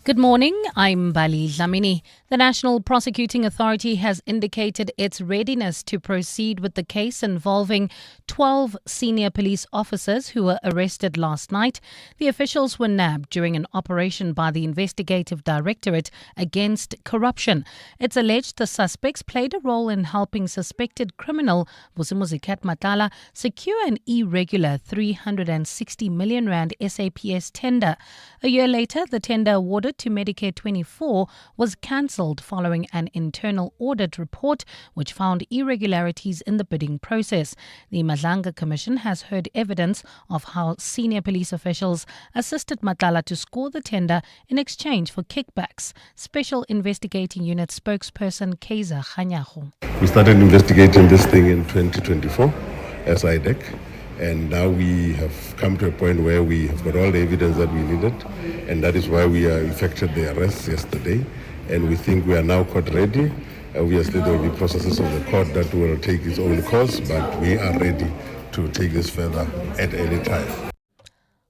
Good morning, I'm Bali Dlamini. The National Prosecuting Authority has indicated its readiness to proceed with the case involving 12 senior police officers who were arrested last night. The officials were nabbed during an operation by the Investigative Directorate against Corruption. It's alleged the suspects played a role in helping suspected criminal Vusimuzi Matala secure an irregular 360 million Rand SAPS tender. A year later, the tender awarded to Medicare 24 was cancelled following an internal audit report which found irregularities in the bidding process. The Madlanga Commission has heard evidence of how senior police officials assisted Matala to score the tender in exchange for kickbacks. Special Investigating Unit spokesperson Kaiser Khanyago. We started investigating this thing in 2024 as IDEC. And now we have come to a point where we have got all the evidence that we needed, and that is why we effected the arrest yesterday. And we think we are now court ready. Obviously, there will be processes of the court that will take its own course, but we are ready to take this further at any time.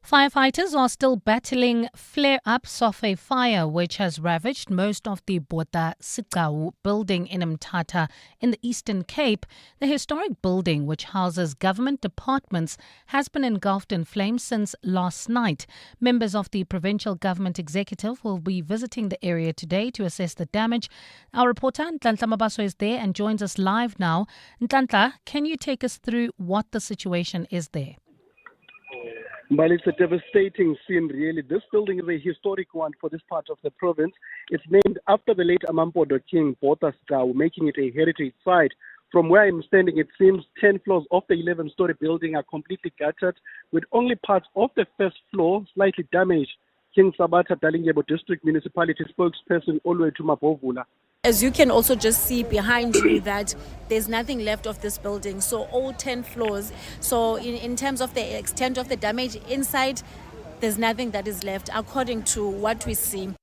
Firefighters are still battling flare-ups of a fire which has ravaged most of the Bota Sikau building in Mthatha in the Eastern Cape. The historic building, which houses government departments, has been engulfed in flames since last night. Members of the provincial government executive will be visiting the area today to assess the damage. Our reporter Ntantla Mabaso is there and joins us live now. Ntantla, can you take us through what the situation is there? Well, it's a devastating scene, really. This building is a historic one for this part of the province. It's named after the late Amampodo king, Bota Sikau, making it a heritage site. From where I'm standing, it seems 10 floors of the 11-story building are completely gutted, with only parts of the first floor slightly damaged. King Sabata Dalingebo District Municipality spokesperson Olwethu Mabovula. As you can also just see behind me that there's nothing left of this building. So all 10 floors. So in terms of the extent of the damage inside, there's nothing that is left according to what we see.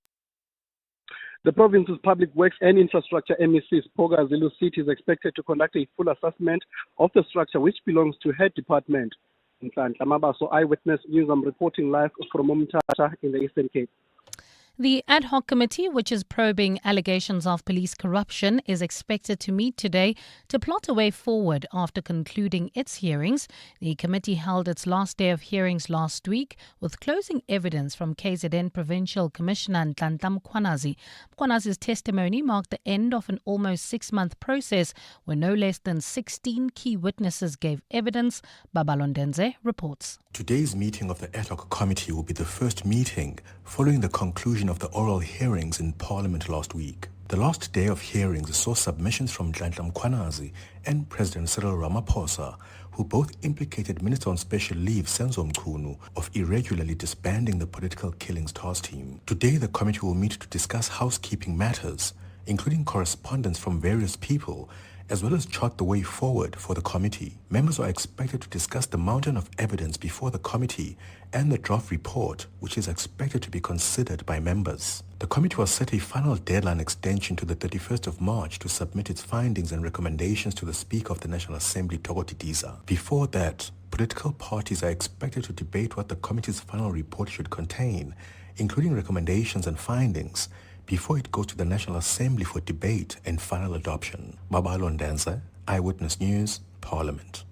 The province's Public Works and Infrastructure MEC Spoga Zulu City is expected to conduct a full assessment of the structure which belongs to her department. In Mabaso Eyewitness News, I'm reporting live from Mthatha in the Eastern Cape. The ad hoc committee, which is probing allegations of police corruption, is expected to meet today to plot a way forward after concluding its hearings. The committee held its last day of hearings last week with closing evidence from KZN Provincial Commissioner Ntlanhla Mkhwanazi. Mkhwanazi's testimony marked the end of an almost 6-month process where no less than 16 key witnesses gave evidence. Babalondenze reports. Today's meeting of the ad hoc committee will be the first meeting following the conclusion of the oral hearings in Parliament last week. The last day of hearings saw submissions from Nhlanhla Mkhwanazi and President Cyril Ramaphosa, who both implicated Minister on Special Leave Senzo Mchunu of irregularly disbanding the Political Killings Task Team. Today, the committee will meet to discuss housekeeping matters, including correspondence from various people, as well as chart the way forward for the committee. Members are expected to discuss the mountain of evidence before the committee and the draft report, which is expected to be considered by members. The committee will set a final deadline extension to the 31st of March to submit its findings and recommendations to the Speaker of the National Assembly, Thoko Didiza. Before that, political parties are expected to debate what the committee's final report should contain, including recommendations and findings, before it goes to the National Assembly for debate and final adoption. Babalo Ndanza, Eyewitness News, Parliament.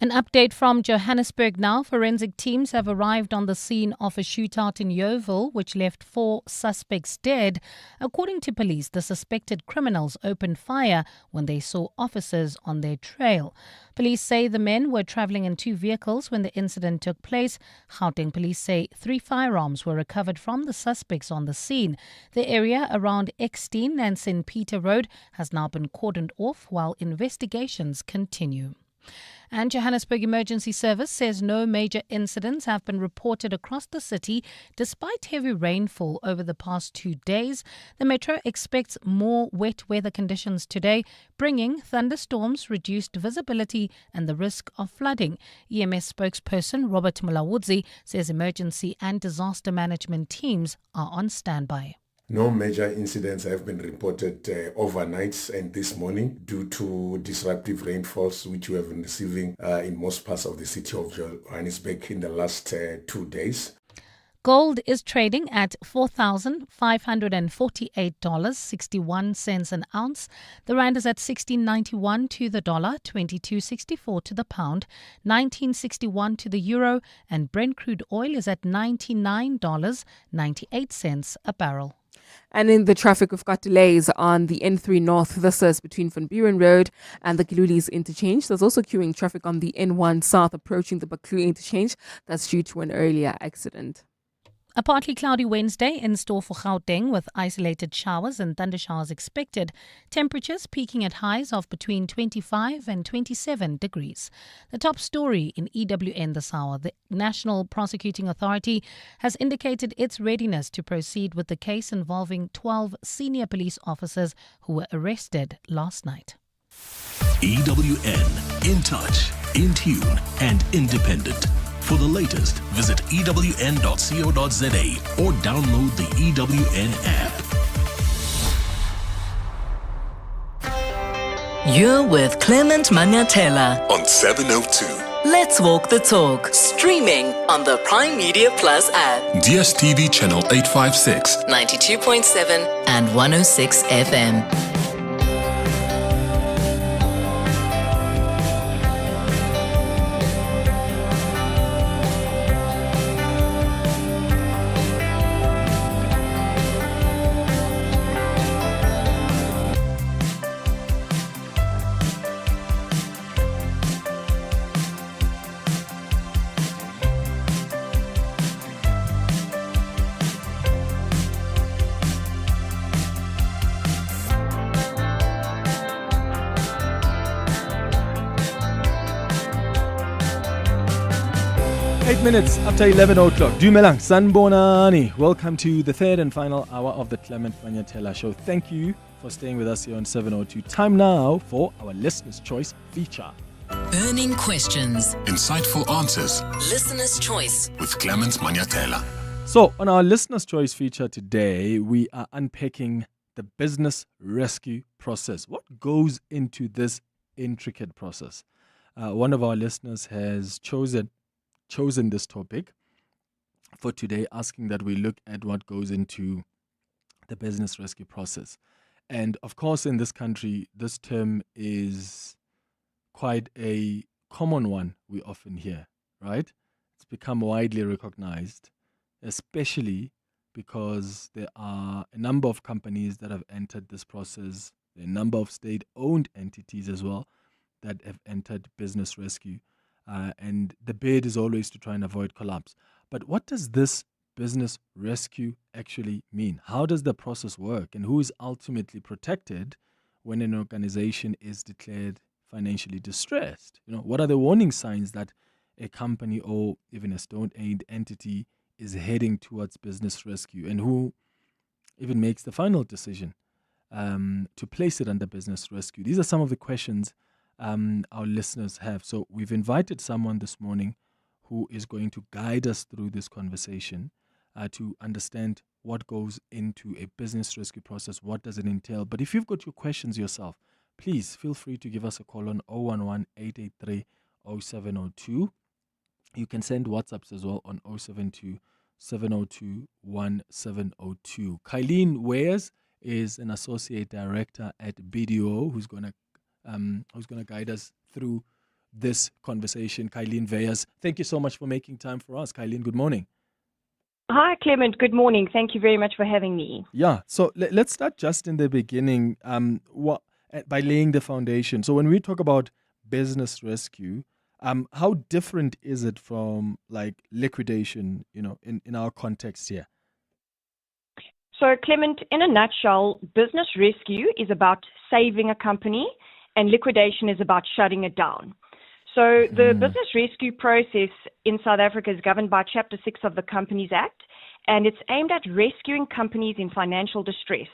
An update from Johannesburg now. Forensic teams have arrived on the scene of a shootout in Yoville, which left 4 suspects dead. According to police, the suspected criminals opened fire when they saw officers on their trail. Police say the men were travelling in 2 vehicles when the incident took place. Gauteng police say 3 firearms were recovered from the suspects on the scene. The area around Eckstein and St. Peter Road has now been cordoned off while investigations continue. And Johannesburg Emergency Service says no major incidents have been reported across the city despite heavy rainfall over the past 2 days. The Metro expects more wet weather conditions today, bringing thunderstorms, reduced visibility and the risk of flooding. EMS spokesperson Robert Mulawudzi says emergency and disaster management teams are on standby. No major incidents have been reported overnight and this morning due to disruptive rainfalls which we have been receiving in most parts of the city of Johannesburg in the last 2 days. Gold is trading at $4,548.61 an ounce. The rand is at 16.91 to the dollar, 22.64 to the pound, 19.61 to the euro, and Brent crude oil is at $99.98 a barrel. And in the traffic, we've got delays on the N3 North. This is between Van Buren Road and the Gilulis interchange. There's also queuing traffic on the N1 South approaching the Baklu interchange. That's due to an earlier accident. A partly cloudy Wednesday in store for Gauteng with isolated showers and thundershowers expected. Temperatures peaking at highs of between 25 and 27 degrees. The top story in EWN this hour. The National Prosecuting Authority has indicated its readiness to proceed with the case involving 12 senior police officers who were arrested last night. EWN, in touch, in tune and independent. For the latest, visit ewn.co.za or download the EWN app. You're with Clement Manyathela on 702. Let's walk the talk. Streaming on the Prime Media Plus app. DSTV channel 856, 92.7 and 106 FM. 8 minutes after 11 o'clock. Dumelang, Sanbonani. Welcome to the third and final hour of the Clement Manyathela Show. Thank you for staying with us here on 702. Time now for our Listener's Choice feature. Burning questions. Insightful answers. Listener's Choice. With Clement Manyathela. So, on our Listener's Choice feature today, we are unpacking the business rescue process. What goes into this intricate process? One of our listeners has chosen this topic for today, asking that we look at what goes into the business rescue process. And of course, in this country, this term is quite a common one we often hear, right? It's become widely recognized, especially because there are a number of companies that have entered this process, a number of state-owned entities as well that have entered business rescue. And the bid is always to try and avoid collapse. But what does this business rescue actually mean? How does the process work, and who is ultimately protected when an organization is declared financially distressed? What are the warning signs that a company or even a state-owned entity is heading towards business rescue, and who even makes the final decision to place it under business rescue? These are some of the questions our listeners have. So we've invited someone this morning who is going to guide us through this conversation to understand what goes into a business rescue process, what does it entail. But if you've got your questions yourself, please feel free to give us a call on 011-883-0702. You can send WhatsApps as well on 072-702-1702. Kylene Weyers is an associate director at BDO who's going to guide us through this conversation. Kylene Weyers, thank you so much for making time for us. Kylene, good morning. Hi, Clement. Good morning. Thank you very much for having me. Yeah, so let's start just in the beginning by laying the foundation. So when we talk about business rescue, how different is it from like liquidation, in our context here? So, Clement, in a nutshell, business rescue is about saving a company and liquidation is about shutting it down. So the business rescue process in South Africa is governed by Chapter 6 of the Companies Act, and it's aimed at rescuing companies in financial distress.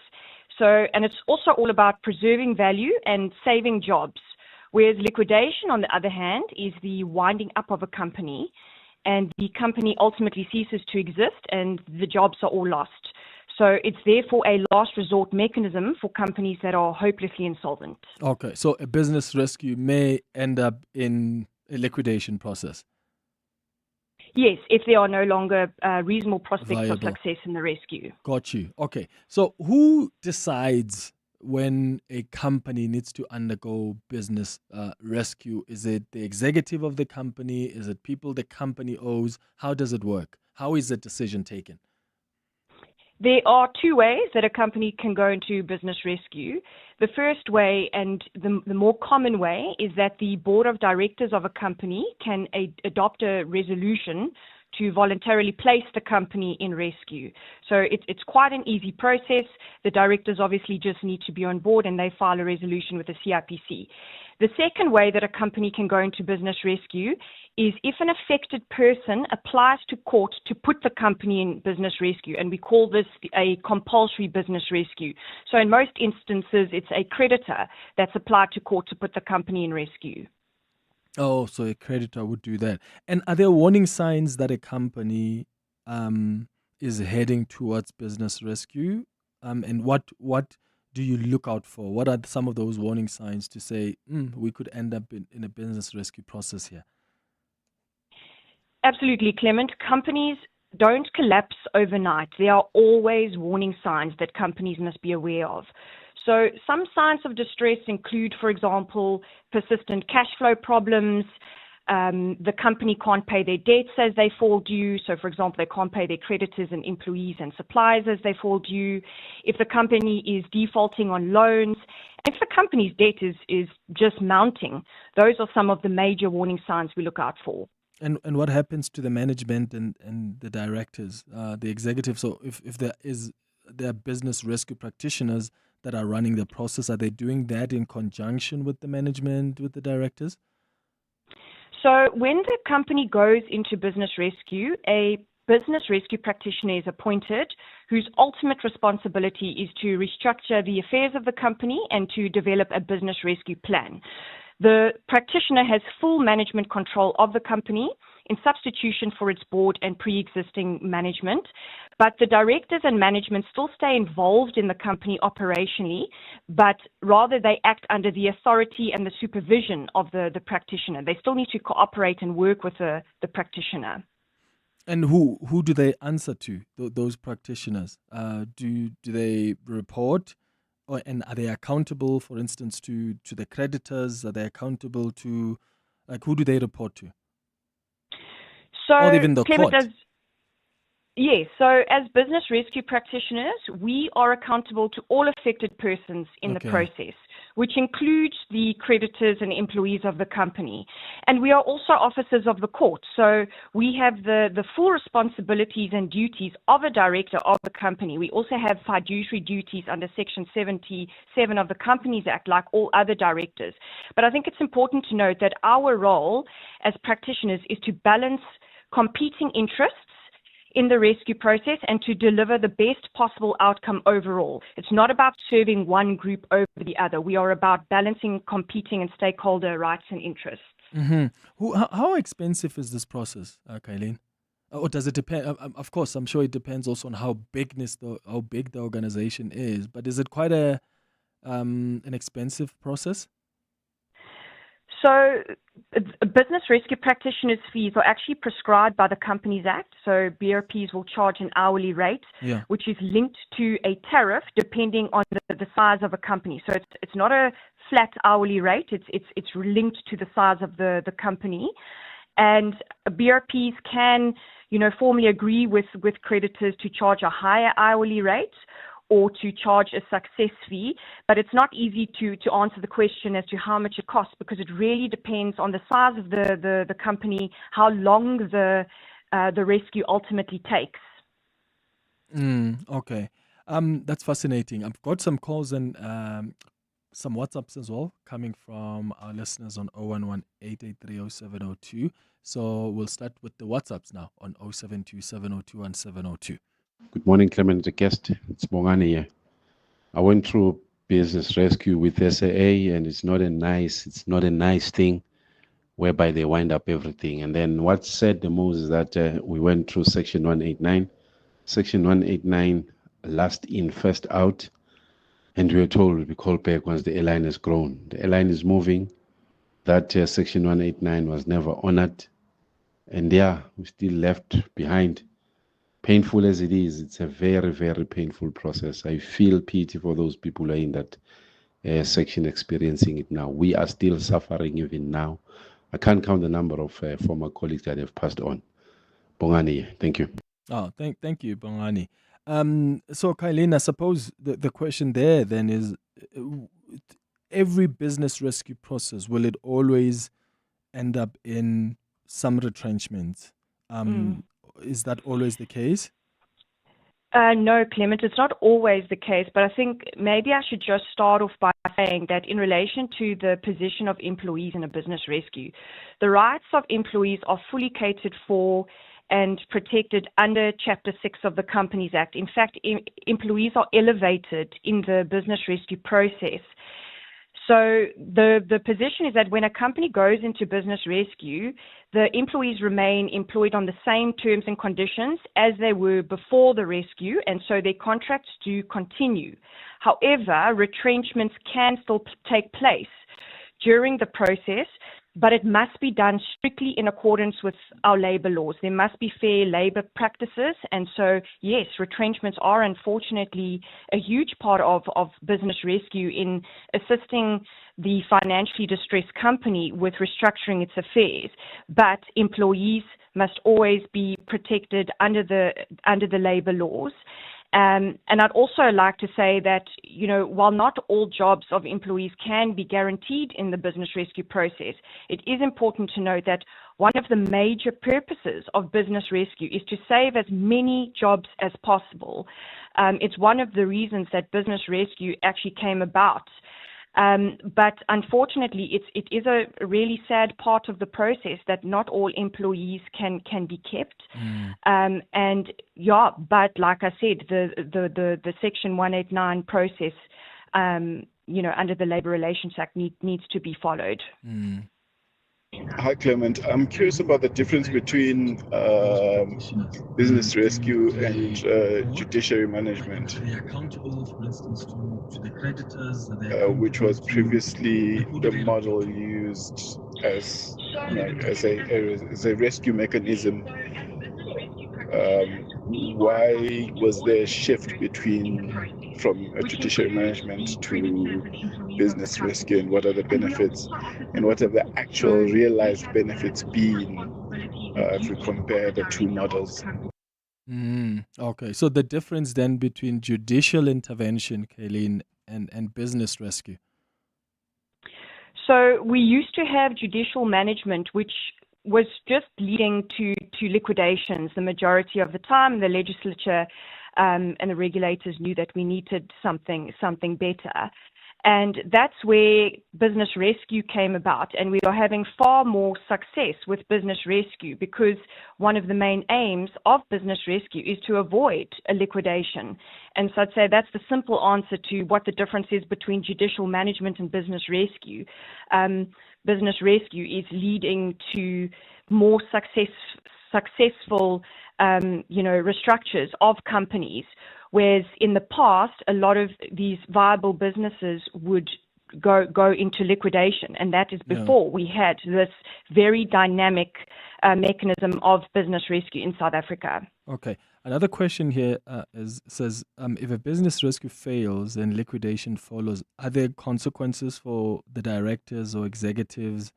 And it's also all about preserving value and saving jobs, whereas liquidation, on the other hand, is the winding up of a company, and the company ultimately ceases to exist and the jobs are all lost. So it's therefore a last resort mechanism for companies that are hopelessly insolvent. Okay, so a business rescue may end up in a liquidation process. Yes, if there are no longer reasonable prospects Viable. of success in the rescue. Got you. Okay, so who decides when a company needs to undergo business rescue? Is it the executive of the company? Is it people the company owes? How does it work? How is the decision taken? There are two ways that a company can go into business rescue. The first way, and the more common way, is that the board of directors of a company can adopt a resolution to voluntarily place the company in rescue. So it's quite an easy process. The directors obviously just need to be on board and they file a resolution with the CIPC. The second way that a company can go into business rescue is if an affected person applies to court to put the company in business rescue, and we call this a compulsory business rescue. So in most instances, it's a creditor that's applied to court to put the company in rescue. Oh, so a creditor would do that. And are there warning signs that a company is heading towards business rescue? And what do you look out for? What are some of those warning signs to say we could end up in a business rescue process here? Absolutely, Clement. Companies don't collapse overnight. There are always warning signs that companies must be aware of. So some signs of distress include, for example, persistent cash flow problems. The company can't pay their debts as they fall due. So, for example, they can't pay their creditors and employees and suppliers as they fall due. If the company is defaulting on loans, if the company's debt is just mounting, those are some of the major warning signs we look out for. And what happens to the management and the directors, the executives? So if there are business rescue practitioners that are running the process, are they doing that in conjunction with the management, with the directors? So when the company goes into business rescue, a business rescue practitioner is appointed whose ultimate responsibility is to restructure the affairs of the company and to develop a business rescue plan. The practitioner has full management control of the company in substitution for its board and pre-existing management, but the directors and management still stay involved in the company operationally, but rather they act under the authority and the supervision of the practitioner. They still need to cooperate and work with the practitioner. And who do they answer to, those practitioners? Do they report? And are they accountable, for instance, to the creditors? Are they accountable to, who do they report to? So, or even the court? Yes, so as business rescue practitioners, we are accountable to all affected persons in the process. which includes the creditors and employees of the company. And we are also officers of the court, so we have the full responsibilities and duties of a director of the company. We also have fiduciary duties under Section 77 of the Companies Act, like all other directors. But I think it's important to note that our role as practitioners is to balance competing interests in the rescue process and to deliver the best possible outcome overall. It's not about serving one group over the other. We are about balancing competing and stakeholder rights and interests. Mm-hmm. How expensive is this process, Kylene? Or does it depend? Of course, I'm sure it depends also on how big the organization is. But is it quite an expensive process? So business rescue practitioners' fees are actually prescribed by the Companies Act. So BRPs will charge an hourly rate, which is linked to a tariff depending on the size of a company. So it's not a flat hourly rate. It's linked to the size of the company. And BRPs can, formally agree with creditors to charge a higher hourly rate or to charge a success fee, but it's not easy to answer the question as to how much it costs, because it really depends on the size of the company, how long the rescue ultimately takes. Okay. That's fascinating. I've got some calls and some WhatsApps as well coming from our listeners on 011-883-0702. So we'll start with the WhatsApps now on 072-702-1702. Good morning, Clement, the guest. It's Bongani here. I went through business rescue with SAA, and it's not a nice thing whereby they wind up everything. And then what's said the most is that we went through Section 189. Section 189, last in, first out. And we were told we'll be called back once the airline has grown. The airline is moving. That Section 189 was never honored. And we're still left behind. Painful as it is, it's a very, very painful process. I feel pity for those people who are in that section experiencing it now. We are still suffering even now. I can't count the number of former colleagues that have passed on. Bongani, thank you. Oh, thank you, Bongani. So, Kylene, I suppose the question there then is, every business rescue process, will it always end up in some retrenchment? Is that always the case? No, Clement, it's not always the case, but I think maybe I should just start off by saying that in relation to the position of employees in a business rescue, the rights of employees are fully catered for and protected under Chapter 6 of the Companies Act. In fact, employees are elevated in the business rescue process. So the position is that when a company goes into business rescue, the employees remain employed on the same terms and conditions as they were before the rescue, and so their contracts do continue. However, retrenchments can still take place during the process, but it must be done strictly in accordance with our labor laws. There must be fair labor practices. And so, yes, retrenchments are unfortunately a huge part of business rescue in assisting the financially distressed company with restructuring its affairs. But employees must always be protected under the labor laws. And I'd also like to say that, while not all jobs of employees can be guaranteed in the business rescue process, it is important to note that one of the major purposes of business rescue is to save as many jobs as possible. It's one of the reasons that business rescue actually came about. But unfortunately, it is a really sad part of the process that not all employees can be kept. But like I said, the Section 189 process, under the Labour Relations Act needs to be followed. Hi, Clement. I'm curious about the difference between business rescue and judiciary management, which was previously the model used as a rescue mechanism. Why was there a shift from judiciary management to business rescue, and what are the benefits, and what have the actual realized benefits been if we compare the two models? Okay, so the difference then between judicial intervention, Kylene, and business rescue? So we used to have judicial management, which was just leading to liquidations the majority of the time. The legislature and the regulators knew that we needed something better. And that's where business rescue came about. And we are having far more success with business rescue because one of the main aims of business rescue is to avoid a liquidation. And so I'd say that's the simple answer to what the difference is between judicial management and business rescue. Business rescue is leading to more successful, restructures of companies. Whereas in the past, a lot of these viable businesses would go into liquidation. And that is before we had this very dynamic mechanism of business rescue in South Africa. Okay. Another question here says, if a business rescue fails and liquidation follows, are there consequences for the directors or executives,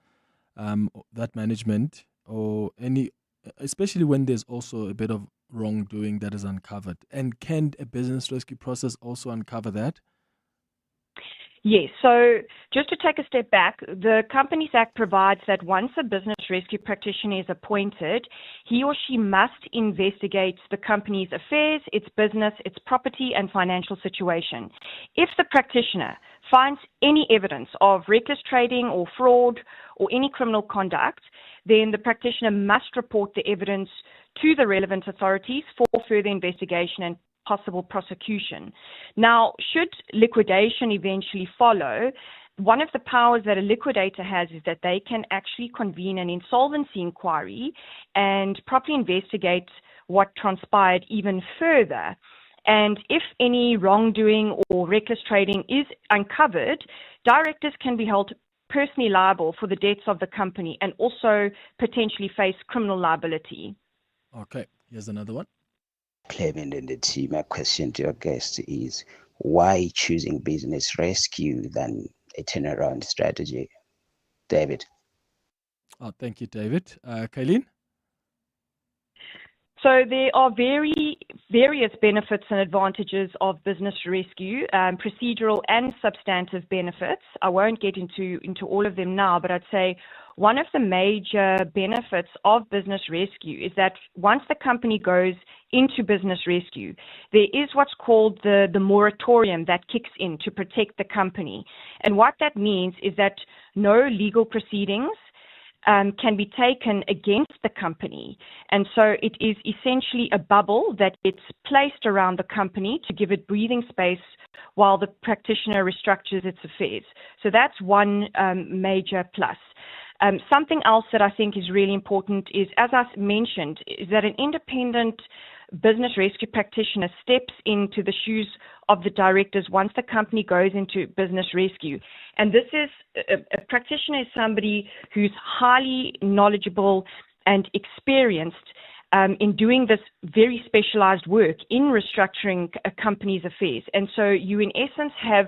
that management, or any, especially when there's also a bit of wrongdoing that is uncovered? And can a business rescue process also uncover that? Yes. So just to take a step back, the Companies Act provides that once a business rescue practitioner is appointed, he or she must investigate the company's affairs, its business, its property and financial situation. If the practitioner finds any evidence of reckless trading or fraud or any criminal conduct, then the practitioner must report the evidence to the relevant authorities for further investigation and possible prosecution. Now, should liquidation eventually follow, one of the powers that a liquidator has is that they can actually convene an insolvency inquiry and properly investigate what transpired even further. And if any wrongdoing or reckless trading is uncovered, directors can be held personally liable for the debts of the company and also potentially face criminal liability. Okay, here's another one. Clement and the team, my question to your guest is, why choosing business rescue than a turnaround strategy? David. Oh, thank you, David. Kylene? So there are various benefits and advantages of business rescue, procedural and substantive benefits. I won't get into all of them now, but I'd say one of the major benefits of business rescue is that once the company goes into business rescue, there is what's called the moratorium that kicks in to protect the company. And what that means is that no legal proceedings can be taken against the company. And so it is essentially a bubble that gets placed around the company to give it breathing space while the practitioner restructures its affairs. So that's one major plus. Something else that I think is really important is, as I mentioned, is that an independent business rescue practitioner steps into the shoes of the directors once the company goes into business rescue. And this is, a practitioner is somebody who's highly knowledgeable and experienced in doing this very specialized work in restructuring a company's affairs. And so you, in essence, have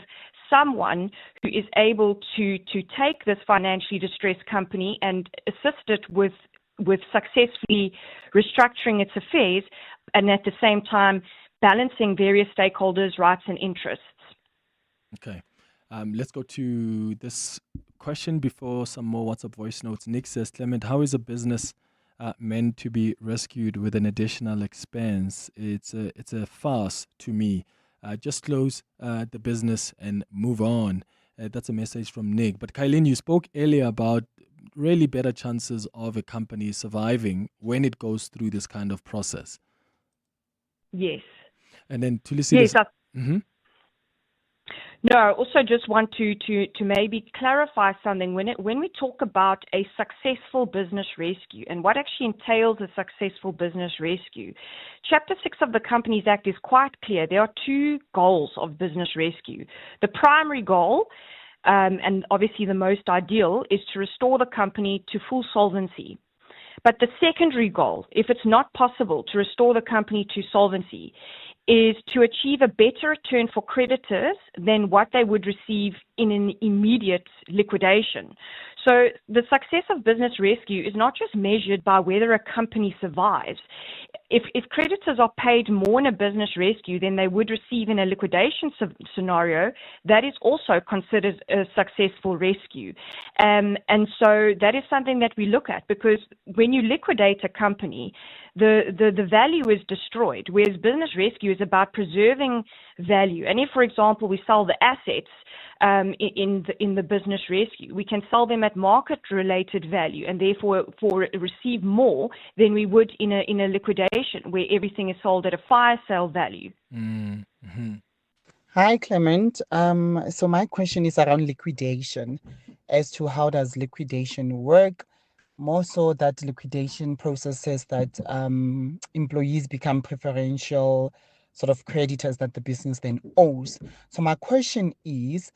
someone who is able to take this financially distressed company and assist it with successfully restructuring its affairs, and at the same time balancing various stakeholders' rights and interests. Okay. Let's go to this question before some more WhatsApp voice notes. Nick says, Clement, how is a business meant to be rescued with an additional expense? It's a farce to me. Just close the business and move on. That's a message from Nick. But Kylene, you spoke earlier about really better chances of a company surviving when it goes through this kind of process. Yes. And then to listen. Yes. No, I also just want to maybe clarify something. When we talk about a successful business rescue and what actually entails a successful business rescue, Chapter 6 of the Companies Act is quite clear. There are two goals of business rescue. The primary goal, and obviously the most ideal, is to restore the company to full solvency. But the secondary goal, if it's not possible to restore the company to solvency, is to achieve a better return for creditors than what they would receive in an immediate liquidation. So the success of business rescue is not just measured by whether a company survives. If creditors are paid more in a business rescue than they would receive in a liquidation scenario, that is also considered a successful rescue. And so that is something that we look at, because when you liquidate a company, the value is destroyed, whereas business rescue is about preserving value. And if, for example, we sell the assets in the business rescue, we can sell them at market-related value and therefore receive more than we would in a liquidation where everything is sold at a fire sale value. Mm-hmm. Hi, Clement. So my question is around liquidation, as to how does liquidation work? More so that liquidation process says that employees become preferential sort of creditors that the business then owes. So my question is,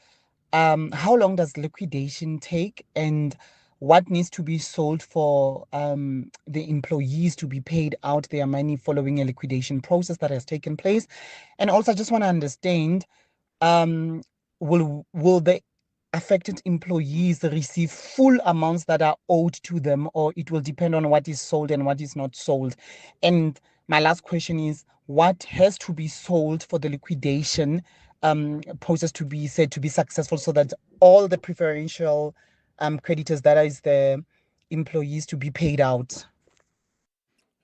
how long does liquidation take, and what needs to be sold for the employees to be paid out their money following a liquidation process that has taken place? And also, I just want to understand, will the affected employees receive full amounts that are owed to them, or it will depend on what is sold and what is not sold? And my last question is, what has to be sold for the liquidation process to be said to be successful, so that all the preferential creditors, that is the employees, to be paid out?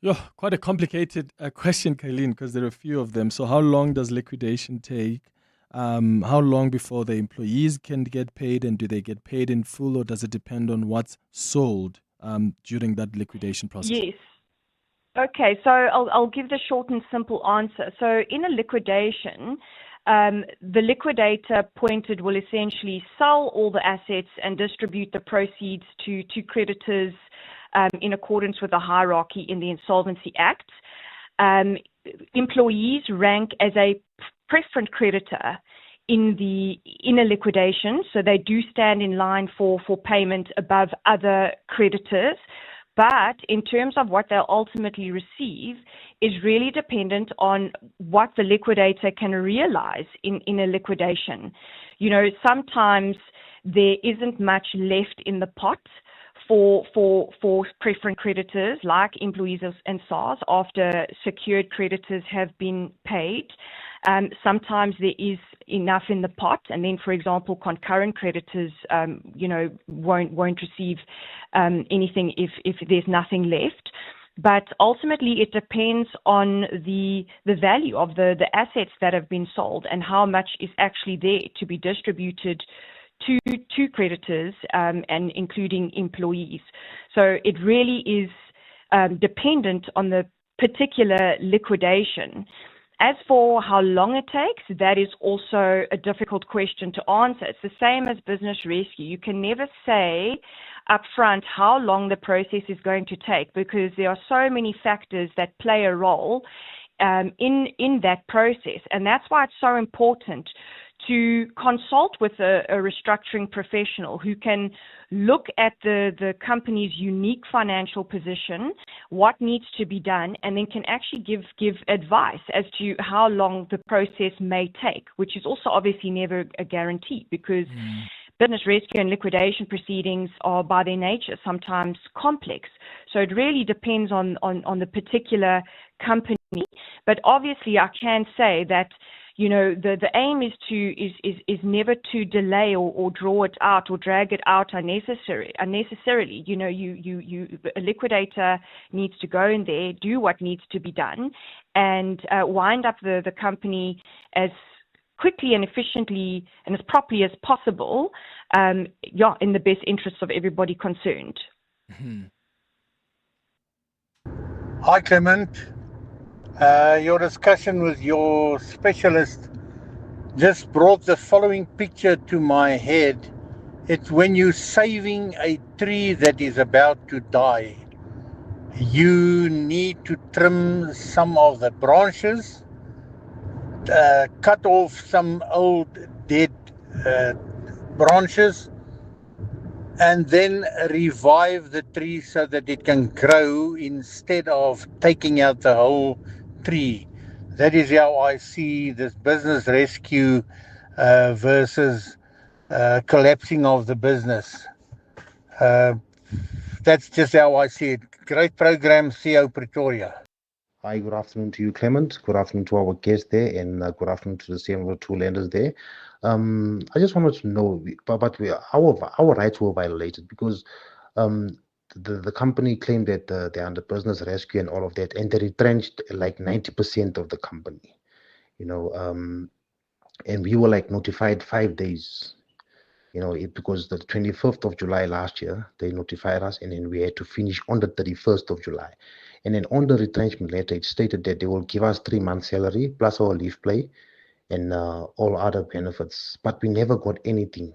Yeah, quite a complicated question, Kylene, because there are a few of them. So how long does liquidation take? How long before the employees can get paid, and do they get paid in full, or does it depend on what's sold during that liquidation process? Yes. Okay, so I'll give the short and simple answer. So in a liquidation, the liquidator appointed will essentially sell all the assets and distribute the proceeds to creditors in accordance with the hierarchy in the Insolvency Act. Employees rank as a preferent creditor in a liquidation, so they do stand in line for payment above other creditors. But in terms of what they'll ultimately receive is really dependent on what the liquidator can realize in a liquidation. You know, sometimes there isn't much left in the pot for preferent creditors like employees and SARS after secured creditors have been paid. Sometimes there is enough in the pot, and then, for example, concurrent creditors, won't receive anything if there's nothing left. But ultimately, it depends on the value of the assets that have been sold and how much is actually there to be distributed to creditors, and including employees. So it really is dependent on the particular liquidation. As for how long it takes, that is also a difficult question to answer. It's the same as business rescue. You can never say upfront how long the process is going to take, because there are so many factors that play a role in that process. And that's why it's so important to consult with a restructuring professional who can look at the company's unique financial position, what needs to be done, and then can actually give advice as to how long the process may take, which is also obviously never a guarantee, because business rescue and liquidation proceedings are by their nature sometimes complex. So it really depends on the particular company. But obviously I can say that, you know, the aim is never to delay or draw it out or drag it out unnecessarily. You know, a liquidator needs to go in there, do what needs to be done, and wind up the company as quickly and efficiently and as properly as possible, in the best interests of everybody concerned. Hi, Clement. Your discussion with your specialist just brought the following picture to my head. It's when you're saving a tree that is about to die. You need to trim some of the branches, cut off some old dead branches, and then revive the tree so that it can grow instead of taking out the whole tree. That is how I see this business rescue versus collapsing of the business. That's just how I see it. Great program, CEO Pretoria. Hi, good afternoon to you, Clement. Good afternoon to our guest there, and good afternoon to the same two lenders there. I just wanted to know, our rights were violated because the company claimed that they're under business rescue and all of that, and they retrenched like 90% of the company, and we were like notified 5 days. Because the 25th of July last year, they notified us, and then we had to finish on the 31st of July. And then on the retrenchment letter, it stated that they will give us 3 months' salary plus our leave pay and all other benefits. But we never got anything.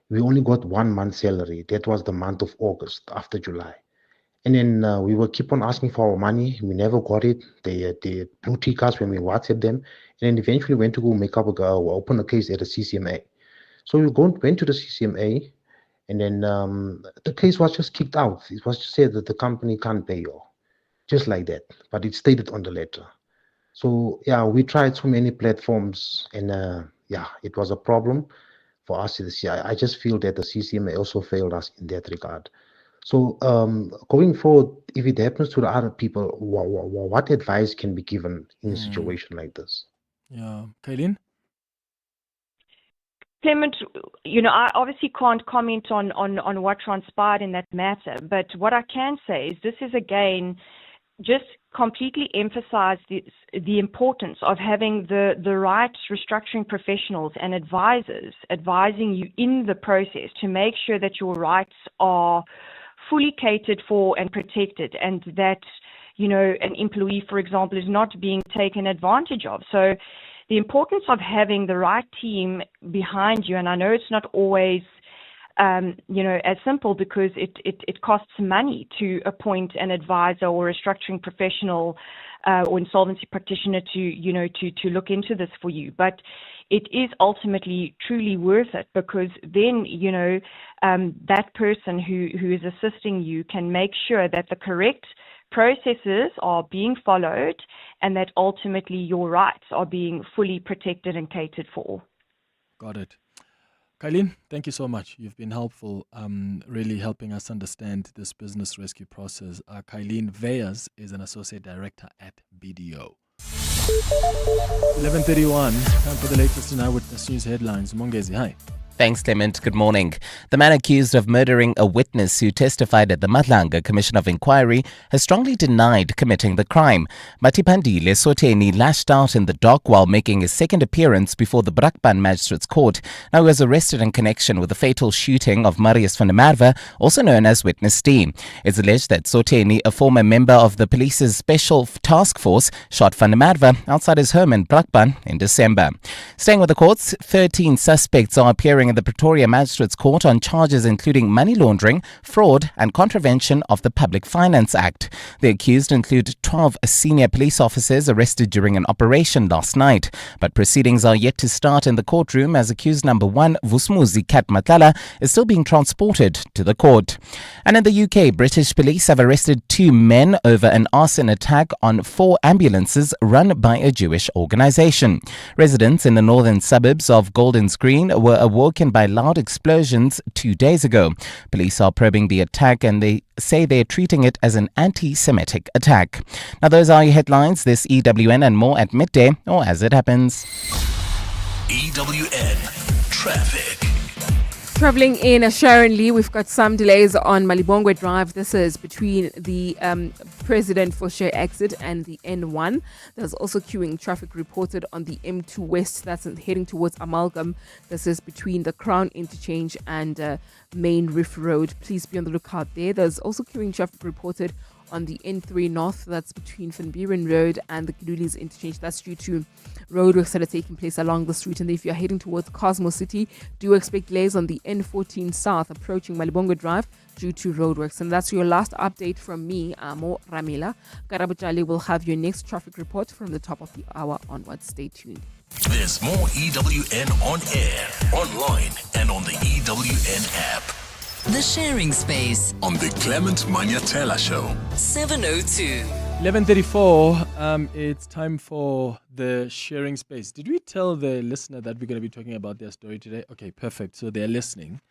We only got 1 month's salary. That was the month of August after July. And then we will keep on asking for our money. We never got it. They blue tick us when we WhatsApp them. And then eventually went to go open a case at the CCMA. So we went to the CCMA, and then the case was just kicked out. It was just said that the company can't pay you, just like that. But it stated on the letter. So yeah, we tried so many platforms, and it was a problem for us. I just feel that the CCMA also failed us in that regard. So going forward, if it happens to the other people, what advice can be given in a situation like this? Yeah, Kaylin? Clement, I obviously can't comment on what transpired in that matter, but what I can say is this is again just completely emphasize the importance of having the right restructuring professionals and advisors advising you in the process to make sure that your rights are fully catered for and protected, and that an employee, for example, is not being taken advantage of. So the importance of having the right team behind you, and I know it's not always, as simple because it costs money to appoint an advisor or a restructuring professional or insolvency practitioner to look into this for you. But it is ultimately truly worth it, because then, that person who is assisting you can make sure that the correct processes are being followed and that ultimately your rights are being fully protected and catered for. Got it. Kailin, thank you so much. You've been helpful, really helping us understand this business rescue process. Kailin Veyers is an associate director at BDO. 11:31, time for the latest in Eyewitness News headlines. Mongezi, hi. Thanks, Clement. Good morning. The man accused of murdering a witness who testified at the Madlanga Commission of Inquiry has strongly denied committing the crime. Matipandile Soteni lashed out in the dock while making his second appearance before the Brakpan Magistrates Court. Now he was arrested in connection with the fatal shooting of Marius van der Merwe, also known as Witness D. It's alleged that Soteni, a former member of the police's special task force, shot van der Merwe outside his home in Brakpan in December. Staying with the courts, 13 suspects are appearing in the Pretoria Magistrates Court on charges including money laundering, fraud and contravention of the Public Finance Act. The accused include 12 senior police officers arrested during an operation last night. But proceedings are yet to start in the courtroom as accused number 1, Vusmuzi Kat Matala, is still being transported to the court. And in the UK, British police have arrested 2 men over an arson attack on 4 ambulances run by a Jewish organisation. Residents in the northern suburbs of Golders Green were awoken by loud explosions 2 days ago. Police are probing the attack and they say they're treating it as an anti-Semitic attack. Now those are your headlines. This EWN and more at midday or as it happens. EWN Traffic. Traveling in Sharon Lee, we've got some delays on Malibongwe Drive. This is between the President for Share exit and the N1. There's also queuing traffic reported on the M2 West that's heading towards Amalgam. This is between the Crown Interchange and Main Reef Road. Please be on the lookout there. There's also queuing traffic reported on the N3 North, that's between Van Buren Road and the Kilulis Interchange. That's due to roadworks that are taking place along this route. And if you're heading towards Cosmo City, do expect delays on the N14 South approaching Malibongwe Drive due to roadworks. And that's your last update from me, Amo Ramila. Karabujali will have your next traffic report from the top of the hour onwards. Stay tuned. There's more EWN on air, online, and on the EWN app. The Sharing Space on the Clement Manyathela Show. 702. 11:34. It's time for the Sharing Space. Did we tell the listener that we're going to be talking about their story today? Okay, perfect. So they're listening.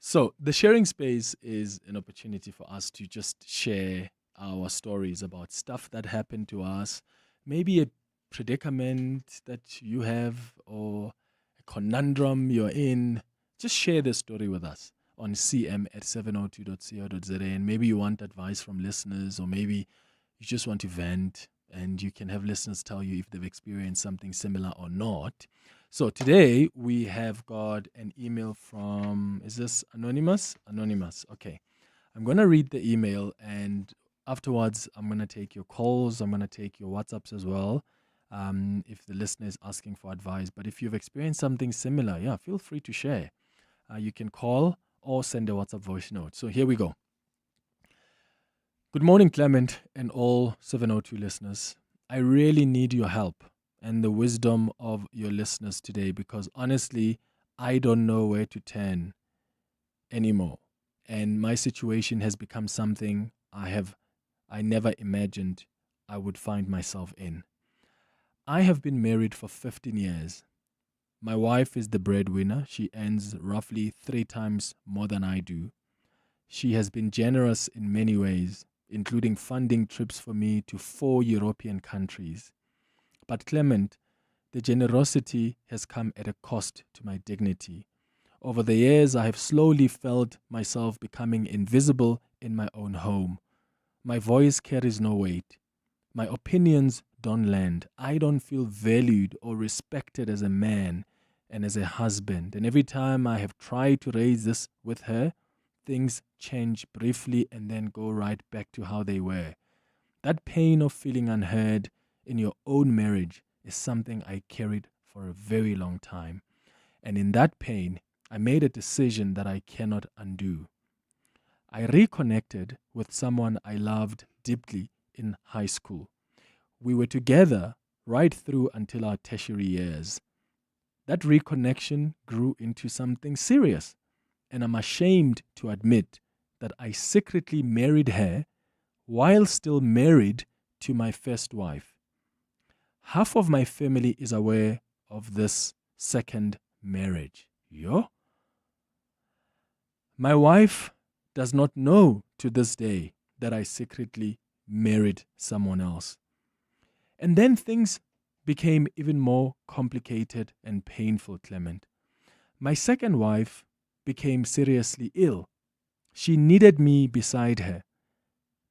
So the sharing space is an opportunity for us to just share our stories about stuff that happened to us, maybe a predicament that you have or a conundrum you're in. Just share the story with us on cm@702.co.za, and maybe you want advice from listeners, or maybe you just want to vent, and you can have listeners tell you if they've experienced something similar or not. So today we have got an email from, is this anonymous? Anonymous. Okay. I'm going to read the email, and afterwards I'm going to take your calls. I'm going to take your WhatsApps as well, if the listener is asking for advice. But if you've experienced something similar, yeah, feel free to share. You can call or send a WhatsApp voice note. So here we go. Good morning, Clement and all 702 listeners. I really need your help and the wisdom of your listeners today, because honestly, I don't know where to turn anymore. And my situation has become something I never imagined I would find myself in. I have been married for 15 years. My wife is the breadwinner. She earns roughly 3 times more than I do. She has been generous in many ways, including funding trips for me to 4 European countries. But Clement, the generosity has come at a cost to my dignity. Over the years, I have slowly felt myself becoming invisible in my own home. My voice carries no weight. My opinions don't land. I don't feel valued or respected as a man and as a husband. And every time I have tried to raise this with her, things change briefly and then go right back to how they were. That pain of feeling unheard in your own marriage is something I carried for a very long time. And in that pain, I made a decision that I cannot undo. I reconnected with someone I loved deeply in high school. We were together right through until our tertiary years. That reconnection grew into something serious, and I'm ashamed to admit that I secretly married her while still married to my first wife. Half of my family is aware of this second marriage. My wife does not know to this day that I secretly married someone else. And then things became even more complicated and painful, Clement. My second wife became seriously ill. She needed me beside her.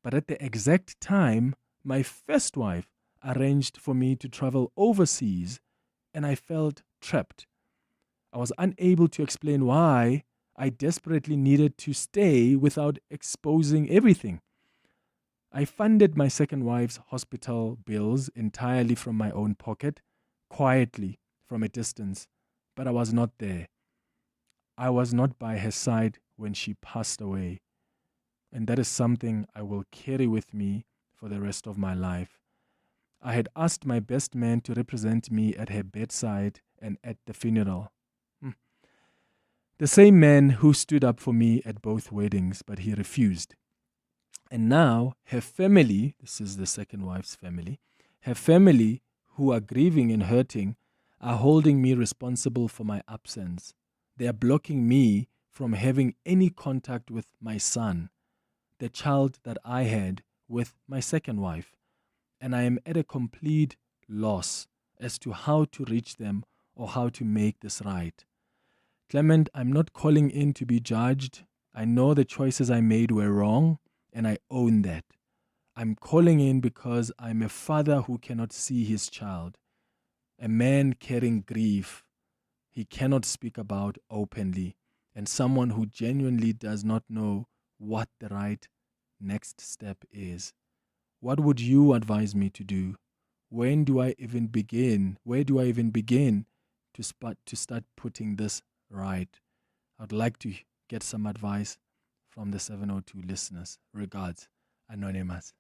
But at the exact time, my first wife arranged for me to travel overseas, and I felt trapped. I was unable to explain why I desperately needed to stay without exposing everything. I funded my second wife's hospital bills entirely from my own pocket, quietly from a distance, but I was not there. I was not by her side when she passed away, and that is something I will carry with me for the rest of my life. I had asked my best man to represent me at her bedside and at the funeral. The same man who stood up for me at both weddings, but he refused. And now her family, this is the second wife's family, her family who are grieving and hurting are holding me responsible for my absence. They are blocking me from having any contact with my son, the child that I had with my second wife. And I am at a complete loss as to how to reach them or how to make this right. Clement, I'm not calling in to be judged. I know the choices I made were wrong, and I own that. I'm calling in because I'm a father who cannot see his child, a man carrying grief he cannot speak about openly, and someone who genuinely does not know what the right next step is. What would you advise me to do? When do I even begin? Where do I even begin to start putting this right? I'd like to get some advice from the 702 listeners. Regards, Anonymous.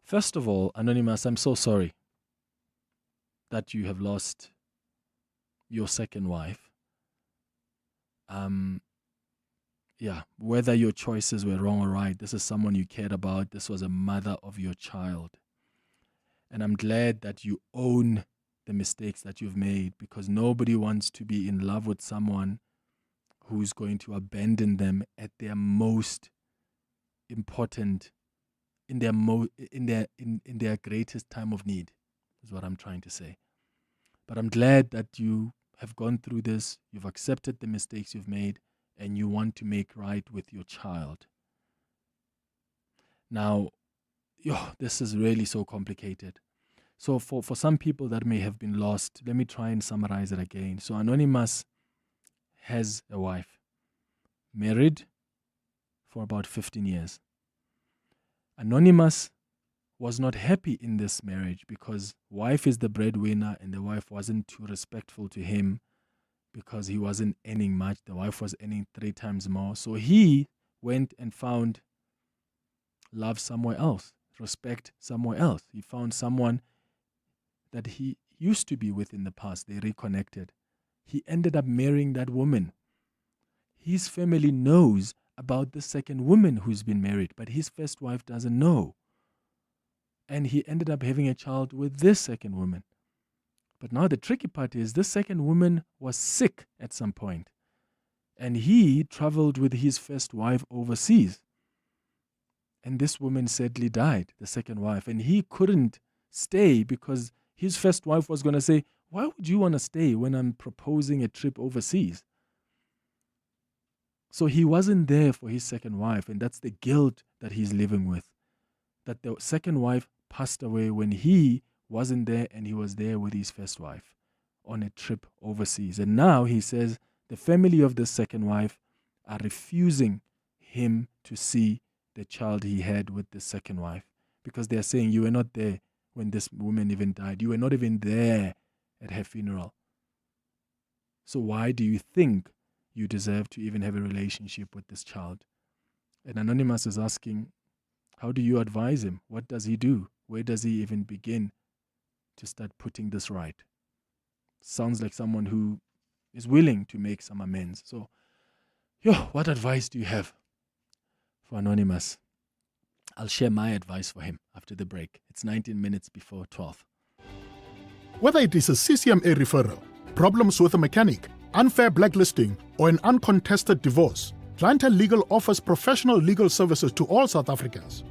First of all, Anonymous, I'm so sorry that you have lost your second wife. Whether your choices were wrong or right, this is someone you cared about. This was a mother of your child. And I'm glad that you own the mistakes that you've made, because nobody wants to be in love with someone who's going to abandon them at their most important, in their greatest time of need, is what I'm trying to say. But I'm glad that you have gone through this, you've accepted the mistakes you've made, and you want to make right with your child. Now, this is really so complicated. So for some people that may have been lost, let me try and summarize it again. So Anonymous has a wife, married for about 15 years. Anonymous was not happy in this marriage because wife is the breadwinner and the wife wasn't too respectful to him because he wasn't earning much. The wife was earning 3 times more. So he went and found love somewhere else, respect somewhere else. He found someone that he used to be with in the past. They reconnected. He ended up marrying that woman. His family knows about the second woman who's been married, but his first wife doesn't know. And he ended up having a child with this second woman. But now the tricky part is this second woman was sick at some point. And he traveled with his first wife overseas. And this woman sadly died, the second wife. And he couldn't stay because his first wife was going to say, why would you want to stay when I'm proposing a trip overseas? So he wasn't there for his second wife. And that's the guilt that he's living with. That the second wife passed away when he wasn't there and he was there with his first wife on a trip overseas. And now he says the family of the second wife are refusing him to see the child he had with the second wife because they're saying you were not there when this woman even died. You were not even there at her funeral. So why do you think you deserve to even have a relationship with this child? And Anonymous is asking, how do you advise him? What does he do? Where does he even begin to start putting this right? Sounds like someone who is willing to make some amends. So, what advice do you have for Anonymous? I'll share my advice for him after the break. It's 19 minutes before 12. Whether it is a CCMA referral, problems with a mechanic, unfair blacklisting, or an uncontested divorce, Clientele Legal offers professional legal services to all South Africans.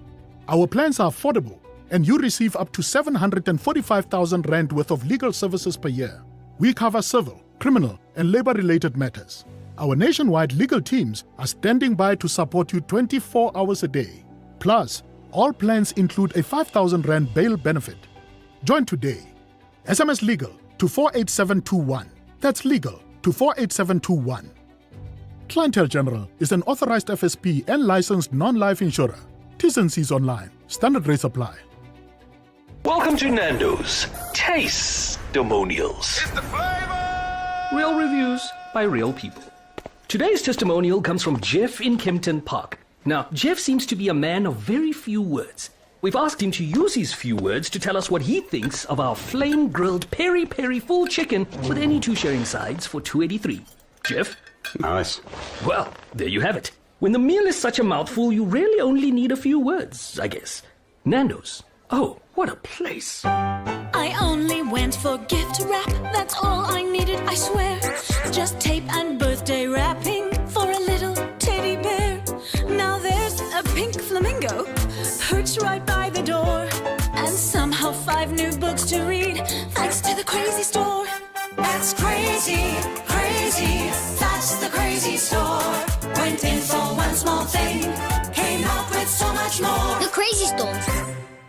Our plans are affordable, and you receive up to 745,000 Rand worth of legal services per year. We cover civil, criminal, and labor-related matters. Our nationwide legal teams are standing by to support you 24 hours a day. Plus, all plans include a 5,000 Rand bail benefit. Join today. SMS LEGAL to 48721. That's legal to 48721. Clientele General is an authorized FSP and licensed non-life insurer. T's and C's online. Standard rates apply. Welcome to Nando's Taste-Demonials. It's the flavor! Real reviews by real people. Today's testimonial comes from Jeff in Kempton Park. Now, Jeff seems to be a man of very few words. We've asked him to use his few words to tell us what he thinks of our flame-grilled peri-peri full chicken with any 2 sharing sides for $2.83. Jeff? Nice. Well, there you have it. When the meal is such a mouthful, you really only need a few words, I guess. Nando's. Oh, what a place. I only went for gift wrap. That's all I needed, I swear. Just tape and birthday wrapping for a little teddy bear. Now there's a pink flamingo perched right by the door. And somehow 5 new books to read thanks to the crazy store. That's crazy, crazy. That's the crazy store. Went in for one small thing, came out with so much more. The crazy store.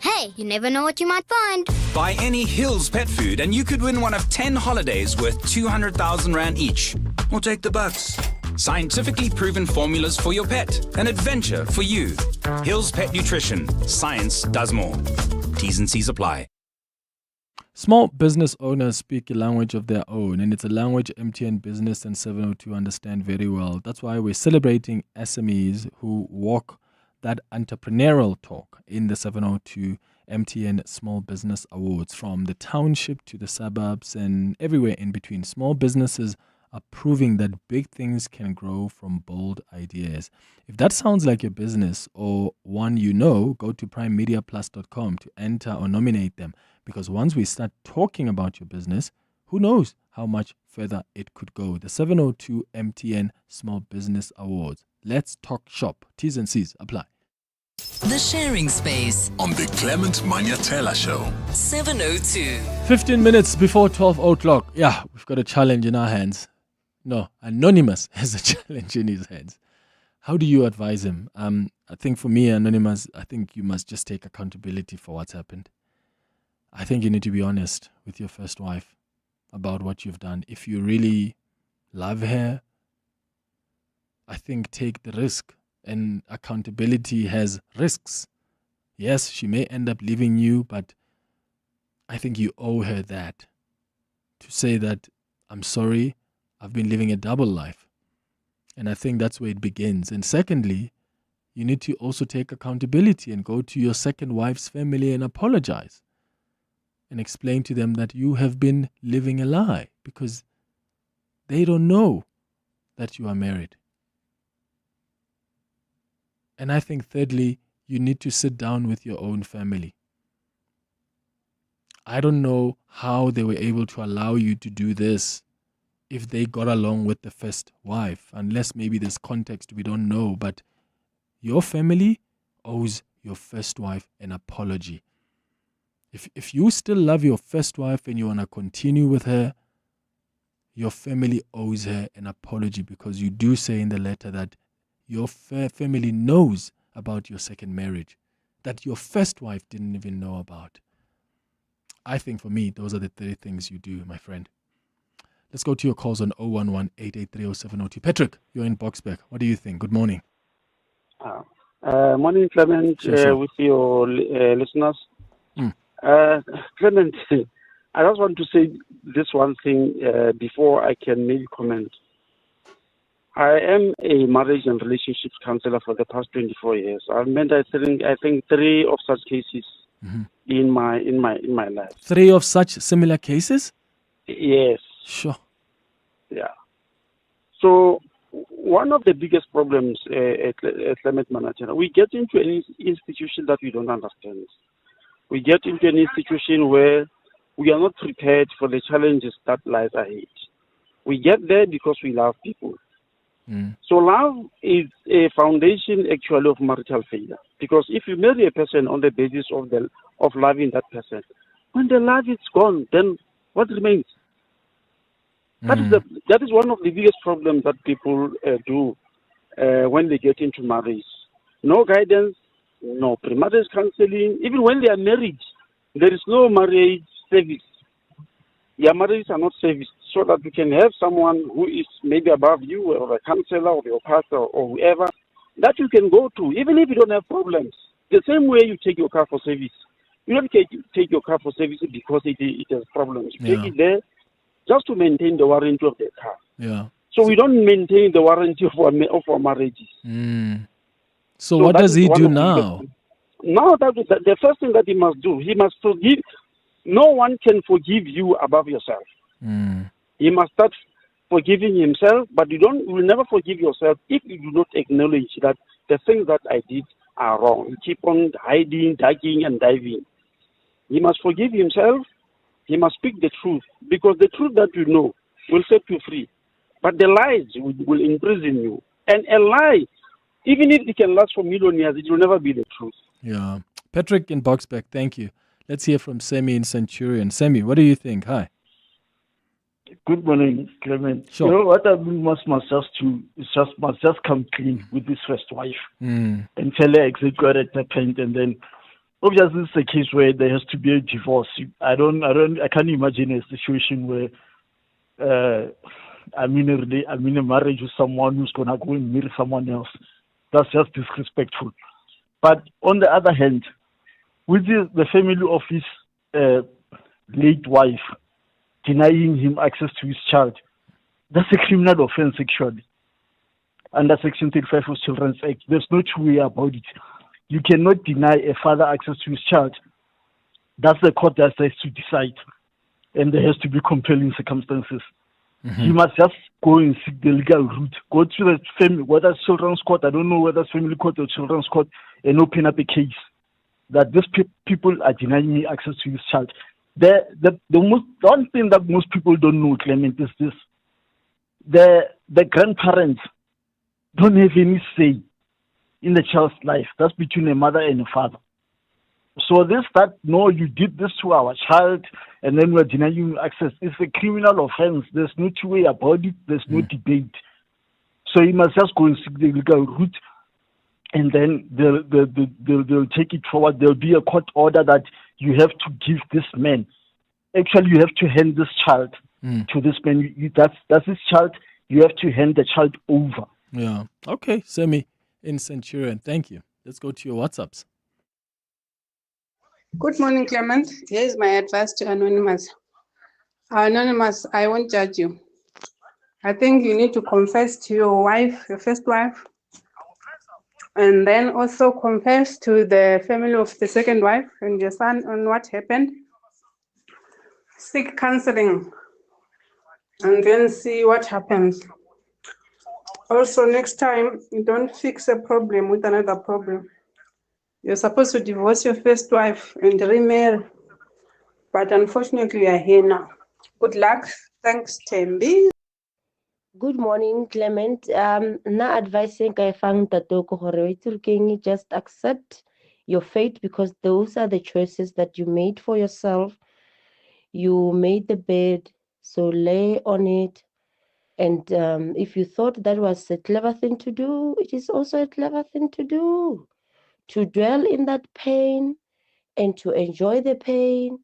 Hey, you never know what you might find. Buy any Hills pet food and you could win one of 10 holidays worth 200,000 Rand each. Or take the bucks. Scientifically proven formulas for your pet. An adventure for you. Hills Pet Nutrition. Science does more. T's and C's apply. Small business owners speak a language of their own, and it's a language MTN Business and 702 understand very well. That's why we're celebrating SMEs who walk that entrepreneurial talk in the 702 MTN Small Business Awards. From the township to the suburbs and everywhere in between, small businesses are proving that big things can grow from bold ideas. If that sounds like your business or one you know, go to primemediaplus.com to enter or nominate them. Because once we start talking about your business, who knows how much further it could go. The 702 MTN Small Business Awards. Let's talk shop. T's and C's apply. The Sharing Space on the Clement Manyathela Show. 702. 15 minutes before 12 o'clock. Yeah, we've got a challenge in our hands. No, Anonymous has a challenge in his hands. How do you advise him? I think for me, Anonymous, I think you must just take accountability for what's happened. I think you need to be honest with your first wife about what you've done. If you really love her, I think take the risk. And accountability has risks. Yes, she may end up leaving you, but I think you owe her that. To say that, I'm sorry, I've been living a double life. And I think that's where it begins. And secondly, you need to also take accountability and go to your second wife's family and apologize. And explain to them that you have been living a lie because they don't know that you are married. And I think thirdly, you need to sit down with your own family. I don't know how they were able to allow you to do this if they got along with the first wife, unless maybe there's context we don't know, but your family owes your first wife an apology. If you still love your first wife and you want to continue with her, your family owes her an apology because you do say in the letter that your family knows about your second marriage that your first wife didn't even know about. I think for me, those are the three things you do, my friend. Let's go to your calls on 011-883-0702. Patrick, you're in Boxberg. What do you think? Good morning. Morning, Clement, Sure. with your listeners. Clement, I just want to say this one thing before I can maybe comment. I am a marriage and relationships counselor for the past 24 years. I've met, I think 3 of such cases in my life. 3 of such similar cases? Yes. Sure. Yeah. So one of the biggest problems at Clement Manyathela, we get into an institution that we don't understand. We get into an institution where we are not prepared for the challenges that lies ahead. We get there because we love people. So love is a foundation actually of marital failure. Because if you marry a person on the basis of loving that person, when the love is gone, then what remains? That is one of the biggest problems that people do when they get into marriage. No guidance, no pre-marriage counseling. Even when they are married, there is no marriage service. Your marriages are not serviced, so that you can have someone who is maybe above you, or a counselor, or your pastor, or whoever, that you can go to, even if you don't have problems. The same way you take your car for service. You don't take your car for service because it has problems. You take it there just to maintain the warranty of the car. Yeah. So we don't maintain the warranty of our marriages. So what does he do now? Now, the first thing that he must do, he must forgive. No one can forgive you above yourself. He must start forgiving himself, but you will never forgive yourself if you do not acknowledge that the things that I did are wrong. You keep on hiding, ducking, and diving. He must forgive himself. He must speak the truth, because the truth that you know will set you free. But the lies will imprison you. And a lie, even if it can last for million years, it will never be the truth. Yeah. Patrick in Boxbeck, thank you. Let's hear from Semi in Centurion. Semi, what do you think? Hi. Good morning, Clement. Sure. You know what I must just come clean with this first wife and tell her exactly what had happened, and then obviously it's a case where there has to be a divorce. I can't imagine a situation where I'm in a marriage with someone who's gonna go and marry someone else. That's just disrespectful. But on the other hand, with the family of his late wife denying him access to his child, that's a criminal offense actually. Under Section 35 of Children's Act, there's no two way about it. You cannot deny a father access to his child. That's the court that has to decide. And there has to be compelling circumstances. He must just go and seek the legal route. Go to the family, whether it's children's court, I don't know whether it's family court or children's court, and open up a case that these people are denying me access to this child. The one thing that most people don't know, Clement, is this. The grandparents don't have any say in the child's life. That's between a mother and a father. So no, you did this to our child, and then we're denying you access. It's a criminal offense. There's no two way about it. There's no debate. So you must just go and seek the legal route, and then they'll take it forward. There'll be a court order that you have to give this man. Actually, you have to hand this child to this man. That's his child. You have to hand the child over. Yeah. Okay, Semi in Centurion. Thank you. Let's go to your WhatsApps. Good morning, Clement. Here's my advice to Anonymous. Anonymous, I won't judge you. I think you need to confess to your wife, your first wife, and then also confess to the family of the second wife and your son on what happened. Seek counseling and then see what happens. Also, next time, you don't fix a problem with another problem. You're supposed to divorce your first wife and remarry, but unfortunately, you are here now. Good luck. Thanks, Tembi. Good morning, Clement. Na advising I found that just accept your fate, because those are the choices that you made for yourself. You made the bed, so lay on it. And if you thought that was a clever thing to do, it is also a clever thing to do. To dwell in that pain and to enjoy the pain.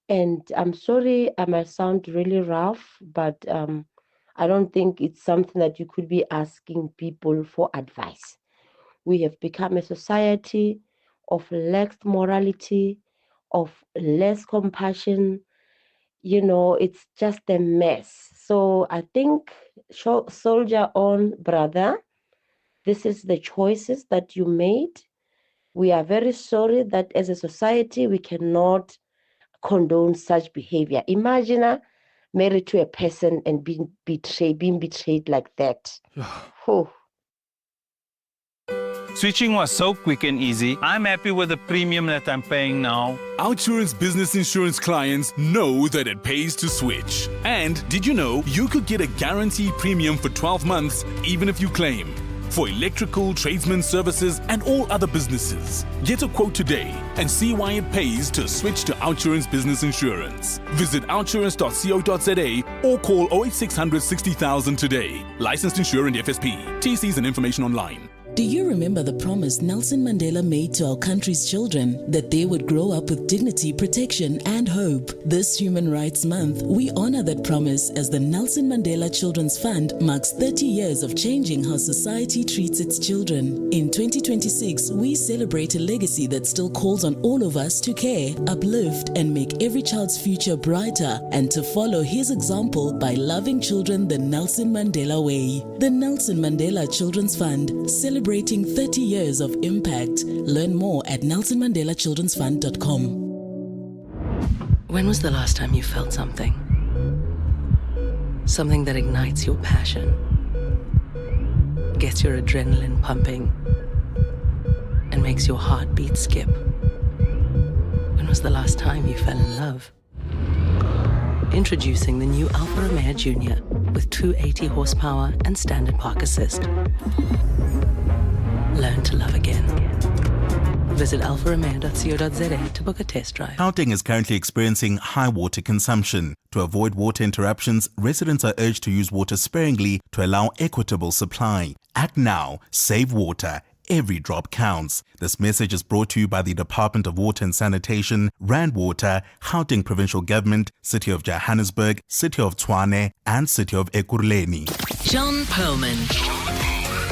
And I'm sorry, I might sound really rough, but I don't think it's something that you could be asking people for advice. We have become a society of lax morality, of less compassion. You know, it's just a mess. So I think, soldier on, brother. This is the choices that you made. We are very sorry that as a society, we cannot condone such behavior. Imagine married to a person and being betrayed like that. Switching was so quick and easy. I'm happy with the premium that I'm paying now. Outsurance business insurance clients know that it pays to switch. And did you know you could get a guaranteed premium for 12 months even if you claim? For electrical, tradesman services, and all other businesses. Get a quote today and see why it pays to switch to Outsurance Business Insurance. Visit outsurance.co.za or call 08600 60000 today. Licensed insurer and FSP. TCs and information online. Do you remember the promise Nelson Mandela made to our country's children that they would grow up with dignity, protection, and hope? This Human Rights Month, we honor that promise as the Nelson Mandela Children's Fund marks 30 years of changing how society treats its children. In 2026, we celebrate a legacy that still calls on all of us to care, uplift, and make every child's future brighter, and to follow his example by loving children the Nelson Mandela way. The Nelson Mandela Children's Fund, celebrating 30 years of impact. Learn more at nelsonmandelachildrensfund.com. When was the last time you felt something? Something that ignites your passion, gets your adrenaline pumping, and makes your heartbeat skip? When was the last time you fell in love? Introducing the new Alfa Romeo Junior with 280 horsepower and standard park assist. Learn to love again. Visit alfaromeo.co.za to book a test drive. Gauteng is currently experiencing high water consumption. To avoid water interruptions, residents are urged to use water sparingly to allow equitable supply. Act now, save water. Every drop counts. This message is brought to you by the Department of Water and Sanitation, Rand Water, Gauteng Provincial Government, City of Johannesburg, City of Tshwane, and City of Ekurhuleni. John Perlman.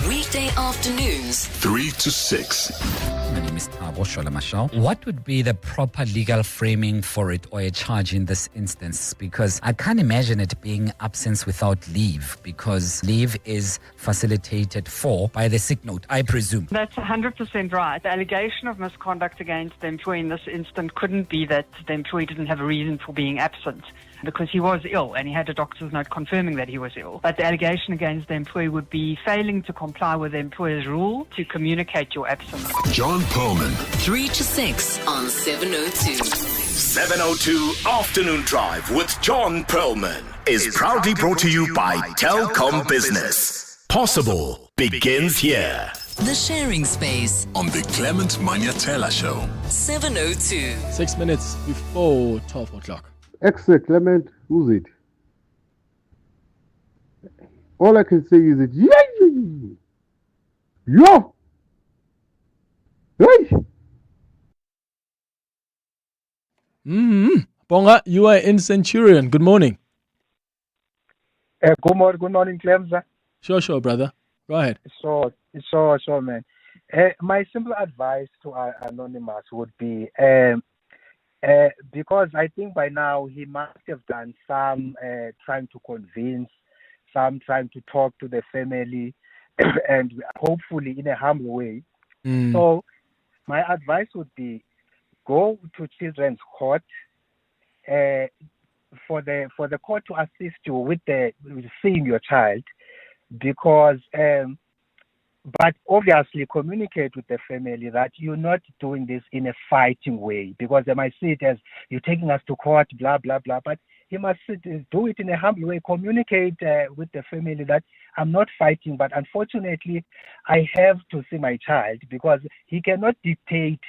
Weekday afternoons, 3 to 6. My name is Thabo Shola. What would be the proper legal framing for it, or a charge in this instance? Because I can't imagine it being absence without leave, because leave is facilitated by the sick note, I presume. That's 100% right. The allegation of misconduct against the employee in this instance couldn't be that the employee didn't have a reason for being absent. because he was ill and he had a doctor's note confirming that he was ill. But the allegation against the employee would be failing to comply with the employer's rule to communicate your absence. John Perlman. 3 to 6 on 702. 702 Afternoon Drive with John Perlman is proudly brought to you by Telkom Business. Possible begins here. The Sharing Space On the Clement Manyathela Show. 702. 6 minutes before 12 o'clock. Clement, who's it? All I can say is it. Yo! Hey! Bonga, you are in Centurion. Good morning. Good morning, Clem. Sure, brother. Go ahead. So, man. My simple advice to our Anonymous would be, because I think by now he must have done some trying to convince, some trying to talk to the family, and hopefully in a humble way. So, my advice would be, go to children's court for the court to assist you with seeing your child, because but obviously communicate with the family that you're not doing this in a fighting way, because they might see it as you're taking us to court, blah blah blah. But he must do it in a humble way. Communicate with the family that I'm not fighting, but unfortunately I have to see my child, because he cannot dictate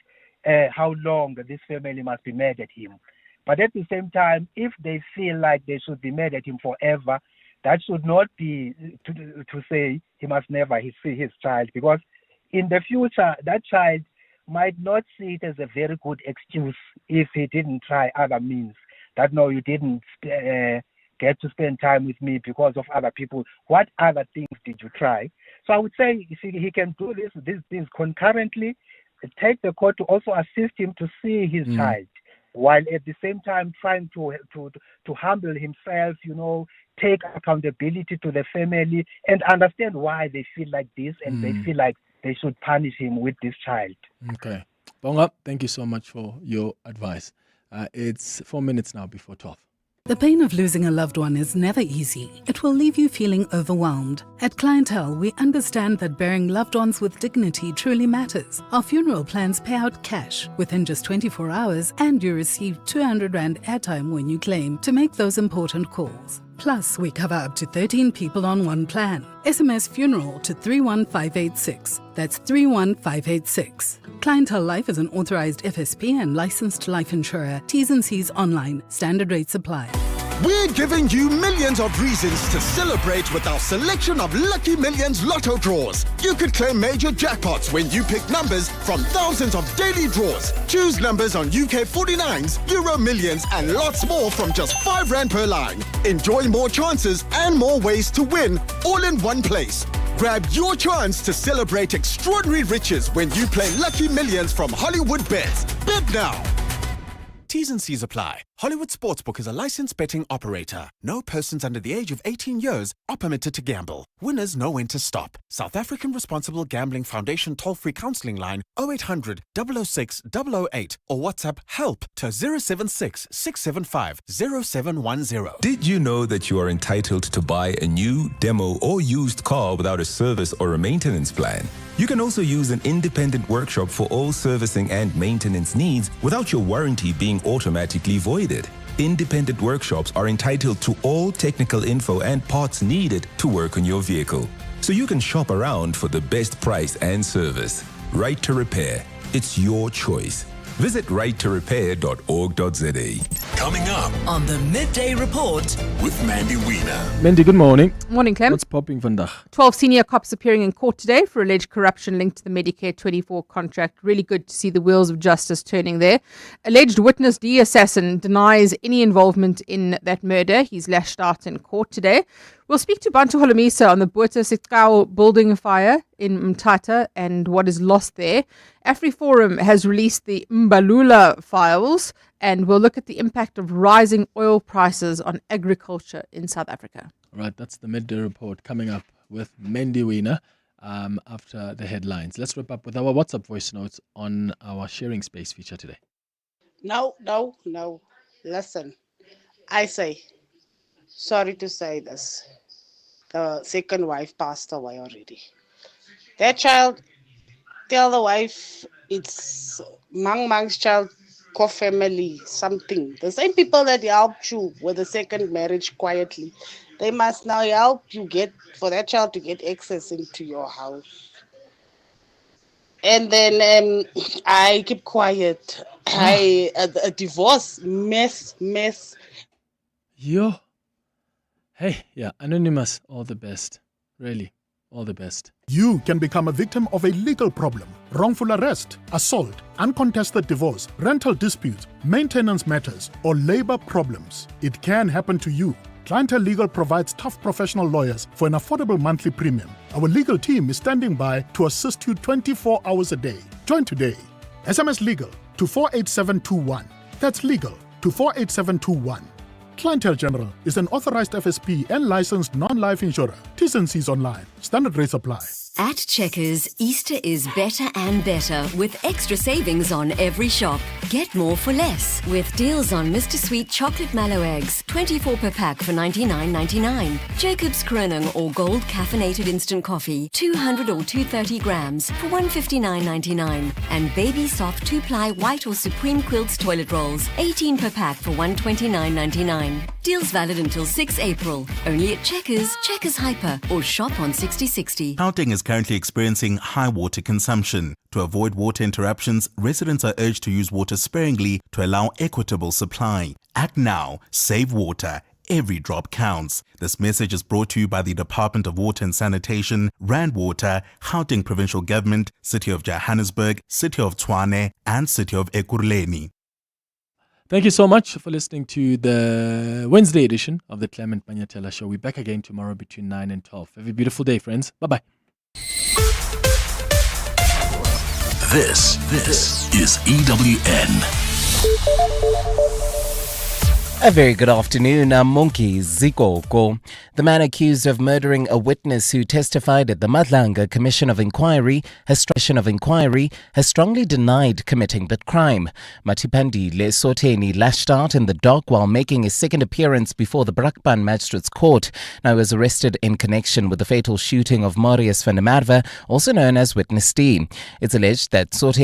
how long this family must be mad at him. But at the same time, if they feel like they should be mad at him forever, that should not be to say he must never see his child, because in the future, that child might not see it as a very good excuse if he didn't try other means. That, no, you didn't get to spend time with me because of other people. What other things did you try? So I would say he can do these things concurrently, take the court to also assist him to see his child, while at the same time trying to humble himself, take accountability to the family and understand why they feel like this, and they feel like they should punish him with this child. Okay. Bonga, thank you so much for your advice. It's 4 minutes now before 12. The pain of losing a loved one is never easy. It will leave you feeling overwhelmed. At Clientele, we understand that burying loved ones with dignity truly matters. Our funeral plans pay out cash within just 24 hours, and you receive 200 Rand airtime when you claim to make those important calls. Plus, we cover up to 13 people on one plan. SMS funeral to 31586. That's 31586. Clientele Life is an authorized FSP and licensed life insurer. T's and C's online. Standard rates apply. We're giving you millions of reasons to celebrate with our selection of Lucky Millions Lotto draws. You could claim major jackpots when you pick numbers from thousands of daily draws. Choose numbers on UK 49s, Euro Millions, and lots more from just R5 per line. Enjoy more chances and more ways to win, all in one place. Grab your chance to celebrate extraordinary riches when you play Lucky Millions from Hollywood Bets. Bet now. T's and C's apply. Hollywood Sportsbook is a licensed betting operator. No persons under the age of 18 years are permitted to gamble. Winners know when to stop. South African Responsible Gambling Foundation toll-free counselling line 0800 006 008 or WhatsApp HELP to 076 675 0710. Did you know that you are entitled to buy a new, demo, or used car without a service or a maintenance plan? You can also use an independent workshop for all servicing and maintenance needs without your warranty being automatically voided. Independent workshops are entitled to all technical info and parts needed to work on your vehicle, so you can shop around for the best price and service. Right to Repair. It's your choice. Visit righttorepair.org.za. Coming up on the Midday Report with Mandy Wiener. Mandy, good morning. Morning, Clem. What's popping vandag? 12 senior cops appearing in court today for alleged corruption linked to the Medicare 24 contract. Really good to see the wheels of justice turning there. Alleged witness D assassin denies any involvement in that murder. He's lashed out in court today. We'll speak to Bantu Holomisa on the Botha Sekau building fire in Mthatha and what is lost there. AfriForum has released the Mbalula files, and we'll look at the impact of rising oil prices on agriculture in South Africa. All right, that's the midday report coming up with Mandy Wiener after the headlines. Let's wrap up with our WhatsApp voice notes on our sharing space feature today. No. Listen. I say, sorry to say this, the second wife passed away already. That child, tell the wife it's Mang's child, co-family, something. The same people that helped you with the second marriage quietly, they must now help you get, for that child to get access into your house. And then I keep quiet. A divorce, mess. Yo. Hey, yeah, Anonymous, all the best. Really, all the best. You can become a victim of a legal problem, wrongful arrest, assault, uncontested divorce, rental disputes, maintenance matters, or labor problems. It can happen to you. Clientele Legal provides tough professional lawyers for an affordable monthly premium. Our legal team is standing by to assist you 24 hours a day. Join today. SMS Legal to 48721. That's legal to 48721. Clientele General is an authorized FSP and licensed non-life insurer. T's and C's online. Standard rates apply. At Checkers, Easter is better and better with extra savings on every shop. Get more for less with deals on Mr. Sweet Chocolate Mallow Eggs, 24 per pack for $99.99. Jacob's Kroning or Gold Caffeinated Instant Coffee, 200 or 230 grams for $159.99. And Baby Soft 2-ply White or Supreme Quilts Toilet Rolls, 18 per pack for $129.99. Deals valid until 6 April. Only at Checkers, Checkers Hyper, or shop on 6060. Gauteng is currently experiencing high water consumption. To avoid water interruptions, residents are urged to use water sparingly to allow equitable supply. Act now, save water. Every drop counts. This message is brought to you by the Department of Water and Sanitation, Rand Water, Gauteng Provincial Government, City of Johannesburg, City of Tshwane, and City of Ekurhuleni. Thank you so much for listening to the Wednesday edition of the Clement Manyathela Show. We're back again tomorrow between 9 and 12. Have a beautiful day, friends. Bye-bye. This is EWN. A very good afternoon. I'm Monkey Zikoko. The man accused of murdering a witness who testified at the Madlanga Commission of Inquiry has strongly denied committing that crime. Matipandile Soteni lashed out in the dock while making his second appearance before the Brakpan Magistrates Court. Now he was arrested in connection with the fatal shooting of Marius van der Merwe, also known as Witness D. It's alleged that Soteni